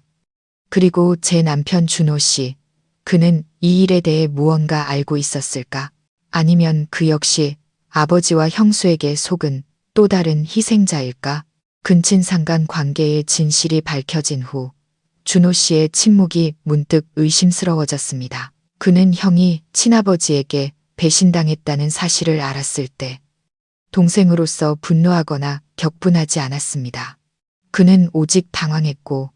[SPEAKER 1] 그리고 제 남편 준호 씨, 그는 이 일에 대해 무언가 알고 있었을까? 아니면 그 역시 아버지와 형수에게 속은 또 다른 희생자일까? 근친상간 관계의 진실이 밝혀진 후 준호 씨의 침묵이 문득 의심스러워졌습니다. 그는 형이 친아버지에게 배신당했다는 사실을 알았을 때 동생으로서 분노하거나 격분하지 않았습니다. 그는 오직 당황했고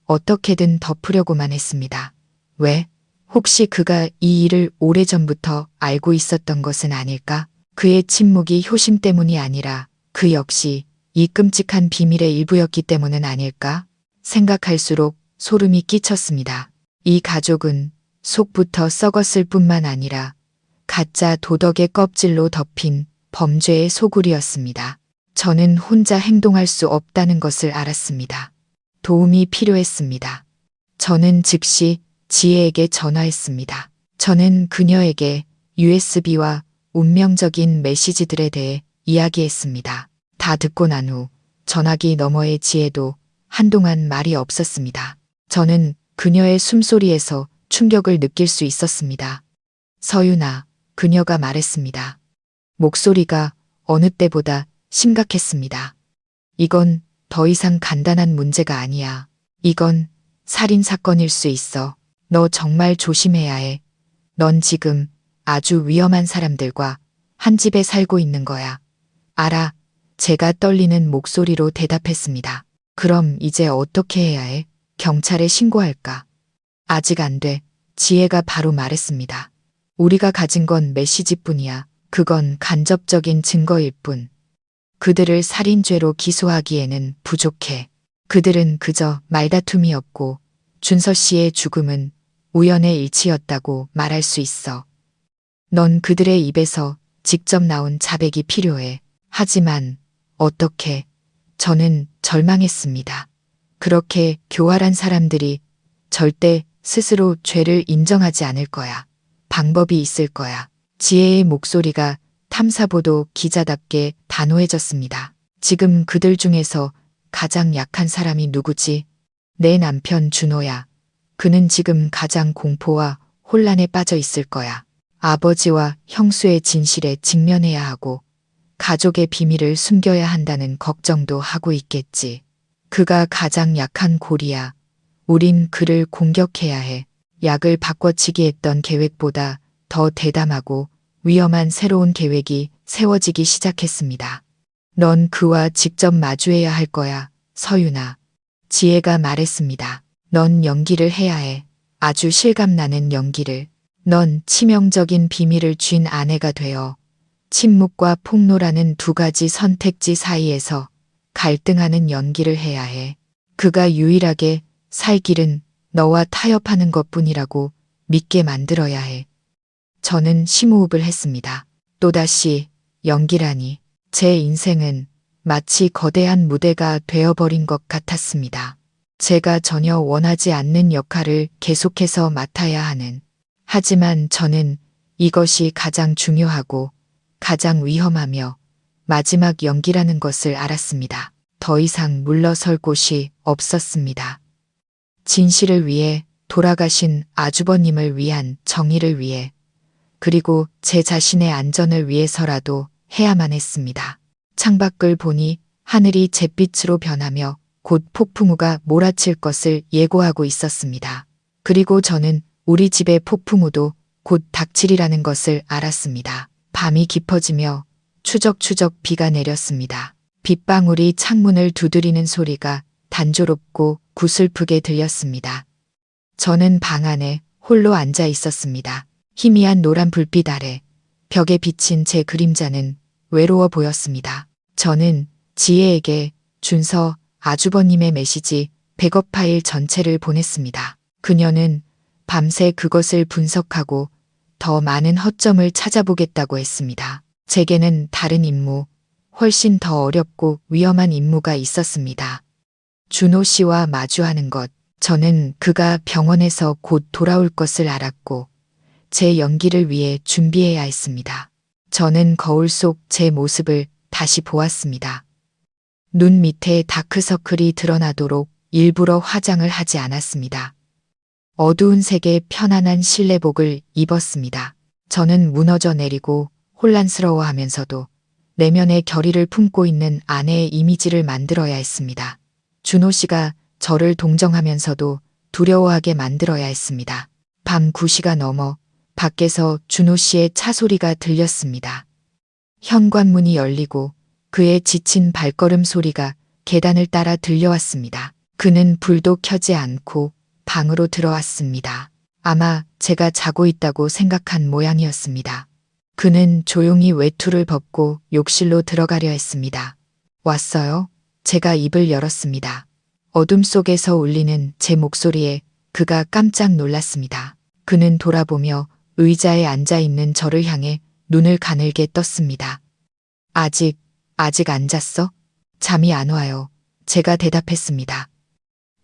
[SPEAKER 1] 어떻게든 덮으려고만 했습니다. 왜? 혹시 그가 이 일을 오래전부터 알고 있었던 것은 아닐까? 그의 침묵이 효심 때문이 아니라 그 역시 이 끔찍한 비밀의 일부였기 때문은 아닐까? 생각할수록 소름이 끼쳤습니다. 이 가족은 속부터 썩었을 뿐만 아니라 가짜 도덕의 껍질로 덮인 범죄의 소굴이었습니다. 저는 혼자 행동할 수 없다는 것을 알았습니다. 도움이 필요했습니다. 저는 즉시 지혜에게 전화했습니다. 저는 그녀에게 USB와 운명적인 메시지들에 대해 이야기했습니다. 다 듣고 난 후 전화기 너머의 지혜도 한동안 말이 없었습니다. 저는 그녀의 숨소리에서 충격을 느낄 수 있었습니다. 서윤아, 그녀가 말했습니다. 목소리가 어느 때보다 심각했습니다. 이건 더 이상 간단한 문제가 아니야. 이건 살인 사건일 수 있어. 너 정말 조심해야 해. 넌 지금 아주 위험한 사람들과 한 집에 살고 있는 거야. 알아. 제가 떨리는 목소리로 대답했습니다. 그럼 이제 어떻게 해야 해? 경찰에 신고할까? 아직 안 돼. 지혜가 바로 말했습니다. 우리가 가진 건 메시지뿐이야. 그건 간접적인 증거일 뿐. 그들을 살인죄로 기소하기에는 부족해. 그들은 그저 말다툼이었고 준서 씨의 죽음은 우연의 일치였다고 말할 수 있어. 넌 그들의 입에서 직접 나온 자백이 필요해. 하지만 어떻게? 저는 절망했습니다. 그렇게 교활한 사람들이 절대 스스로 죄를 인정하지 않을 거야. 방법이 있을 거야. 지혜의 목소리가 탐사보도 기자답게 단호해졌습니다. 지금 그들 중에서 가장 약한 사람이 누구지? 내 남편 준호야. 그는 지금 가장 공포와 혼란에 빠져 있을 거야. 아버지와 형수의 진실에 직면해야 하고 가족의 비밀을 숨겨야 한다는 걱정도 하고 있겠지. 그가 가장 약한 골이야. 우린 그를 공격해야 해. 약을 바꿔치기 했던 계획보다 더 대담하고 위험한 새로운 계획이 세워지기 시작했습니다. 넌 그와 직접 마주해야 할 거야, 서윤아. 지혜가 말했습니다. 넌 연기를 해야 해. 아주 실감나는 연기를. 넌 치명적인 비밀을 쥔 아내가 되어 침묵과 폭로라는 두 가지 선택지 사이에서 갈등하는 연기를 해야 해. 그가 유일하게 살 길은 너와 타협하는 것뿐이라고 믿게 만들어야 해. 저는 심호흡을 했습니다. 또다시 연기라니. 제 인생은 마치 거대한 무대가 되어버린 것 같았습니다. 제가 전혀 원하지 않는 역할을 계속해서 맡아야 하는. 하지만 저는 이것이 가장 중요하고 가장 위험하며 마지막 연기라는 것을 알았습니다. 더 이상 물러설 곳이 없었습니다. 진실을 위해, 돌아가신 아주버님을 위한 정의를 위해, 그리고 제 자신의 안전을 위해서라도 해야만 했습니다. 창밖을 보니 하늘이 잿빛으로 변하며 곧 폭풍우가 몰아칠 것을 예고하고 있었습니다. 그리고 저는 우리 집의 폭풍우도 곧 닥치리라는 것을 알았습니다. 밤이 깊어지며 추적추적 비가 내렸습니다. 빗방울이 창문을 두드리는 소리가 단조롭고 구슬프게 들렸습니다. 저는 방 안에 홀로 앉아 있었습니다. 희미한 노란 불빛 아래 벽에 비친 제 그림자는 외로워 보였습니다. 저는 지혜에게 준서 아주버님의 메시지 백업 파일 전체를 보냈습니다. 그녀는 밤새 그것을 분석하고 더 많은 허점을 찾아보겠다고 했습니다. 제게는 다른 임무, 훨씬 더 어렵고 위험한 임무가 있었습니다. 준호 씨와 마주하는 것. 저는 그가 병원에서 곧 돌아올 것을 알았고 제 연기를 위해 준비해야 했습니다. 저는 거울 속 제 모습을 다시 보았습니다. 눈 밑에 다크서클이 드러나도록 일부러 화장을 하지 않았습니다. 어두운 색의 편안한 실내복을 입었습니다. 저는 무너져 내리고 혼란스러워하면서도 내면의 결의를 품고 있는 아내의 이미지를 만들어야 했습니다. 준호 씨가 저를 동정하면서도 두려워하게 만들어야 했습니다. 밤 9시가 넘어 밖에서 준호 씨의 차 소리가 들렸습니다. 현관문이 열리고 그의 지친 발걸음 소리가 계단을 따라 들려왔습니다. 그는 불도 켜지 않고 방으로 들어왔습니다. 아마 제가 자고 있다고 생각한 모양이었습니다. 그는 조용히 외투를 벗고 욕실로 들어가려 했습니다. 왔어요? 제가 입을 열었습니다. 어둠 속에서 울리는 제 목소리에 그가 깜짝 놀랐습니다. 그는 돌아보며 의자에 앉아 있는 저를 향해 눈을 가늘게 떴습니다. 아직 안 잤어? 잠이 안 와요. 제가 대답했습니다.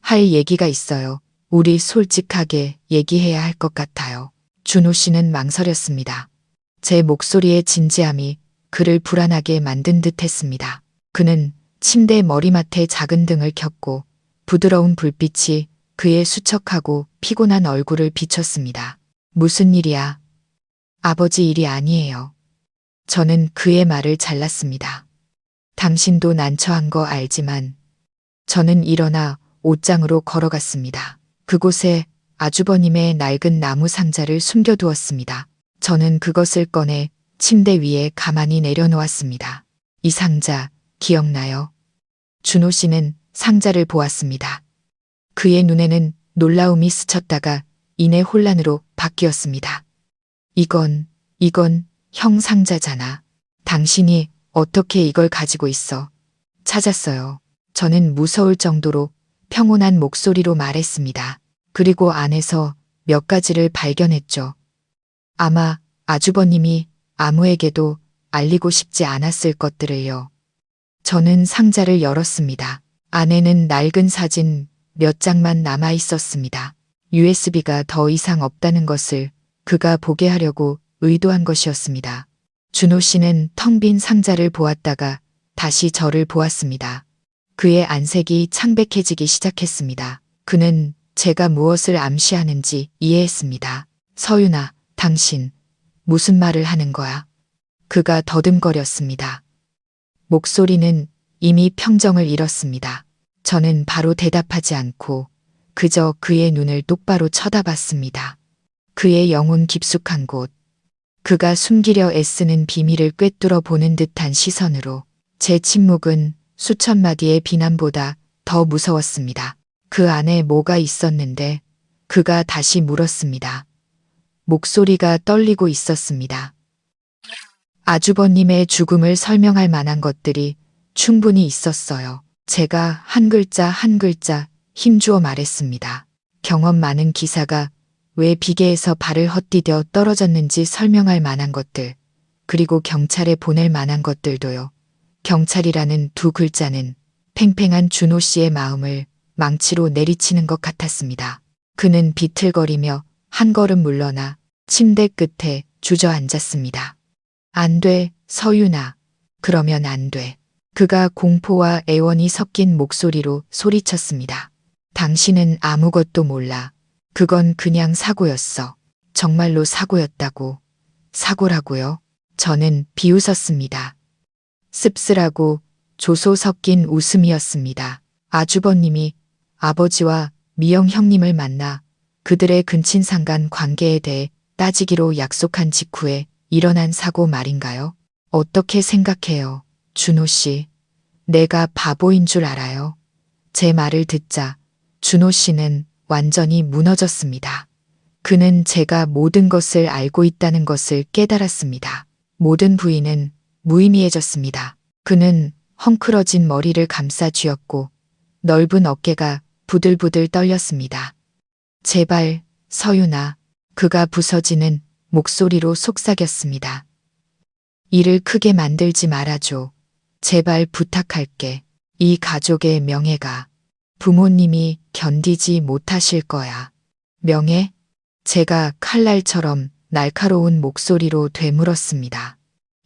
[SPEAKER 1] 할 얘기가 있어요. 우리 솔직하게 얘기해야 할 것 같아요. 준호 씨는 망설였습니다. 제 목소리의 진지함이 그를 불안하게 만든 듯 했습니다. 그는 침대 머리맡에 작은 등을 켰고 부드러운 불빛이 그의 수척하고 피곤한 얼굴을 비췄습니다. 무슨 일이야? 아버지 일이 아니에요. 저는 그의 말을 잘랐습니다. 당신도 난처한 거 알지만 저는 일어나 옷장으로 걸어갔습니다. 그곳에 아주버님의 낡은 나무 상자를 숨겨두었습니다. 저는 그것을 꺼내 침대 위에 가만히 내려놓았습니다. 이 상자 기억나요? 준호 씨는 상자를 보았습니다. 그의 눈에는 놀라움이 스쳤다가 이내 혼란으로 바뀌었습니다. 이건 형 상자잖아. 당신이 어떻게 이걸 가지고 있어? 찾았어요. 저는 무서울 정도로 평온한 목소리로 말했습니다. 그리고 안에서 몇 가지를 발견했죠. 아마 아주버님이 아무에게도 알리고 싶지 않았을 것들을요. 저는 상자를 열었습니다. 안에는 낡은 사진 몇 장만 남아 있었습니다. USB가 더 이상 없다는 것을 그가 보게 하려고 의도한 것이었습니다. 준호 씨는 텅 빈 상자를 보았다가 다시 저를 보았습니다. 그의 안색이 창백해지기 시작했습니다. 그는 제가 무엇을 암시하는지 이해했습니다. 서윤아, 당신 무슨 말을 하는 거야? 그가 더듬거렸습니다. 목소리는 이미 평정을 잃었습니다. 저는 바로 대답하지 않고 그저 그의 눈을 똑바로 쳐다봤습니다. 그의 영혼 깊숙한 곳, 그가 숨기려 애쓰는 비밀을 꿰뚫어 보는 듯한 시선으로 제 침묵은 수천 마디의 비난보다 더 무서웠습니다. 그 안에 뭐가 있었는데 그가 다시 물었습니다. 목소리가 떨리고 있었습니다. 아주버님의 죽음을 설명할 만한 것들이 충분히 있었어요. 제가 한 글자 한 글자 힘주어 말했습니다. 경험 많은 기사가 왜 비계에서 발을 헛디뎌 떨어졌는지 설명할 만한 것들, 그리고 경찰에 보낼 만한 것들도요. 경찰이라는 두 글자는 팽팽한 준호 씨의 마음을 망치로 내리치는 것 같았습니다. 그는 비틀거리며 한 걸음 물러나 침대 끝에 주저앉았습니다. 안 돼, 서윤아. 그러면 안 돼. 그가 공포와 애원이 섞인 목소리로 소리쳤습니다. 당신은 아무것도 몰라. 그건 그냥 사고였어. 정말로 사고였다고. 사고라고요? 저는 비웃었습니다. 씁쓸하고 조소 섞인 웃음이었습니다. 아주버님이 아버지와 미영 형님을 만나 그들의 근친상간 관계에 대해 따지기로 약속한 직후에 일어난 사고 말인가요? 어떻게 생각해요, 준호 씨? 내가 바보인 줄 알아요. 제 말을 듣자 준호 씨는 완전히 무너졌습니다. 그는 제가 모든 것을 알고 있다는 것을 깨달았습니다. 모든 부인은 무의미해졌습니다. 그는 헝클어진 머리를 감싸 쥐었고 넓은 어깨가 부들부들 떨렸습니다. 제발, 서윤아. 그가 부서지는 목소리로 속삭였습니다. 일을 크게 만들지 말아줘. 제발 부탁할게. 이 가족의 명예가 부모님이 견디지 못하실 거야. 명예? 제가 칼날처럼 날카로운 목소리로 되물었습니다.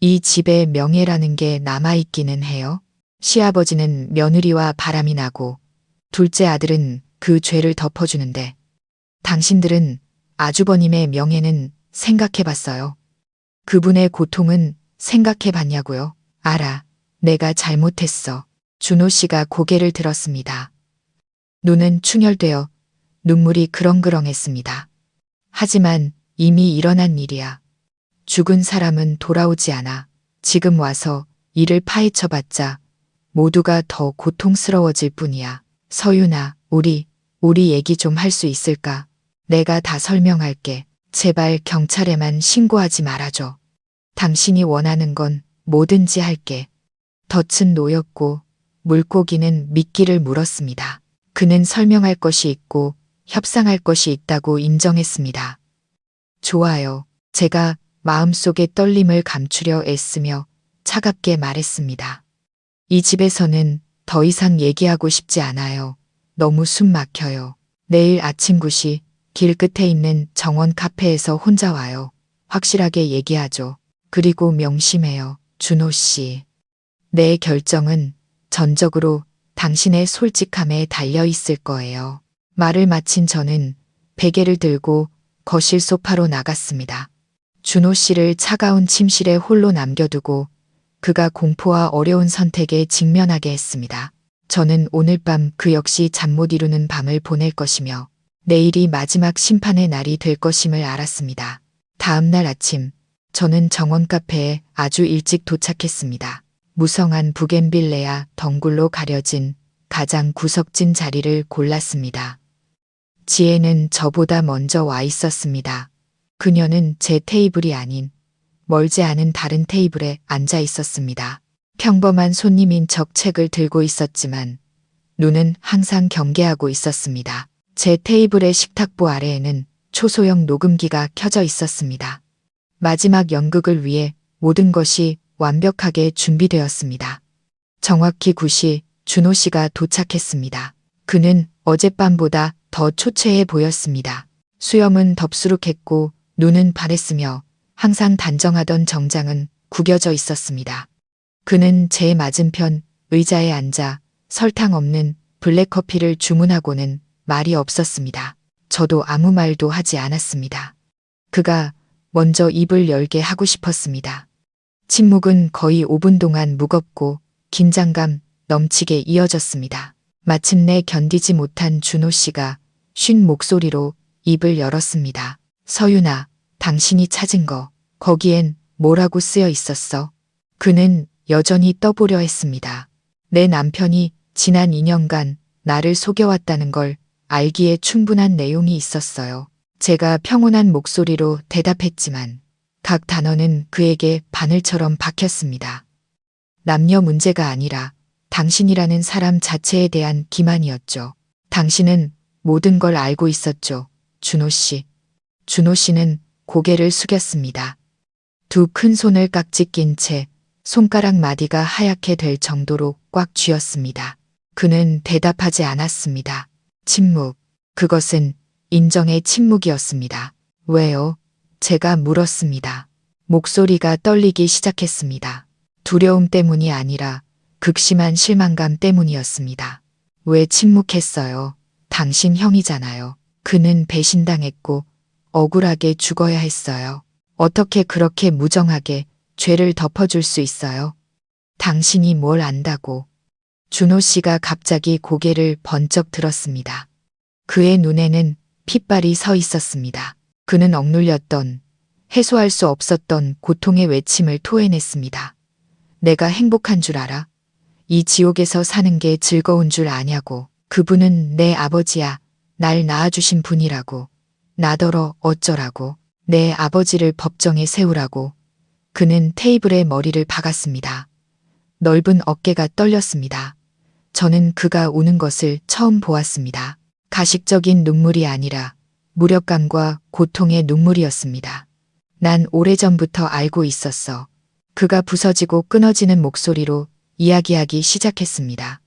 [SPEAKER 1] 이 집에 명예라는 게 남아있기는 해요? 시아버지는 며느리와 바람이 나고 둘째 아들은 그 죄를 덮어주는데 당신들은 아주버님의 명예는 생각해봤어요? 그분의 고통은 생각해봤냐고요? 알아. 내가 잘못했어. 준호 씨가 고개를 들었습니다. 눈은 충혈되어 눈물이 그렁그렁했습니다. 하지만 이미 일어난 일이야. 죽은 사람은 돌아오지 않아. 지금 와서 이를 파헤쳐봤자 모두가 더 고통스러워질 뿐이야. 서윤아, 우리 얘기 좀 할 수 있을까? 내가 다 설명할게. 제발 경찰에만 신고하지 말아줘. 당신이 원하는 건 뭐든지 할게. 덫은 놓였고 물고기는 미끼를 물었습니다. 그는 설명할 것이 있고 협상할 것이 있다고 인정했습니다. 좋아요. 제가 마음속의 떨림을 감추려 애쓰며 차갑게 말했습니다. 이 집에서는 더 이상 얘기하고 싶지 않아요. 너무 숨 막혀요. 내일 아침 9시 길 끝에 있는 정원 카페에서 혼자 와요. 확실하게 얘기하죠. 그리고 명심해요. 준호 씨. 내 결정은 전적으로 당신의 솔직함에 달려 있을 거예요. 말을 마친 저는 베개를 들고 거실 소파로 나갔습니다. 준호 씨를 차가운 침실에 홀로 남겨두고 그가 공포와 어려운 선택에 직면하게 했습니다. 저는 오늘 밤 그 역시 잠 못 이루는 밤을 보낼 것이며 내일이 마지막 심판의 날이 될 것임을 알았습니다. 다음 날 아침 저는 정원 카페에 아주 일찍 도착했습니다. 무성한 부겐빌레아 덩굴로 가려진 가장 구석진 자리를 골랐습니다. 지혜는 저보다 먼저 와 있었습니다. 그녀는 제 테이블이 아닌 멀지 않은 다른 테이블에 앉아 있었습니다. 평범한 손님인 척 책을 들고 있었지만 눈은 항상 경계하고 있었습니다. 제 테이블의 식탁보 아래에는 초소형 녹음기가 켜져 있었습니다. 마지막 연극을 위해 모든 것이 완벽하게 준비되었습니다. 정확히 9시 준호 씨가 도착했습니다. 그는 어젯밤보다 더 초췌해 보였습니다. 수염은 덥수룩했고 눈은 바랬으며 항상 단정하던 정장은 구겨져 있었습니다. 그는 제 맞은편 의자에 앉아 설탕 없는 블랙커피를 주문하고는 말이 없었습니다. 저도 아무 말도 하지 않았습니다. 그가 먼저 입을 열게 하고 싶었습니다. 침묵은 거의 5분 동안 무겁고 긴장감 넘치게 이어졌습니다. 마침내 견디지 못한 준호 씨가 쉰 목소리로 입을 열었습니다. 서윤아, 당신이 찾은 거, 거기엔 뭐라고 쓰여 있었어? 그는 여전히 떠보려 했습니다. 내 남편이 지난 2년간 나를 속여왔다는 걸 알기에 충분한 내용이 있었어요. 제가 평온한 목소리로 대답했지만 각 단어는 그에게 바늘처럼 박혔습니다. 남녀 문제가 아니라 당신이라는 사람 자체에 대한 기만이었죠. 당신은 모든 걸 알고 있었죠. 준호 씨. 준호 씨는 고개를 숙였습니다. 두 큰 손을 깍지 낀 채 손가락 마디가 하얗게 될 정도로 꽉 쥐었습니다. 그는 대답하지 않았습니다. 침묵. 그것은 인정의 침묵이었습니다. 왜요? 제가 물었습니다. 목소리가 떨리기 시작했습니다. 두려움 때문이 아니라 극심한 실망감 때문이었습니다. 왜 침묵했어요? 당신 형이잖아요. 그는 배신당했고 억울하게 죽어야 했어요. 어떻게 그렇게 무정하게 죄를 덮어줄 수 있어요? 당신이 뭘 안다고. 준호 씨가 갑자기 고개를 번쩍 들었습니다. 그의 눈에는 핏발이 서 있었습니다. 그는 억눌렸던, 해소할 수 없었던 고통의 외침을 토해냈습니다. 내가 행복한 줄 알아? 이 지옥에서 사는 게 즐거운 줄 아냐고. 그분은 내 아버지야. 날 낳아주신 분이라고. 나더러 어쩌라고. 내 아버지를 법정에 세우라고. 그는 테이블에 머리를 박았습니다. 넓은 어깨가 떨렸습니다. 저는 그가 우는 것을 처음 보았습니다. 가식적인 눈물이 아니라 무력감과 고통의 눈물이었습니다. 난 오래전부터 알고 있었어. 그가 부서지고 끊어지는 목소리로 이야기하기 시작했습니다.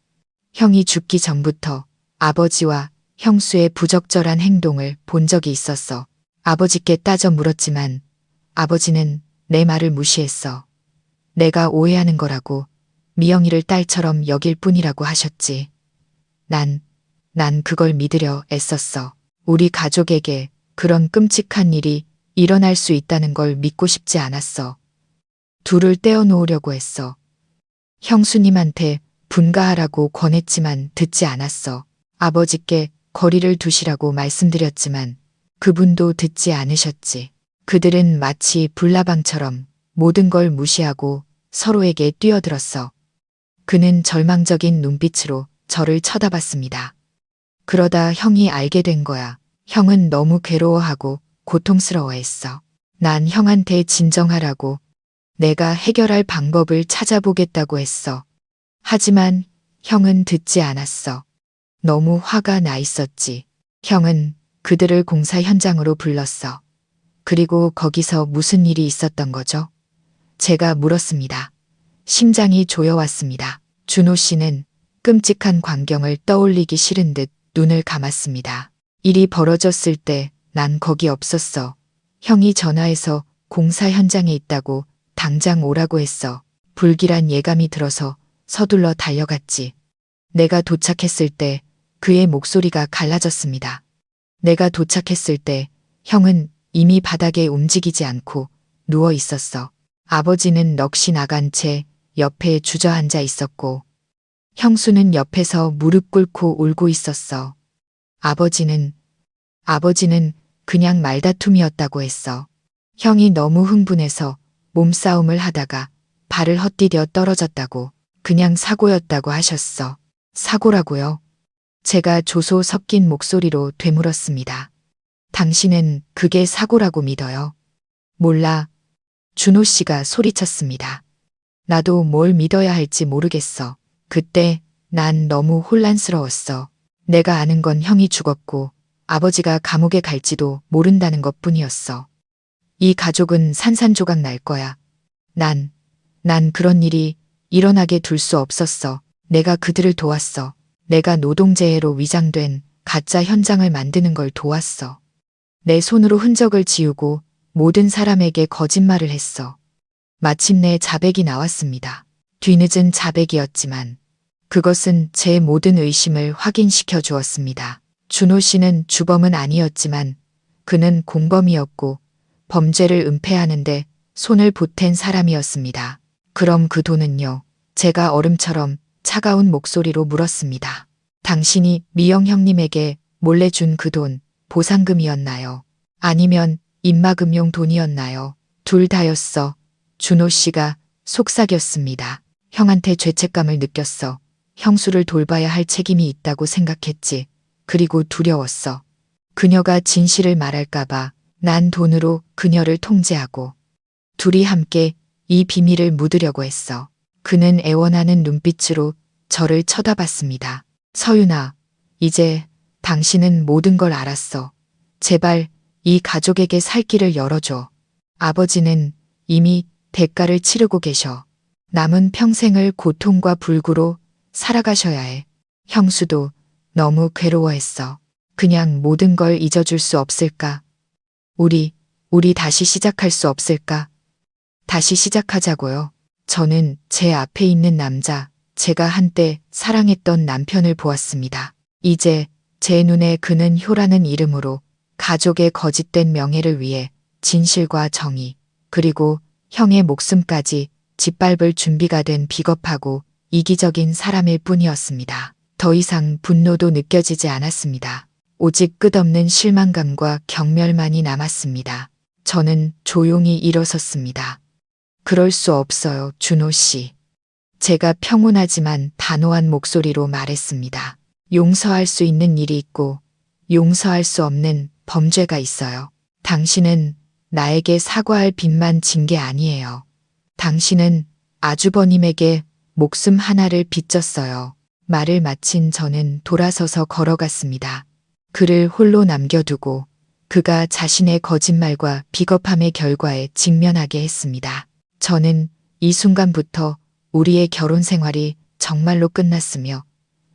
[SPEAKER 1] 형이 죽기 전부터 아버지와 형수의 부적절한 행동을 본 적이 있었어. 아버지께 따져 물었지만 아버지는 내 말을 무시했어. 내가 오해하는 거라고, 미영이를 딸처럼 여길 뿐이라고 하셨지. 난 그걸 믿으려 애썼어. 우리 가족에게 그런 끔찍한 일이 일어날 수 있다는 걸 믿고 싶지 않았어. 둘을 떼어놓으려고 했어. 형수님한테 분가하라고 권했지만 듣지 않았어. 아버지께 거리를 두시라고 말씀드렸지만 그분도 듣지 않으셨지. 그들은 마치 불나방처럼 모든 걸 무시하고 서로에게 뛰어들었어. 그는 절망적인 눈빛으로 저를 쳐다봤습니다. 그러다 형이 알게 된 거야. 형은 너무 괴로워하고 고통스러워했어. 난 형한테 진정하라고, 내가 해결할 방법을 찾아보겠다고 했어. 하지만 형은 듣지 않았어. 너무 화가 나 있었지. 형은 그들을 공사 현장으로 불렀어. 그리고 거기서 무슨 일이 있었던 거죠? 제가 물었습니다. 심장이 조여왔습니다. 준호 씨는 끔찍한 광경을 떠올리기 싫은 듯 눈을 감았습니다. 일이 벌어졌을 때 난 거기 없었어. 형이 전화해서 공사 현장에 있다고 당장 오라고 했어. 불길한 예감이 들어서 서둘러 달려갔지. 내가 도착했을 때 그의 목소리가 갈라졌습니다. 내가 도착했을 때 형은 이미 바닥에 움직이지 않고 누워 있었어. 아버지는 넋이 나간 채 옆에 주저앉아 있었고 형수는 옆에서 무릎 꿇고 울고 있었어. 아버지는 그냥 말다툼이었다고 했어. 형이 너무 흥분해서 몸싸움을 하다가 발을 헛디뎌 떨어졌다고, 그냥 사고였다고 하셨어. 사고라고요? 제가 조소 섞인 목소리로 되물었습니다. 당신은 그게 사고라고 믿어요? 몰라. 준호 씨가 소리쳤습니다. 나도 뭘 믿어야 할지 모르겠어. 그때 난 너무 혼란스러웠어. 내가 아는 건 형이 죽었고 아버지가 감옥에 갈지도 모른다는 것뿐이었어. 이 가족은 산산조각 날 거야. 난 그런 일이 일어나게 둘 수 없었어. 내가 그들을 도왔어. 내가 노동재해로 위장된 가짜 현장을 만드는 걸 도왔어. 내 손으로 흔적을 지우고 모든 사람에게 거짓말을 했어. 마침내 자백이 나왔습니다. 뒤늦은 자백이었지만 그것은 제 모든 의심을 확인시켜 주었습니다. 준호 씨는 주범은 아니었지만 그는 공범이었고 범죄를 은폐하는데 손을 보탠 사람이었습니다. 그럼 그 돈은요? 제가 얼음처럼 차가운 목소리로 물었습니다. 당신이 미영 형님에게 몰래 준 그 돈, 보상금이었나요? 아니면 입막음용 돈이었나요? 둘 다였어. 준호 씨가 속삭였습니다. 형한테 죄책감을 느꼈어. 형수를 돌봐야 할 책임이 있다고 생각했지. 그리고 두려웠어. 그녀가 진실을 말할까봐 난 돈으로 그녀를 통제하고 둘이 함께 이 비밀을 묻으려고 했어. 그는 애원하는 눈빛으로 저를 쳐다봤습니다. 서윤아, 이제 당신은 모든 걸 알았어. 제발 이 가족에게 살 길을 열어줘. 아버지는 이미 대가를 치르고 계셔. 남은 평생을 고통과 불구로 살아가셔야 해. 형수도 너무 괴로워했어. 그냥 모든 걸 잊어줄 수 없을까? 우리 다시 시작할 수 없을까? 다시 시작하자고요. 저는 제 앞에 있는 남자, 제가 한때 사랑했던 남편을 보았습니다. 이제 제 눈에 그는 효라는 이름으로 가족의 거짓된 명예를 위해 진실과 정의, 그리고 형의 목숨까지 짓밟을 준비가 된 비겁하고 이기적인 사람일 뿐이었습니다. 더 이상 분노도 느껴지지 않았습니다. 오직 끝없는 실망감과 경멸만이 남았습니다. 저는 조용히 일어섰습니다. 그럴 수 없어요, 준호 씨. 제가 평온하지만 단호한 목소리로 말했습니다. 용서할 수 있는 일이 있고 용서할 수 없는 범죄가 있어요. 당신은 나에게 사과할 빚만 진 게 아니에요. 당신은 아주버님에게 목숨 하나를 빚졌어요. 말을 마친 저는 돌아서서 걸어갔습니다. 그를 홀로 남겨두고 그가 자신의 거짓말과 비겁함의 결과에 직면하게 했습니다. 저는 이 순간부터 우리의 결혼 생활이 정말로 끝났으며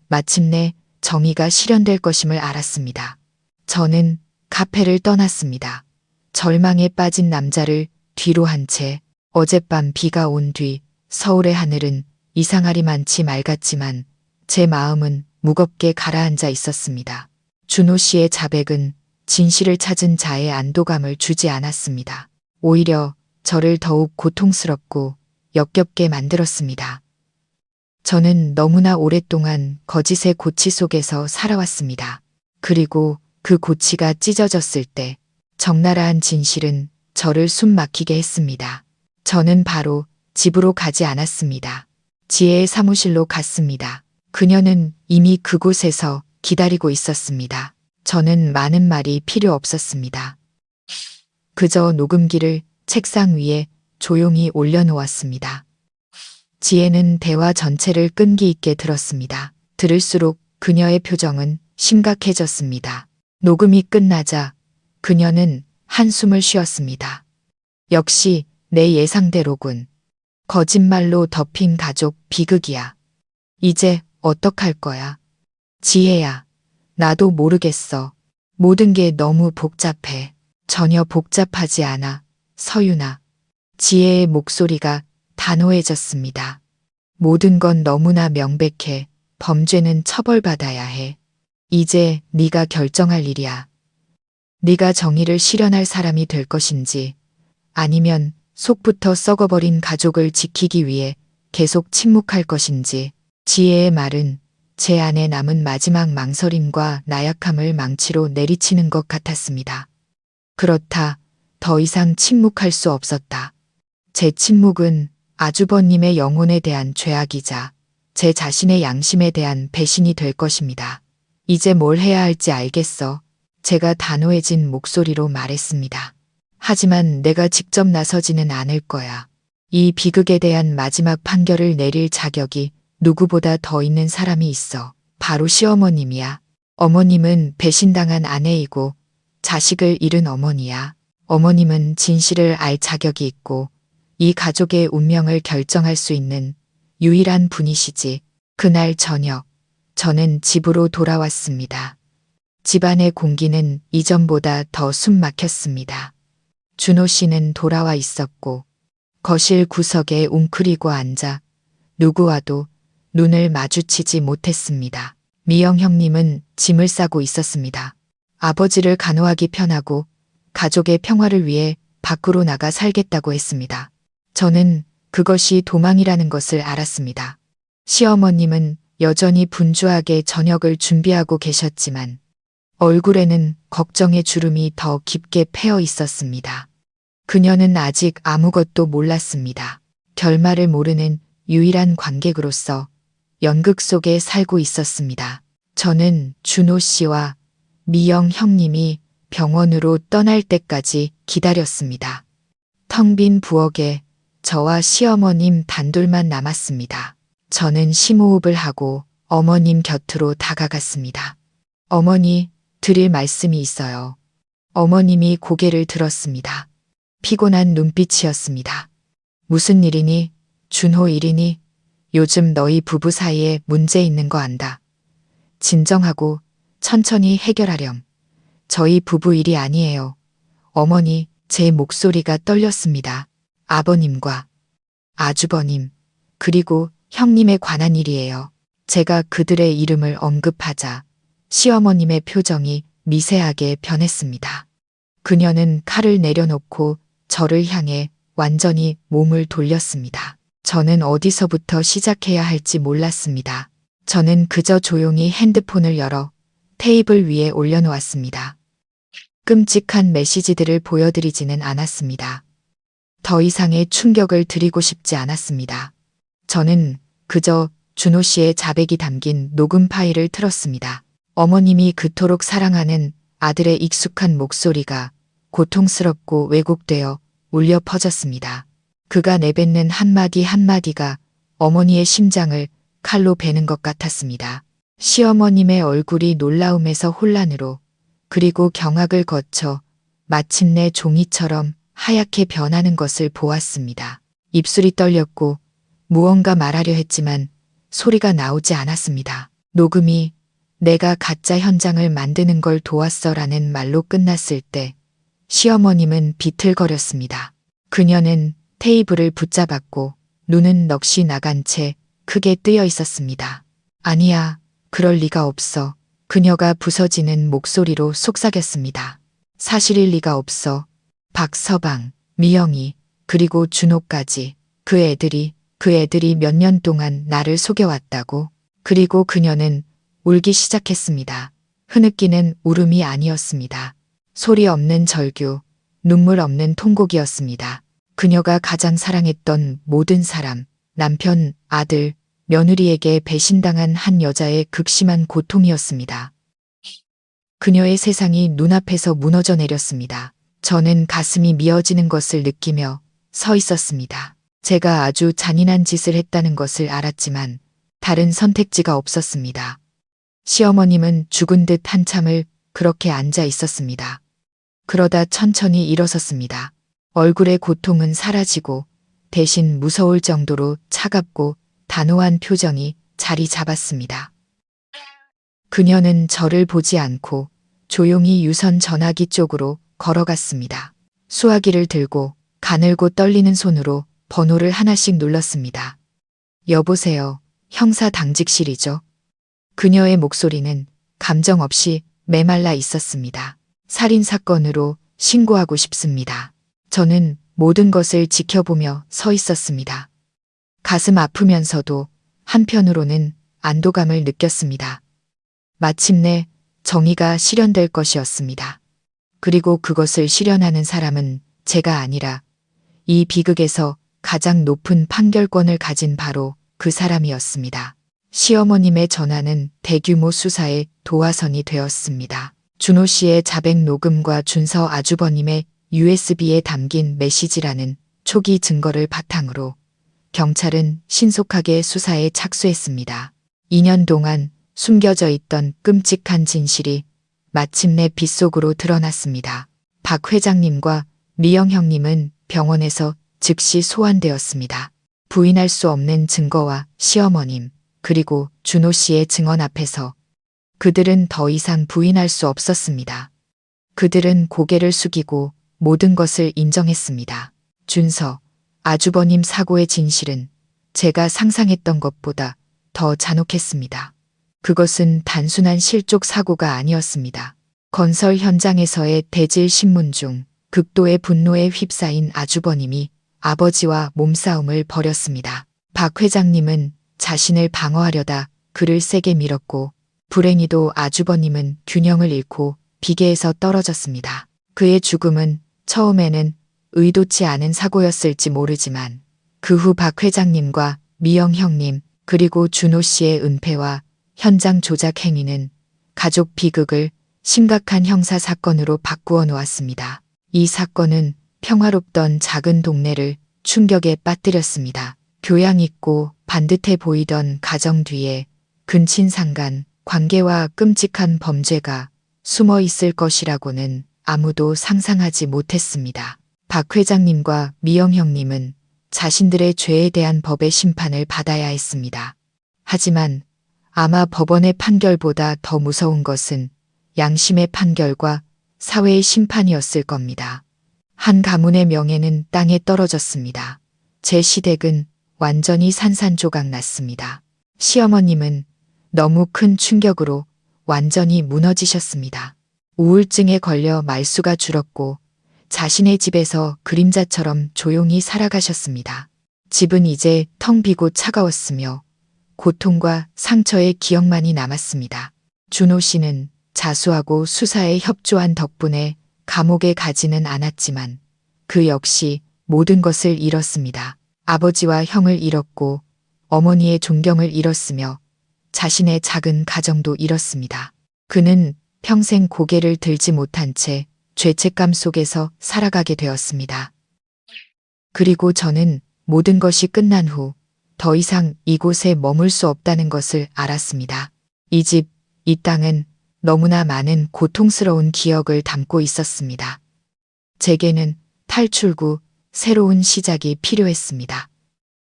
[SPEAKER 1] 마침내 정의가 실현될 것임을 알았습니다. 저는 카페를 떠났습니다. 절망에 빠진 남자를 뒤로 한 채 어젯밤 비가 온 뒤 서울의 하늘은 이상하리만치 맑았지만 제 마음은 무겁게 가라앉아 있었습니다. 준호 씨의 자백은 진실을 찾은 자의 안도감을 주지 않았습니다. 오히려 저를 더욱 고통스럽고 역겹게 만들었습니다. 저는 너무나 오랫동안 거짓의 고치 속에서 살아왔습니다. 그리고 그 고치가 찢어졌을 때 적나라한 진실은 저를 숨 막히게 했습니다. 저는 바로 집으로 가지 않았습니다. 지혜의 사무실로 갔습니다. 그녀는 이미 그곳에서 기다리고 있었습니다. 저는 많은 말이 필요 없었습니다. 그저 녹음기를 책상 위에 조용히 올려놓았습니다. 지혜는 대화 전체를 끈기 있게 들었습니다. 들을수록 그녀의 표정은 심각해졌습니다. 녹음이 끝나자 그녀는 한숨을 쉬었습니다. 역시 내 예상대로군. 거짓말로 덮인 가족 비극이야. 이제 어떡할 거야? 지혜야, 나도 모르겠어. 모든 게 너무 복잡해. 전혀 복잡하지 않아, 서윤아. 지혜의 목소리가 단호해졌습니다. 모든 건 너무나 명백해. 범죄는 처벌받아야 해. 이제 네가 결정할 일이야. 네가 정의를 실현할 사람이 될 것인지 아니면 속부터 썩어버린 가족을 지키기 위해 계속 침묵할 것인지. 지혜의 말은 제 안에 남은 마지막 망설임과 나약함을 망치로 내리치는 것 같았습니다. 그렇다. 더 이상 침묵할 수 없었다. 제 침묵은 아주버님의 영혼에 대한 죄악이자 제 자신의 양심에 대한 배신이 될 것입니다. 이제 뭘 해야 할지 알겠어. 제가 단호해진 목소리로 말했습니다. 하지만 내가 직접 나서지는 않을 거야. 이 비극에 대한 마지막 판결을 내릴 자격이 누구보다 더 있는 사람이 있어. 바로 시어머님이야. 어머님은 배신당한 아내이고 자식을 잃은 어머니야. 어머님은 진실을 알 자격이 있고 이 가족의 운명을 결정할 수 있는 유일한 분이시지. 그날 저녁, 저는 집으로 돌아왔습니다. 집안의 공기는 이전보다 더 숨 막혔습니다. 준호 씨는 돌아와 있었고 거실 구석에 웅크리고 앉아 누구와도 눈을 마주치지 못했습니다. 미영 형님은 짐을 싸고 있었습니다. 아버지를 간호하기 편하고 가족의 평화를 위해 밖으로 나가 살겠다고 했습니다. 저는 그것이 도망이라는 것을 알았습니다. 시어머님은 여전히 분주하게 저녁을 준비하고 계셨지만 얼굴에는 걱정의 주름이 더 깊게 패어 있었습니다. 그녀는 아직 아무것도 몰랐습니다. 결말을 모르는 유일한 관객으로서 연극 속에 살고 있었습니다. 저는 준호 씨와 미영 형님이 병원으로 떠날 때까지 기다렸습니다. 텅 빈 부엌에 저와 시어머님 단둘만 남았습니다. 저는 심호흡을 하고 어머님 곁으로 다가갔습니다. 어머니, 드릴 말씀이 있어요. 어머님이 고개를 들었습니다. 피곤한 눈빛이었습니다. 무슨 일이니? 준호 일이니? 요즘 너희 부부 사이에 문제 있는 거 안다. 진정하고 천천히 해결하렴. 저희 부부 일이 아니에요. 어머니, 제 목소리가 떨렸습니다. 아버님과 아주버님, 그리고 형님에 관한 일이에요. 제가 그들의 이름을 언급하자 시어머님의 표정이 미세하게 변했습니다. 그녀는 칼을 내려놓고 저를 향해 완전히 몸을 돌렸습니다. 저는 어디서부터 시작해야 할지 몰랐습니다. 저는 그저 조용히 핸드폰을 열어 테이블 위에 올려놓았습니다. 끔찍한 메시지들을 보여드리지는 않았습니다. 더 이상의 충격을 드리고 싶지 않았습니다. 저는 그저 준호 씨의 자백이 담긴 녹음 파일을 틀었습니다. 어머님이 그토록 사랑하는 아들의 익숙한 목소리가 고통스럽고 왜곡되어 울려 퍼졌습니다. 그가 내뱉는 한마디 한마디가 어머니의 심장을 칼로 베는 것 같았습니다. 시어머님의 얼굴이 놀라움에서 혼란으로 그리고 경악을 거쳐 마침내 종이처럼 하얗게 변하는 것을 보았습니다. 입술이 떨렸고 무언가 말하려 했지만 소리가 나오지 않았습니다. 녹음이 내가 가짜 현장을 만드는 걸 도왔어라는 말로 끝났을 때 시어머님은 비틀거렸습니다. 그녀는 테이블을 붙잡았고 눈은 넋이 나간 채 크게 뜨여 있었습니다. 아니야, 그럴 리가 없어. 그녀가 부서지는 목소리로 속삭였습니다. 사실일 리가 없어. 박서방, 미영이, 그리고 준호까지 그 애들이 몇 년 동안 나를 속여왔다고. 그리고 그녀는 울기 시작했습니다. 흐느끼는 울음이 아니었습니다. 소리 없는 절규, 눈물 없는 통곡이었습니다. 그녀가 가장 사랑했던 모든 사람, 남편, 아들, 며느리에게 배신당한 한 여자의 극심한 고통이었습니다. 그녀의 세상이 눈앞에서 무너져 내렸습니다. 저는 가슴이 미어지는 것을 느끼며 서 있었습니다. 제가 아주 잔인한 짓을 했다는 것을 알았지만 다른 선택지가 없었습니다. 시어머님은 죽은 듯 한참을 그렇게 앉아 있었습니다. 그러다 천천히 일어섰습니다. 얼굴의 고통은 사라지고 대신 무서울 정도로 차갑고 단호한 표정이 자리 잡았습니다. 그녀는 저를 보지 않고 조용히 유선 전화기 쪽으로 걸어갔습니다. 수화기를 들고 가늘고 떨리는 손으로 번호를 하나씩 눌렀습니다. 여보세요. 형사 당직실이죠? 그녀의 목소리는 감정 없이 메말라 있었습니다. 살인사건으로 신고하고 싶습니다. 저는 모든 것을 지켜보며 서 있었습니다. 가슴 아프면서도 한편으로는 안도감을 느꼈습니다. 마침내 정의가 실현될 것이었습니다. 그리고 그것을 실현하는 사람은 제가 아니라 이 비극에서 가장 높은 판결권을 가진 바로 그 사람이었습니다. 시어머님의 전화는 대규모 수사의 도화선이 되었습니다. 준호 씨의 자백 녹음과 준서 아주버님의 USB에 담긴 메시지라는 초기 증거를 바탕으로 경찰은 신속하게 수사에 착수했습니다. 2년 동안 숨겨져 있던 끔찍한 진실이 마침내 빗속으로 드러났습니다. 박 회장님과 미영 형님은 병원에서 즉시 소환되었습니다. 부인할 수 없는 증거와 시어머님, 그리고 준호 씨의 증언 앞에서 그들은 더 이상 부인할 수 없었습니다. 그들은 고개를 숙이고 모든 것을 인정했습니다. 준서, 아주버님 사고의 진실은 제가 상상했던 것보다 더 잔혹했습니다. 그것은 단순한 실족 사고가 아니었습니다. 건설 현장에서의 대질 신문 중 극도의 분노에 휩싸인 아주버님이 아버지와 몸싸움을 벌였습니다. 박 회장님은 자신을 방어하려다 그를 세게 밀었고 불행히도 아주버님은 균형을 잃고 비계에서 떨어졌습니다. 그의 죽음은 처음에는 의도치 않은 사고였을지 모르지만 그 후 박 회장님과 미영 형님 그리고 준호 씨의 은폐와 현장 조작 행위는 가족 비극을 심각한 형사 사건으로 바꾸어 놓았습니다. 이 사건은 평화롭던 작은 동네를 충격에 빠뜨렸습니다. 교양 있고 반듯해 보이던 가정 뒤에 근친상간, 관계와 끔찍한 범죄가 숨어 있을 것이라고는 아무도 상상하지 못했습니다. 박 회장님과 미영 형님은 자신들의 죄에 대한 법의 심판을 받아야 했습니다. 하지만 아마 법원의 판결보다 더 무서운 것은 양심의 판결과 사회의 심판이었을 겁니다. 한 가문의 명예는 땅에 떨어졌습니다. 제 시댁은 완전히 산산조각 났습니다. 시어머님은 너무 큰 충격으로 완전히 무너지셨습니다. 우울증에 걸려 말수가 줄었고 자신의 집에서 그림자처럼 조용히 살아가셨습니다. 집은 이제 텅 비고 차가웠으며 고통과 상처의 기억만이 남았습니다. 준호 씨는 자수하고 수사에 협조한 덕분에 감옥에 가지는 않았지만 그 역시 모든 것을 잃었습니다. 아버지와 형을 잃었고 어머니의 존경을 잃었으며 자신의 작은 가정도 잃었습니다. 그는 평생 고개를 들지 못한 채 죄책감 속에서 살아가게 되었습니다. 그리고 저는 모든 것이 끝난 후 더 이상 이곳에 머물 수 없다는 것을 알았습니다. 이 집, 이 땅은 너무나 많은 고통스러운 기억을 담고 있었습니다. 제게는 탈출구, 새로운 시작이 필요했습니다.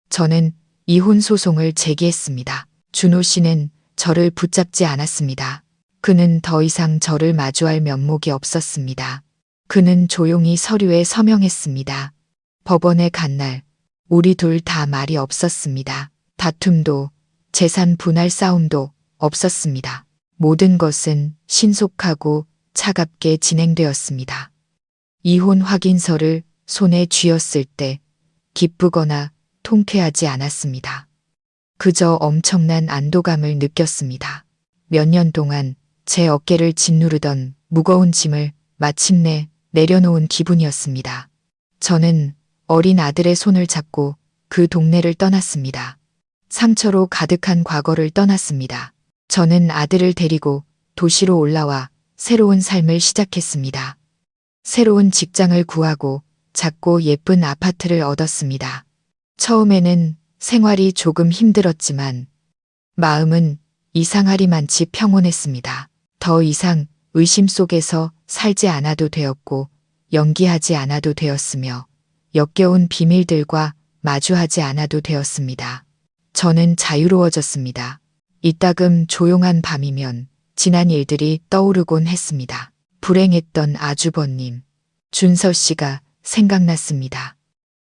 [SPEAKER 1] 저는 이혼 소송을 제기했습니다. 준호 씨는 저를 붙잡지 않았습니다. 그는 더 이상 저를 마주할 면목이 없었습니다. 그는 조용히 서류에 서명했습니다. 법원에 간 날 우리 둘 다 말이 없었습니다. 다툼도 재산 분할 싸움도 없었습니다. 모든 것은 신속하고 차갑게 진행되었습니다. 이혼 확인서를 손에 쥐었을 때 기쁘거나 통쾌하지 않았습니다. 그저 엄청난 안도감을 느꼈습니다. 몇 년 동안 제 어깨를 짓누르던 무거운 짐을 마침내 내려놓은 기분이었습니다. 저는 어린 아들의 손을 잡고 그 동네를 떠났습니다. 상처로 가득한 과거를 떠났습니다. 저는 아들을 데리고 도시로 올라와 새로운 삶을 시작했습니다. 새로운 직장을 구하고 작고 예쁜 아파트를 얻었습니다. 처음에는 생활이 조금 힘들었지만 마음은 이상하리만치 평온했습니다. 더 이상 의심 속에서 살지 않아도 되었고 연기하지 않아도 되었으며 역겨운 비밀들과 마주하지 않아도 되었습니다. 저는 자유로워졌습니다. 이따금 조용한 밤이면 지난 일들이 떠오르곤 했습니다. 불행했던 아주버님, 준서 씨가 생각났습니다.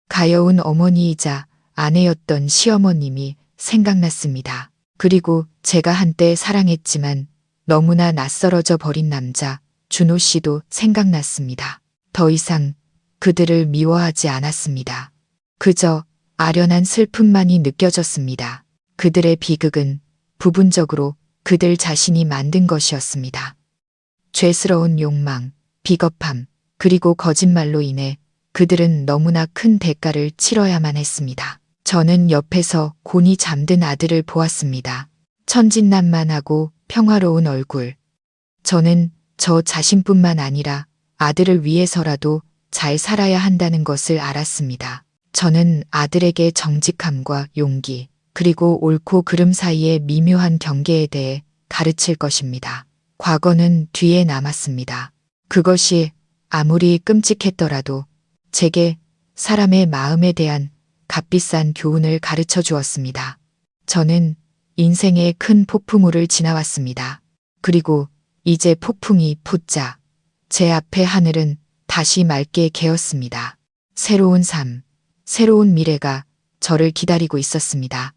[SPEAKER 1] 가여운 어머니이자 아내였던 시어머님이 생각났습니다. 그리고 제가 한때 사랑했지만 너무나 낯설어져 버린 남자 준호 씨도 생각났습니다. 더 이상 그들을 미워하지 않았습니다. 그저 아련한 슬픔만이 느껴졌습니다. 그들의 비극은 부분적으로 그들 자신이 만든 것이었습니다. 죄스러운 욕망, 비겁함, 그리고 거짓말로 인해 그들은 너무나 큰 대가를 치러야만 했습니다. 저는 옆에서 곤히 잠든 아들을 보았습니다. 천진난만하고 평화로운 얼굴. 저는 저 자신뿐만 아니라 아들을 위해서라도 잘 살아야 한다는 것을 알았습니다. 저는 아들에게 정직함과 용기, 그리고 옳고 그름 사이의 미묘한 경계에 대해 가르칠 것입니다. 과거는 뒤에 남았습니다. 그것이 아무리 끔찍했더라도 제게 사람의 마음에 대한 값비싼 교훈을 가르쳐 주었습니다. 저는 인생의 큰 폭풍우를 지나왔습니다. 그리고 이제 폭풍이 붙자 제 앞의 하늘은 다시 맑게 개었습니다. 새로운 삶, 새로운 미래가 저를 기다리고 있었습니다.